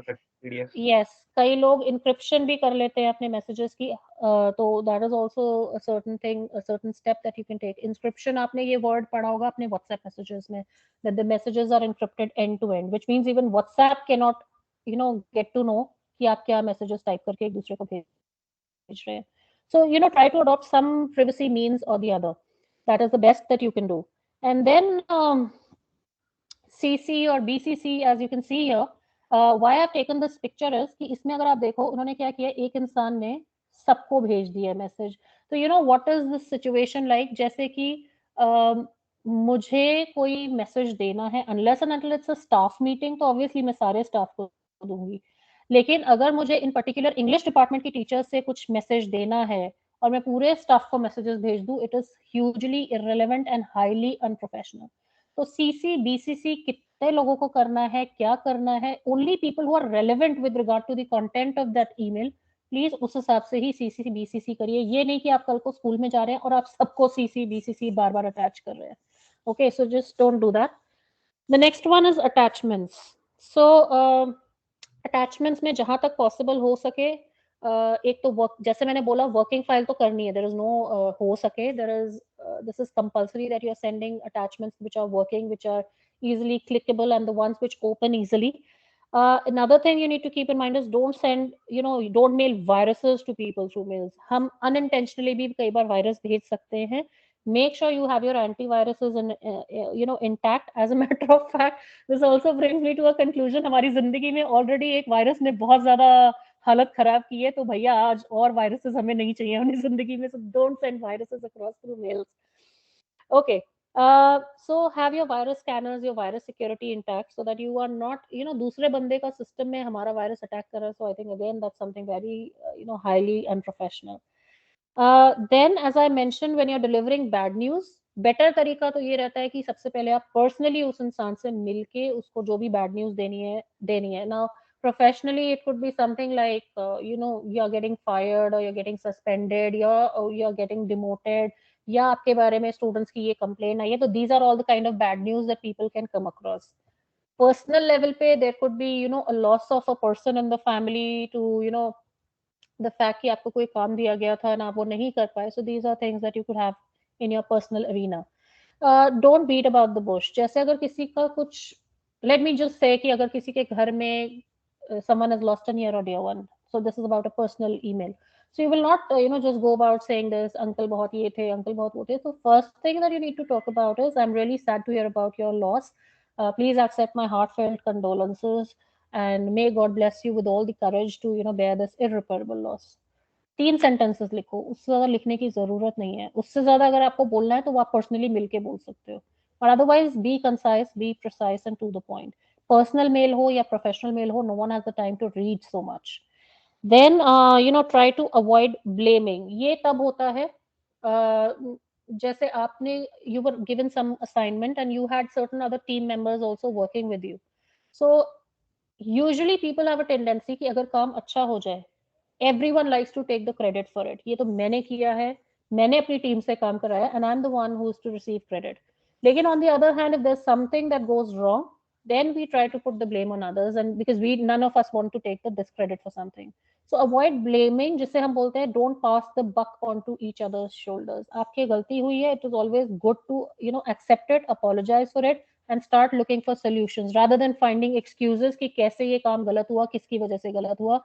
Yes, कई लोग encryption भी कर लेते हैं अपने messages की, तो that is also a certain thing, a certain step that you can take. Encryption, आपने ये word पढ़ा होगा अपने WhatsApp messages में, that the messages are encrypted end to end, which means even WhatsApp cannot get to know कि आप क्या messages type करके एक दूसरे को भेज रहे हैं. So try to adopt some privacy means or the other. That is the best that you can do. And then CC or BCC, as you can see here, why I've taken this picture is कि इसमें अगर आप देखो उन्होंने क्या किया, एक इंसान ने सबको भेज दिया मैसेज. तो what is this situation like, जैसे कि मुझे कोई मैसेज देना है, unless and until it's a staff meeting, तो obviously मैं सारे स्टाफ को दूंगी. लेकिन अगर मुझे इन पर्टिकुलर इंग्लिश डिपार्टमेंट की टीचर्स से कुछ मैसेज देना है और मैं पूरे स्टाफ को मैसेजेस भेज दूं, it is hugely irrelevant and highly unprofessional. तो CC BCC कितने लोगों को करना है, क्या करना है, only people who are relevant with regard to the content of that email, please उस हिसाब से ही CC BCC करिए. ये नहीं कि आप कल को स्कूल में जा रहे हैं और आप सबको CC BCC बार बार अटैच कर रहे हैं. Okay, so just don't do that. The next one is attachments. So attachments में जहां तक पॉसिबल हो सके, एक तो वर्क, जैसे मैंने बोला वर्किंग फाइल तो करनी है, देयर इज नो हो सके, there is this is compulsory that you are sending attachments which are working, which are easily clickable, and the ones which open easily. Another thing you need to keep in mind is don't send, don't mail viruses to people through mails. हम unintentionally भी कई Barr virus भेज सकते हैं Make sure you have your antiviruses intact. As a matter of fact, this also brings me to a conclusion. हमारी जिंदगी में already एक वायरस ने बहुत ज्यादा हालत खराब की है, तो भैया आज और वायरसेस हमें नहीं चाहिए अपनी जिंदगी में. So don't send viruses across through mails. Okay. So have your virus scanners, your virus security intact, so that you are not, दूसरे बंदे का system में हमारा virus attack कर रहा है. So I think again that's something very highly unprofessional. Then as I mentioned, when you're delivering bad news, better तरीका तो ये रहता है कि सबसे पहले आप पर्सनली उस इंसान से मिलके उसको जो भी बैड न्यूज देनी है. Now professionally it could be something like you're getting fired or you're getting suspended, you're getting demoted, या आपके बारे में स्टूडेंट्स की ये कंप्लेन आई है. तो these are all the kind of bad news that people can come across. Personal level पे there could be a loss of a person in the family to the fact कि आपको कोई काम दिया गया था ना आप वो नहीं कर पाए. So these are things that you could have in your personal arena. Don't beat about the bush. जैसे अगर किसी का कुछ, let me just say कि अगर किसी के घर में someone has lost a near or dear one, so this is about a personal email. So you will not just go about saying this, uncle बहुत ये थे, uncle बहुत वो थे. So first thing that you need to talk about is, I'm really sad to hear about your loss. Please accept my heartfelt condolences and may God bless you with all the courage to bear this irreparable loss. 3 sentences लिखो, उससे ज्यादा लिखने की जरूरत नहीं है. उससे ज्यादा अगर आपको बोलना है तो वो आप पर्सनली मिलके बोल सकते हो, और otherwise be concise, be precise and to the point. Personal mail हो या प्रोफेशनल मेल हो, no one has the time to read so much. Then try to avoid blaming. ये तब होता है जैसे आपने, you were given some assignment and you had certain other team members also working with you. So usually people have a tendency कि अगर काम अच्छा हो जाए, everyone likes to take the credit for it. ये तो मैंने किया है, मैंने अपनी टीम से काम कराया, and I'm the one who is to receive credit. लेकिन on the other hand, if there's something that goes wrong, then we try to put the blame on others, and because none of us want to take the discredit for something. So avoid blaming, जिसे हम बोलते हैं don't pass the buck onto each other's shoulders. आपकी गलती हुई है, it is always good to accept it, apologize for it, and start looking for solutions rather than finding excuses कि कैसे ये काम गलत हुआ, किसकी वजह से गलत हुआ.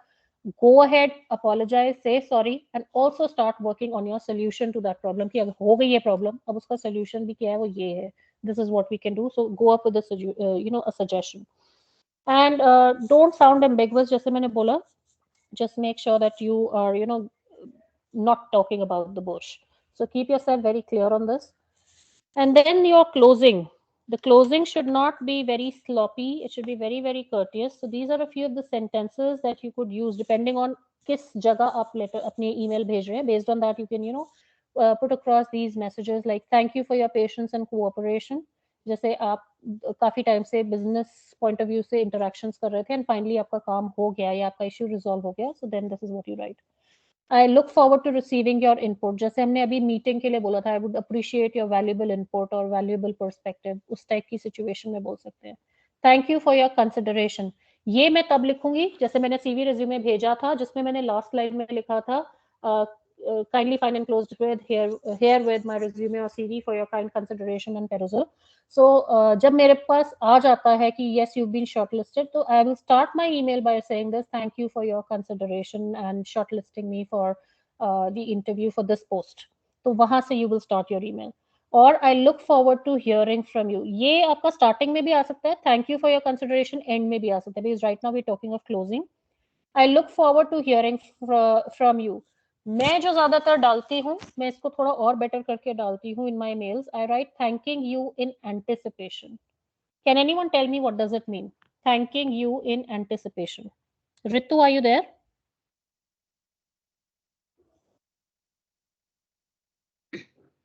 Go ahead, apologize, say sorry, and also start working on your solution to that problem. कि अगर हो गई ये problem, अब उसका solution भी क्या है, वो ये है. This is what we can do. So go up with a suggestion. And don't sound ambiguous. जैसे मैंने बोला, just make sure that you are not talking about the bush. So keep yourself very clear on this. And then your closing. The closing should not be very sloppy. It should be very, very courteous. So these are a few of the sentences that you could use depending on किस जगह आप letter अपनी email भेज रहे हैं. Based on that, you can put across these messages like thank you for your patience and cooperation. जैसे आप काफी टाइम से बिजनेस पॉइंट ऑफ व्यू से इंटरेक्शंस कर रहे थे एंड फाइनली आपका काम हो गया या आपका इश्यू रिजॉल्व हो गया. So then this is what you write. I look forward to receiving your input. जैसे हमने अभी मीटिंग के लिए बोला था, I would appreciate your valuable input or valuable perspective. उस टाइप की सिचुएशन में बोल सकते हैं. Thank you for your consideration. ये मैं तब लिखूंगी जैसे मैंने सीवी रिज्यूमे भेजा था, जिसमें मैंने लास्ट स्लाइड में लिखा था kindly find enclosed with here with my resume or CV for your kind consideration and perusal. So जब मेरे पास आ जाता है कि yes you've been shortlisted, तो I will start my email by saying this: thank you for your consideration and shortlisting me for the interview for this post. तो वहां से you will start your email. और I look forward to hearing from you. ये आपका starting में भी आ सकता है, thank you for your consideration end में भी आ सकता है, because right now we're talking of closing. I look forward to hearing from you. मैं जो ज्यादातर डालती हूँ, मैं इसको थोड़ा और बेटर करके डालती हूँ in my mails. I write thanking you in anticipation. Can anyone tell me what does it mean? Thanking you in anticipation. Ritu, are you there?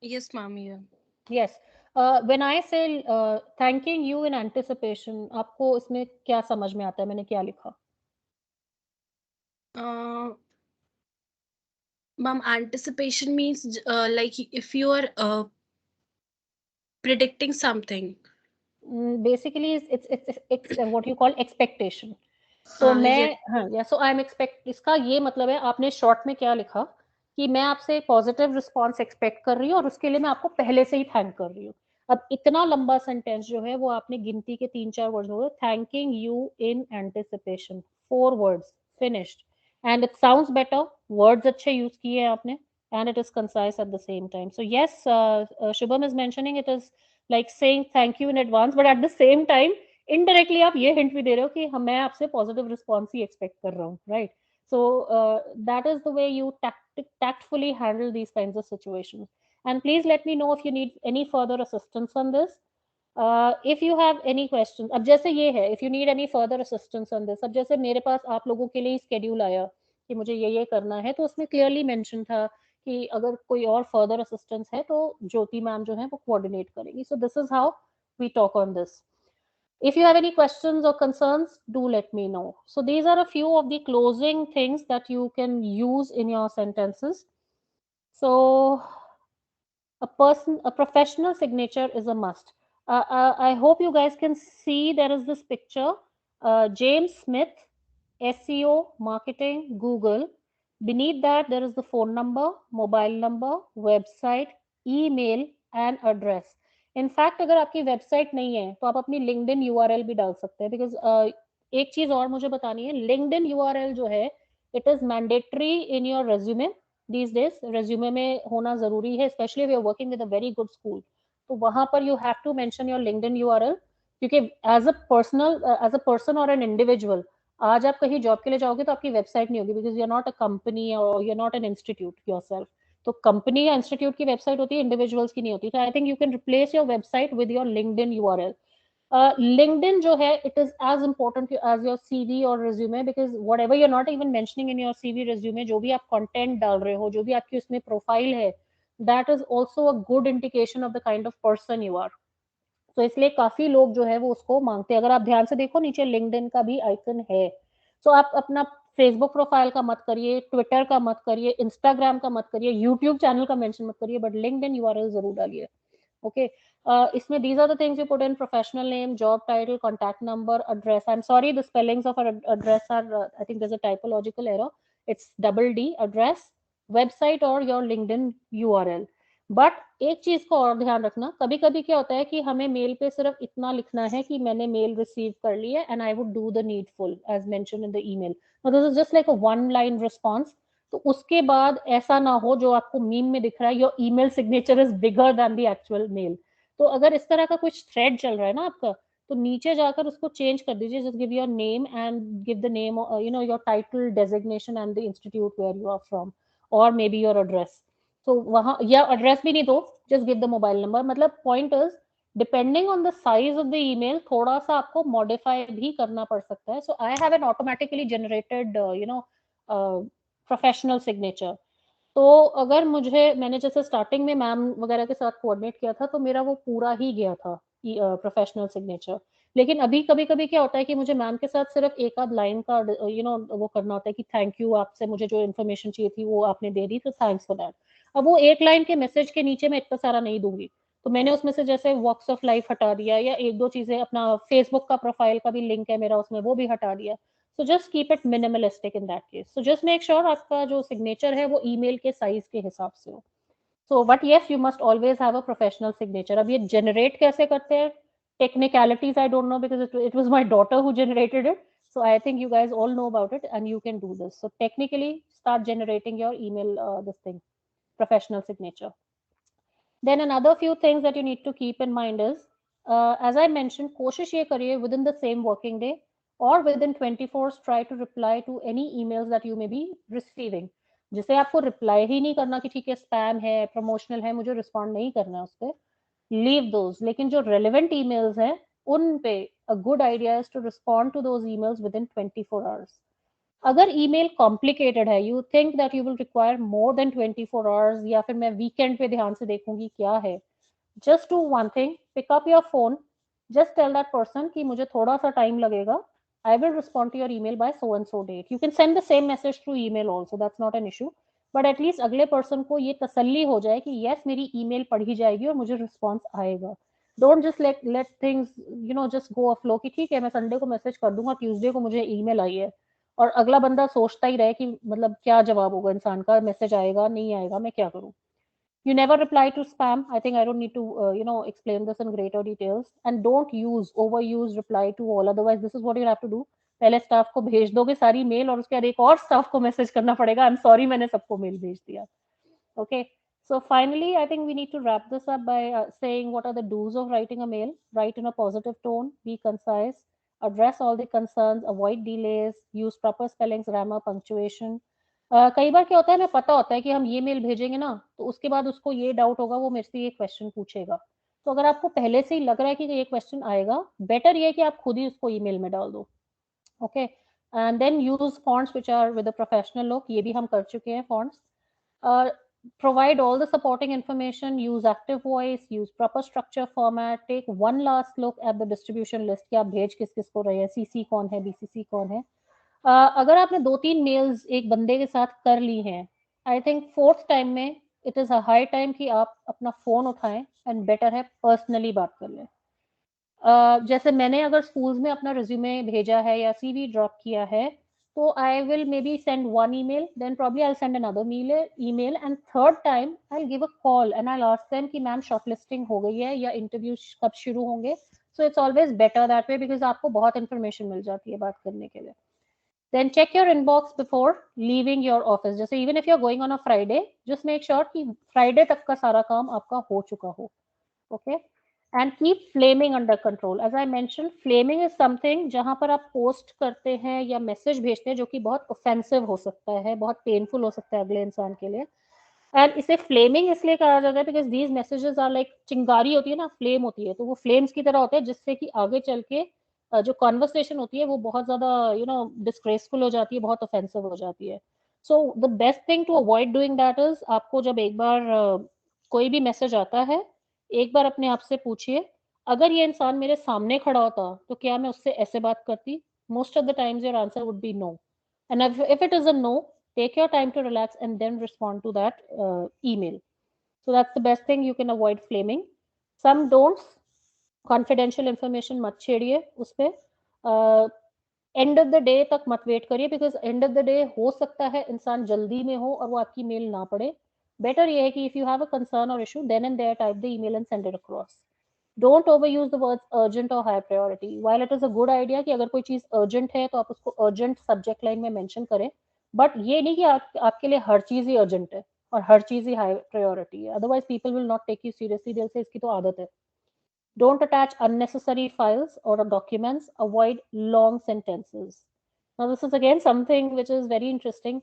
Yes, ma'am. Yeah. Yes. When I say thanking you in anticipation, आपको इसमें क्या समझ में आता है? मैंने क्या लिखा? Ma'am, anticipation means like if you are predicting something. Basically, it's what you call expectation. तो मैं हाँ या सो आई एम एक्सपेक्ट, इसका ये मतलब है आपने शॉर्ट में क्या लिखा कि मैं आपसे पॉजिटिव रिस्पांस एक्सपेक्ट कर रही हूँ और उसके लिए मैं आपको पहले से ही थैंक कर रही हूँ. अब इतना लंबा सेंटेंस जो है वो आपने गिनती के 3-4 वर्ड्स हो गए. Thanking you in anticipation, 4 words finished, and it sounds better. Words अच्छे यूज किए हैं आपने, and it is concise at the same time. So yes, Shubham is mentioning it is like saying thank you in advance, but at the same time indirectly आप ये hint भी दे रहे हो कि मैं आपसे positive response ही expect कर रहा हूँ, right? So that is the way you tactfully handle these kinds of situations. And please let me know if you need any further assistance on this. If you have any questions, अब जैसे ये है, if you need any further assistance on this, अब जैसे मेरे पास आप लोगों के लिए schedule आया कि मुझे ये करना है, तो उसमें clearly mention था कि अगर कोई और further assistance है तो ज्योति मैम जो है वो coordinate करेगी. So this is how we talk on this. If you have any questions or concerns, do let me know. So these are a few of the closing things that you can use in your sentences. So a professional signature is a must. I hope you guys can see there is this picture. James Smith, SEO, marketing, Google. Beneath that, there is the phone number, mobile number, website, email and address. In fact अगर आपकी website नहीं है तो आप अपनी LinkedIn URL भी डाल सकते हैं, बिकॉज एक चीज और मुझे बतानी है, लिंक्डइन यूआरएल जो है it is mandatory in your resume these days. Resume में होना जरूरी है, specially we are working with a very good school. तो वहां पर you have to mention your LinkedIn URL, क्योंकि एज अ पर्सन और एन इंडिविजुअल आज आप कहीं जॉब के लिए जाओगे तो आपकी वेबसाइट नहीं होगी, because you are not a company और you are not an institute yourself. तो कंपनी या इंस्टीट्यूट की वेबसाइट होती है, इंडिविजुअल्स की नहीं होती. तो I think you can replace your website with your LinkedIn URL. LinkedIn जो है it is as important as your CV or resume, because whatever you're not even mentioning in your CV resume, जो भी आप content डाल रहे हो, जो भी आपकी उसमें प्रोफाइल है, that is also a good indication of the kind of person you are. तो इसलिए काफी लोग जो है वो उसको मांगते हैं. अगर आप ध्यान से देखो नीचे लिंक्डइन का भी आइकन है. तो आप अपना फेसबुक प्रोफाइल का मत करिए, ट्विटर का मत करिए, इंस्टाग्राम का मत करिए, यूट्यूब चैनल का मेंशन मत करिए, बट लिंक्डइन यूआरएल जरूर डालिए. Okay. इसमें these are the things you put in: professional name, job title, contact number, address. I'm sorry, the spellings of our address are, I think there's a typological error. It's double D, address, website or your LinkedIn URL. But एक चीज को और ध्यान रखना, कभी कभी क्या होता है कि हमें मेल पे सिर्फ इतना लिखना है कि मैंने मेल रिसीव कर ली है and I would do the needful as mentioned in the email. This is just like a one line response. तो उसके बाद ऐसा ना हो जो आपको मीम में दिख रहा है, your email signature is bigger than the actual mail. तो अगर इस तरह का कुछ थ्रेड चल रहा है ना आपका, तो नीचे जाकर उसको चेंज कर दीजिए. Just give your name and give the name, you know, your title, designation and the institute where you are from, और मे बी योर एड्रेस. तो वहां, या एड्रेस भी नहीं दो, just give the mobile number. मतलब point is, depending on the size of the email थोड़ा सा आपको मॉडिफाई भी करना पड़ सकता है. So I have an automatically generated professional signature. तो अगर मैंने जैसे स्टार्टिंग में मैम वगैरह के साथ कोऑर्डिनेट किया था तो मेरा वो पूरा ही गया था प्रोफेशनल सिग्नेचर. लेकिन अभी कभी कभी क्या होता है कि मुझे मैम के साथ सिर्फ एक आध लाइन का वो करना होता है कि थैंक यू, आपसे मुझे जो इन्फॉर्मेशन चाहिए थी वो आपने दे दी, तो थैंक्स फॉर दैट. अब वो एक लाइन के मैसेज के नीचे मैं इतना सारा नहीं दूंगी, तो मैंने उसमें से जैसे वॉक्स ऑफ लाइफ हटा दिया, या एक दो चीजें, अपना फेसबुक का प्रोफाइल का भी लिंक है मेरा उसमें, वो भी हटा दिया. So just keep it minimalistic in that case. So just make sure आपका जो signature है वो email के size के हिसाब से हो. So but yes, you must always have a professional signature. अब ये generate कैसे करते हैं? Technicalities I don't know, because it was my daughter who generated it. So I think you guys all know about it and you can do this. So technically start generating your email, this thing, professional signature. Then another few things that you need to keep in mind is, as I mentioned, कोशिश ये करिए within the same working day or within 24 hours try to reply to any emails that you may be receiving. जिसे आपको reply ही नहीं करना कि ठीक है स्पैम है, प्रमोशनल है, मुझे रिस्पॉन्ड नहीं करना है उस पर, लीव दोज. लेकिन जो रेलिवेंट ईमेल्स हैं उन पे a good idea is to respond to those emails within 24 hours. अगर ईमेल कॉम्प्लिकेटेड है, you think that you will require more than 24 hours, या फिर मैं वीकेंड पे ध्यान से देखूंगी क्या है, just do one thing, pick up your phone, just tell that person कि मुझे थोड़ा सा टाइम लगेगा, I will respond to your email by so and so date. You can send the same message through email also, that's not an issue, but at least अगले person को ये तसल्ली हो जाए कि yes मेरी email पढ़ी जाएगी और मुझे response आएगा. Don't just let things just go a flow कि ठीक है मैं संडे को मैसेज कर दूंगा, ट्यूसडे को मुझे ईमेल आई है, और अगला बंदा सोचता ही रहे कि मतलब क्या जवाब होगा इंसान का, मैसेज आएगा नहीं आएगा, मैं क्या करूं. You never reply to spam. I think I don't need to, explain this in greater details. And don't overuse reply to all. Otherwise, this is what you have to do. पहले staff को भेज दोगे सारी mail और उसके बाद एक और स्टाफ को मैसेज करना पड़ेगा, आई एम सॉरी मैंने सबको मेल भेज दिया. Okay. So finally, I think we need to wrap this up by saying what are the do's of writing a mail. Write in a positive tone, be concise, address all the concerns, avoid delays, use proper spellings, grammar, punctuation. कई बार क्या होता है, हमें पता होता है कि हम ये मेल भेजेंगे ना, तो उसके बाद उसको ये डाउट होगा, वो मेरे से ये क्वेश्चन पूछेगा. तो अगर आपको पहले से ही लग रहा है कि ये क्वेश्चन आएगा, बेटर ये है कि आप खुद ही उसको ईमेल में डाल दो. Okay. And then use fonts which are with a professional look. ये भी हम कर चुके हैं fonts. uh, provide all the supporting information, use active voice, use proper structure format, take one last look at the distribution list कि आप भेज किस किस को रहे हैं, सीसी कौन है, बीसीसी कौन है. अगर आपने 2-3 मेल्स एक बंदे के साथ कर ली हैं, आई थिंक फोर्थ टाइम में it is a high time कि आप अपना फोन उठाएं एंड बेटर है पर्सनली बात कर लें. जैसे मैंने अगर स्कूल्स में अपना रिज्यूमे भेजा है या सीवी ड्रॉप किया है, तो I will maybe send one email, then probably I send another email and third time I give a call and I ask them कि मैम शॉर्टलिस्टिंग हो गई है या इंटरव्यू कब शुरू होंगे. So it's always better that way because आपको बहुत इंफॉर्मेशन मिल जाती है बात करने के लिए. Then check your inbox before leaving your office. जैसे even if you're going on a Friday, just make sure कि Friday तक का सारा काम आपका हो चुका हो. Okay. And keep flaming under control. As I mentioned, flaming is something जहाँ पर आप पोस्ट करते हैं या मैसेज भेजते हैं जो कि बहुत ऑफेंसिव हो सकता है, बहुत पेनफुल हो सकता है अगले इंसान के लिए. एंड इसे फ्लेमिंग इसलिए कहा जाता है because these messages are like, चिंगारी होती है ना, फ्लेम होती है, तो वो फ्लेम्स की तरह होते हैं जिससे कि आगे चल के जो कॉन्वर्सेशन होती है वो बहुत ज्यादा डिस्ग्रेसफुल हो जाती है, बहुत ऑफेंसिव हो जाती है. So the best thing to avoid doing that is, आपको जब एक बार कोई भी मैसेज आता है, एक बार अपने आप से पूछिए, अगर ये इंसान मेरे सामने खड़ा होता तो क्या मैं उससे ऐसे बात करती. Most of the times your answer would be no. And if it is a no, take your time to relax and then respond to that email. So that's the best thing, you can avoid flaming. Some don'ts, confidential information मत छेड़िए उस पे. End of the day तक मत wait करिए because end of the day हो सकता है इंसान जल्दी में हो और वो आपकी मेल ना पढ़े. बेटर ये है कि if you have a concern और issue, then and there type the email and send it across. Don't overuse the words urgent or high priority. While it is a good idea कि अगर कोई चीज urgent है तो आप उसको urgent subject line में mention करें, बट ये नहीं कि आपके लिए हर चीज ही urgent है और हर चीज ही high priority है. Otherwise people will not take you seriously. They'll say इसकी तो आदत है. Don't attach unnecessary files or documents. Avoid long sentences. Now, this is again something which is very interesting.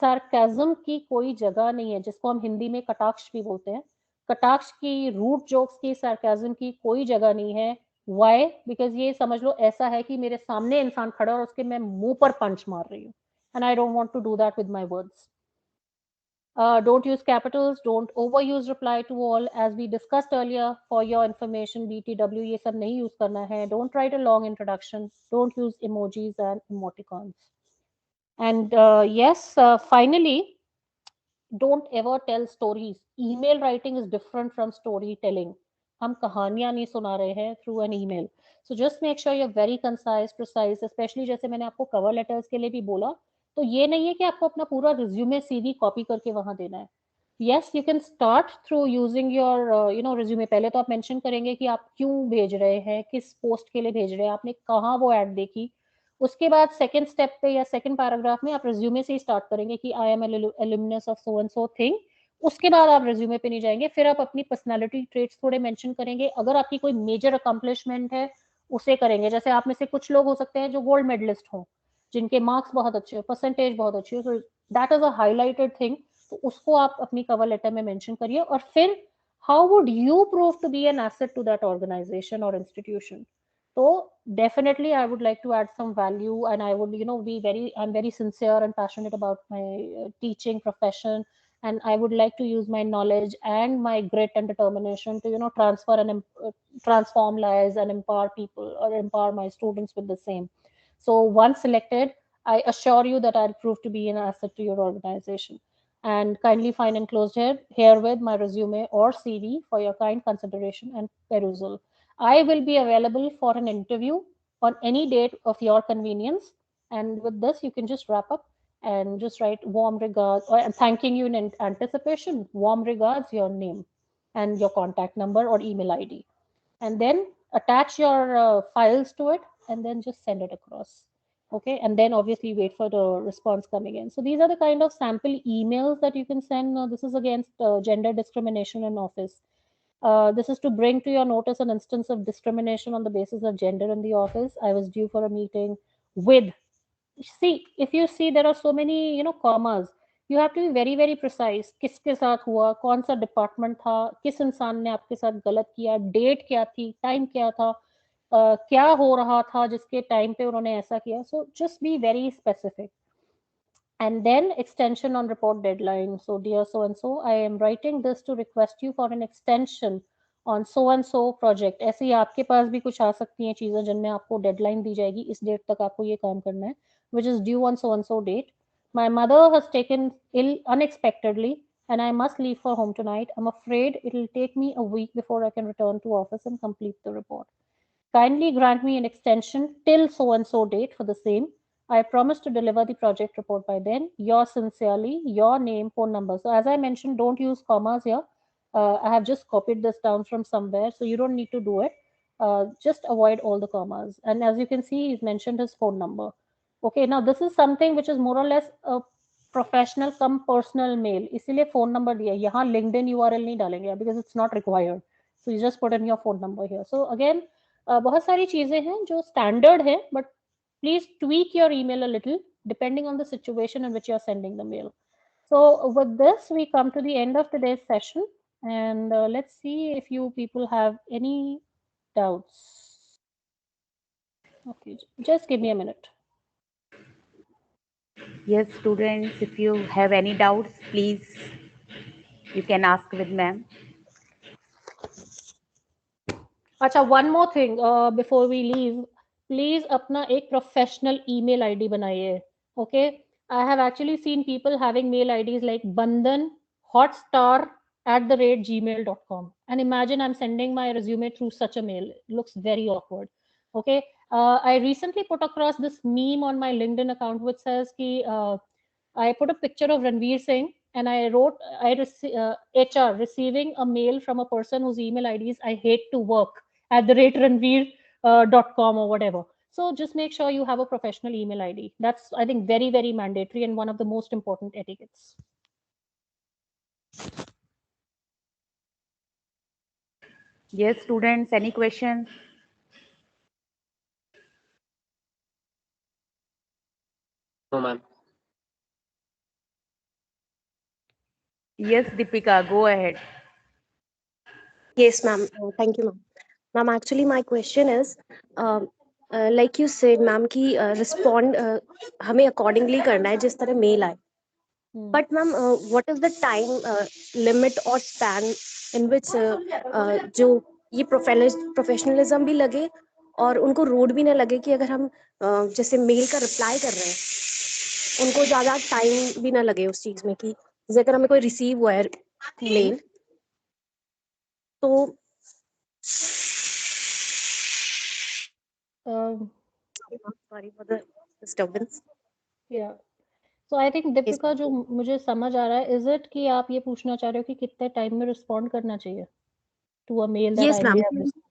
Sarcasm की कोई जगह नहीं है, जिसको हम हिंदी में कटाक्ष भी बोलते हैं. कटाक्ष की, रूट जोक्स की, sarcasm की कोई जगह नहीं है. Why? Because ये समझ लो ऐसा है कि मेरे सामने इंसान खड़ा और उसके मैं मुंह पर पंच मार रही हूँ. And I don't want to do that with my words. Don't use capitals, don't overuse reply to all. As we discussed earlier, for your information, BTW ये सब नहीं use करना है. Don't write a long introduction. Don't use emojis and emoticons. And yes, finally, don't ever tell stories. Email writing is different from storytelling. हम कहानियां नहीं सुना रहे हैं through an email. So just make sure you're very concise, precise, especially जैसे मैंने आपको cover letters के लिए भी बोला, तो ये नहीं है कि आपको अपना पूरा रिज्यूमे सीवी कॉपी करके वहां देना है. Yes, you can start through using your resume. पहले तो आप मेंशन करेंगे कि आप क्यों भेज रहे हैं, किस पोस्ट के लिए भेज रहे हैं, आपने कहाँ वो ऐड देखी. उसके बाद सेकंड स्टेप पे या सेकंड पैराग्राफ में आप रिज्यूमे से ही स्टार्ट करेंगे कि I am alumnus of so and so thing. उसके बाद आप रिज्यूमे पे नहीं जाएंगे, फिर आप अपनी पर्सनालिटी ट्रेट्स थोड़े मेंशन करेंगे. अगर आपकी कोई मेजर अकम्पलिशमेंट है उसे करेंगे. जैसे आप में से कुछ लोग हो सकते हैं जो गोल्ड मेडलिस्ट हों, जिनके मार्क्स बहुत अच्छे हो, परसेंटेज बहुत अच्छी हो, सो that is a highlighted thing. तो उसको आप अपनी कवर लेटर में मेंशन करिए. और फिर how would you prove to be an asset to that organization और institution. So definitely I would like to add some value, and I would I'm very sincere and passionate about my teaching profession, and I would like to use my knowledge and my grit and determination to transfer and transform lives and empower people or empower my students with the same. So once selected, I assure you that I'll prove to be an asset to your organization. And kindly find enclosed herewith my resume or CV for your kind consideration and perusal. I will be available for an interview on any date of your convenience. And with this, you can just wrap up and just write warm regards, or thanking you in anticipation. Warm regards, your name and your contact number or email ID. And then attach your files to it and then just send it across. Okay, and then obviously wait for the response coming in. So these are the kind of sample emails that you can send. This is against gender discrimination in office. This is to bring to your notice an instance of discrimination on the basis of gender in the office. I was due for a meeting with, see, if you see there are so many, commas, you have to be very very precise. किसके साथ हुआ, कौन सा department था, किस इंसान ने आपके साथ गलत किया, डेट क्या थी, टाइम क्या था, क्या हो रहा था जिसके टाइम पे उन्होंने ऐसा किया. So just be very specific. And then extension on report deadline. So dear so and so, I am writing this to request you for an extension on so and so project. ऐसे ही आपके पास भी कुछ आ सकती हैं चीजें जिनमें आपको deadline दी जाएगी, इस डेट तक आपको ये काम करना है, which is due on so and so date. My mother has taken ill unexpectedly and I must leave for home tonight. I'm afraid it will take me a week before I can return to office and complete the report. Kindly grant me an extension till so and so date for the same. I promise to deliver the project report by then. Yours sincerely, your name, phone number. So as I mentioned, don't use commas here. I have just copied this down from somewhere, so you don't need to do it. Just avoid all the commas. And as you can see, he's mentioned his phone number. Okay, now this is something which is more or less a professional cum personal mail, इसीलिए phone number दिया. यहाँ LinkedIn URL नहीं डालेंगे because it's not required. So you just put in your phone number here. So again बहुत सारी चीजें हैं जो स्टैंडर्ड है, but please tweak your email a little depending on the situation in which you are sending the mail. So with this, we come to the end of today's session, and let's see if you people have any doubts. Okay, just give me a minute. Yes, students, if you have any doubts, please, you can ask with ma'am. अच्छा, one more thing before we leave, please अपना एक professional email ID बनाइए. Okay, I have actually seen people having mail IDs like Bandan hotstar@gmail.com, and imagine I'm sending my resume through such a mail. It looks very awkward. Okay, I recently put across this meme on my LinkedIn account which says ki I put a picture of Ranveer Singh and I wrote HR receiving a mail from a person whose email ID is I hate to work @ranveer.com or whatever. So just make sure you have a professional email ID. That's, I think, very, very mandatory and one of the most important etiquettes. Yes, students, any questions? No, ma'am. Yes, Deepika, go ahead. Yes, ma'am. Thank you, ma'am. Ma'am, actually, my question is, like you said, ma'am, कि respond हमें accordingly करना है जिस तरह mail आए. But ma'am, what is the time limit or span in which जो ये professionalism भी लगे और उनको rude भी ना लगे कि अगर हम जैसे mail का reply कर रहे हैं, उनको ज़्यादा time भी ना लगे उस चीज़ में कि जैसे अगर हमें कोई receive हुआ है mail, तो sorry for the disturbance. Yeah. So I think Deepika, जो मुझे समझ आ रहा है, is it कि आप ये पूछना चाह रहे हो कि कितने टाइम में respond करना चाहिए to a mail that Yes, I ma'am. may have received?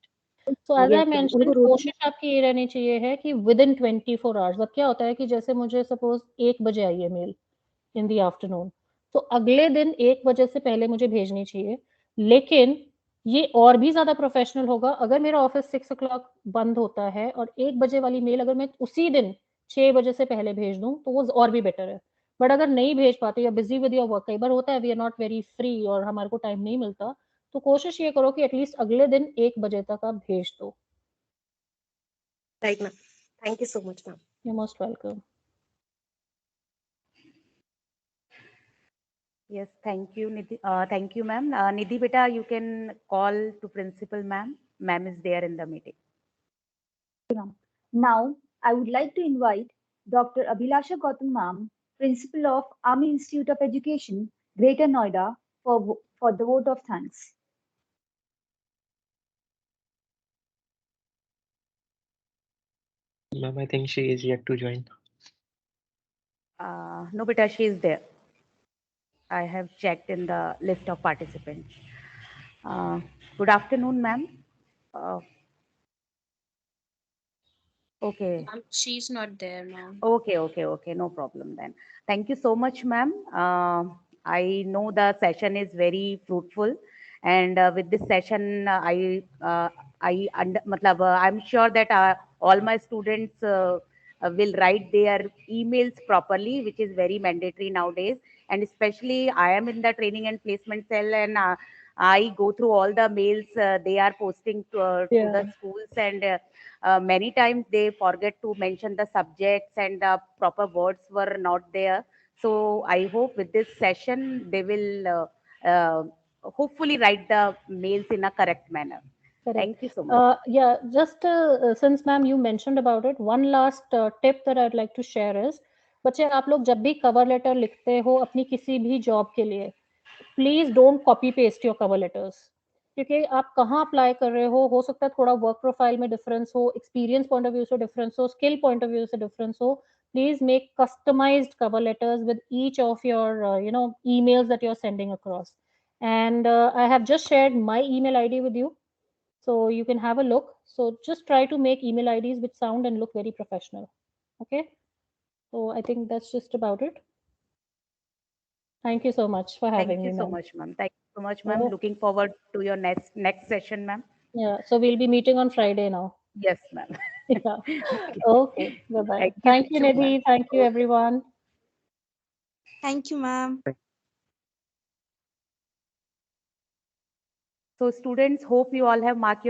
So as I mentioned, कोशिश आपकी ये रहनी चाहिए है कि within 24 hours. अब क्या होता है कि जैसे मुझे suppose 1 बजे आई है mail in the afternoon, तो अगले दिन 1 बजे से पहले मुझे भेजनी चाहिए. लेकिन ये और भी ज्यादा प्रोफेशनल होगा अगर मेरा ऑफिस 6 o'clock बंद होता है और 1 बजे वाली मेल अगर मैं उसी दिन 6 बजे से पहले भेज दूं तो वो और भी बेटर है. बट अगर नहीं भेज पाते या बिजी विद योर वर्क, कई बार होता है we are not very free और हमारे को टाइम नहीं मिलता, तो कोशिश ये करो कि एटलीस्ट अगले दिन 1 बजे तक आप भेज दो. Right, ma'am. Thank you so much, ma'am. You're most welcome. Yes, thank you, Nidhi. Thank you, ma'am. Nidhi, beta, you can call to principal, ma'am. Ma'am is there in the meeting. Now, I would like to invite Dr. Abhilasha Gautam ma'am, Principal of Army Institute of Education, Greater Noida, for the vote of thanks. Ma'am, I think she is yet to join. No, beta, she is there. I have checked in the list of participants. Good afternoon, ma'am. Okay. She's not there, ma'am. Okay, no problem then. Thank you so much, ma'am. I know the session is very fruitful, and with this session, I'm sure that all my students will write their emails properly, which is very mandatory nowadays. And especially, I am in the training and placement cell, and I go through all the mails they are posting to the schools, and many times they forget to mention the subjects and the proper words were not there. So I hope with this session they will hopefully write the mails in a correct manner. Correct. Thank you so much. Yeah, just since ma'am you mentioned about it, one last tip that I'd like to share is, बच्चे आप लोग जब भी cover letter लिखते हो अपनी किसी भी जॉब के लिए, please don't copy paste your cover letters, क्योंकि आप कहाँ अप्लाई कर रहे हो सकता है थोड़ा वर्क प्रोफाइल में डिफरेंस हो, एक्सपीरियंस पॉइंट ऑफ व्यू से डिफरेंस हो, स्किल पॉइंट ऑफ व्यू से डिफरेंस हो. Please make customized cover letters with each of your emails that you're sending across. And I have just shared my email ID with you, so you can have a look. So just try to make email IDs which sound and look very professional. Okay. So I think that's just about it. Thank you so much for having Thank you me, so ma'am. much, ma'am. Thank you so much, ma'am. Oh, Looking forward to your next session, ma'am. yeah. So we'll be meeting on Friday now. Yes, ma'am. Yeah. Okay. Okay. Bye-bye. Thank Thank you, so much, ma'am. Nidhi. Thank you, everyone. Thank you, ma'am. So students, hope you all have marked your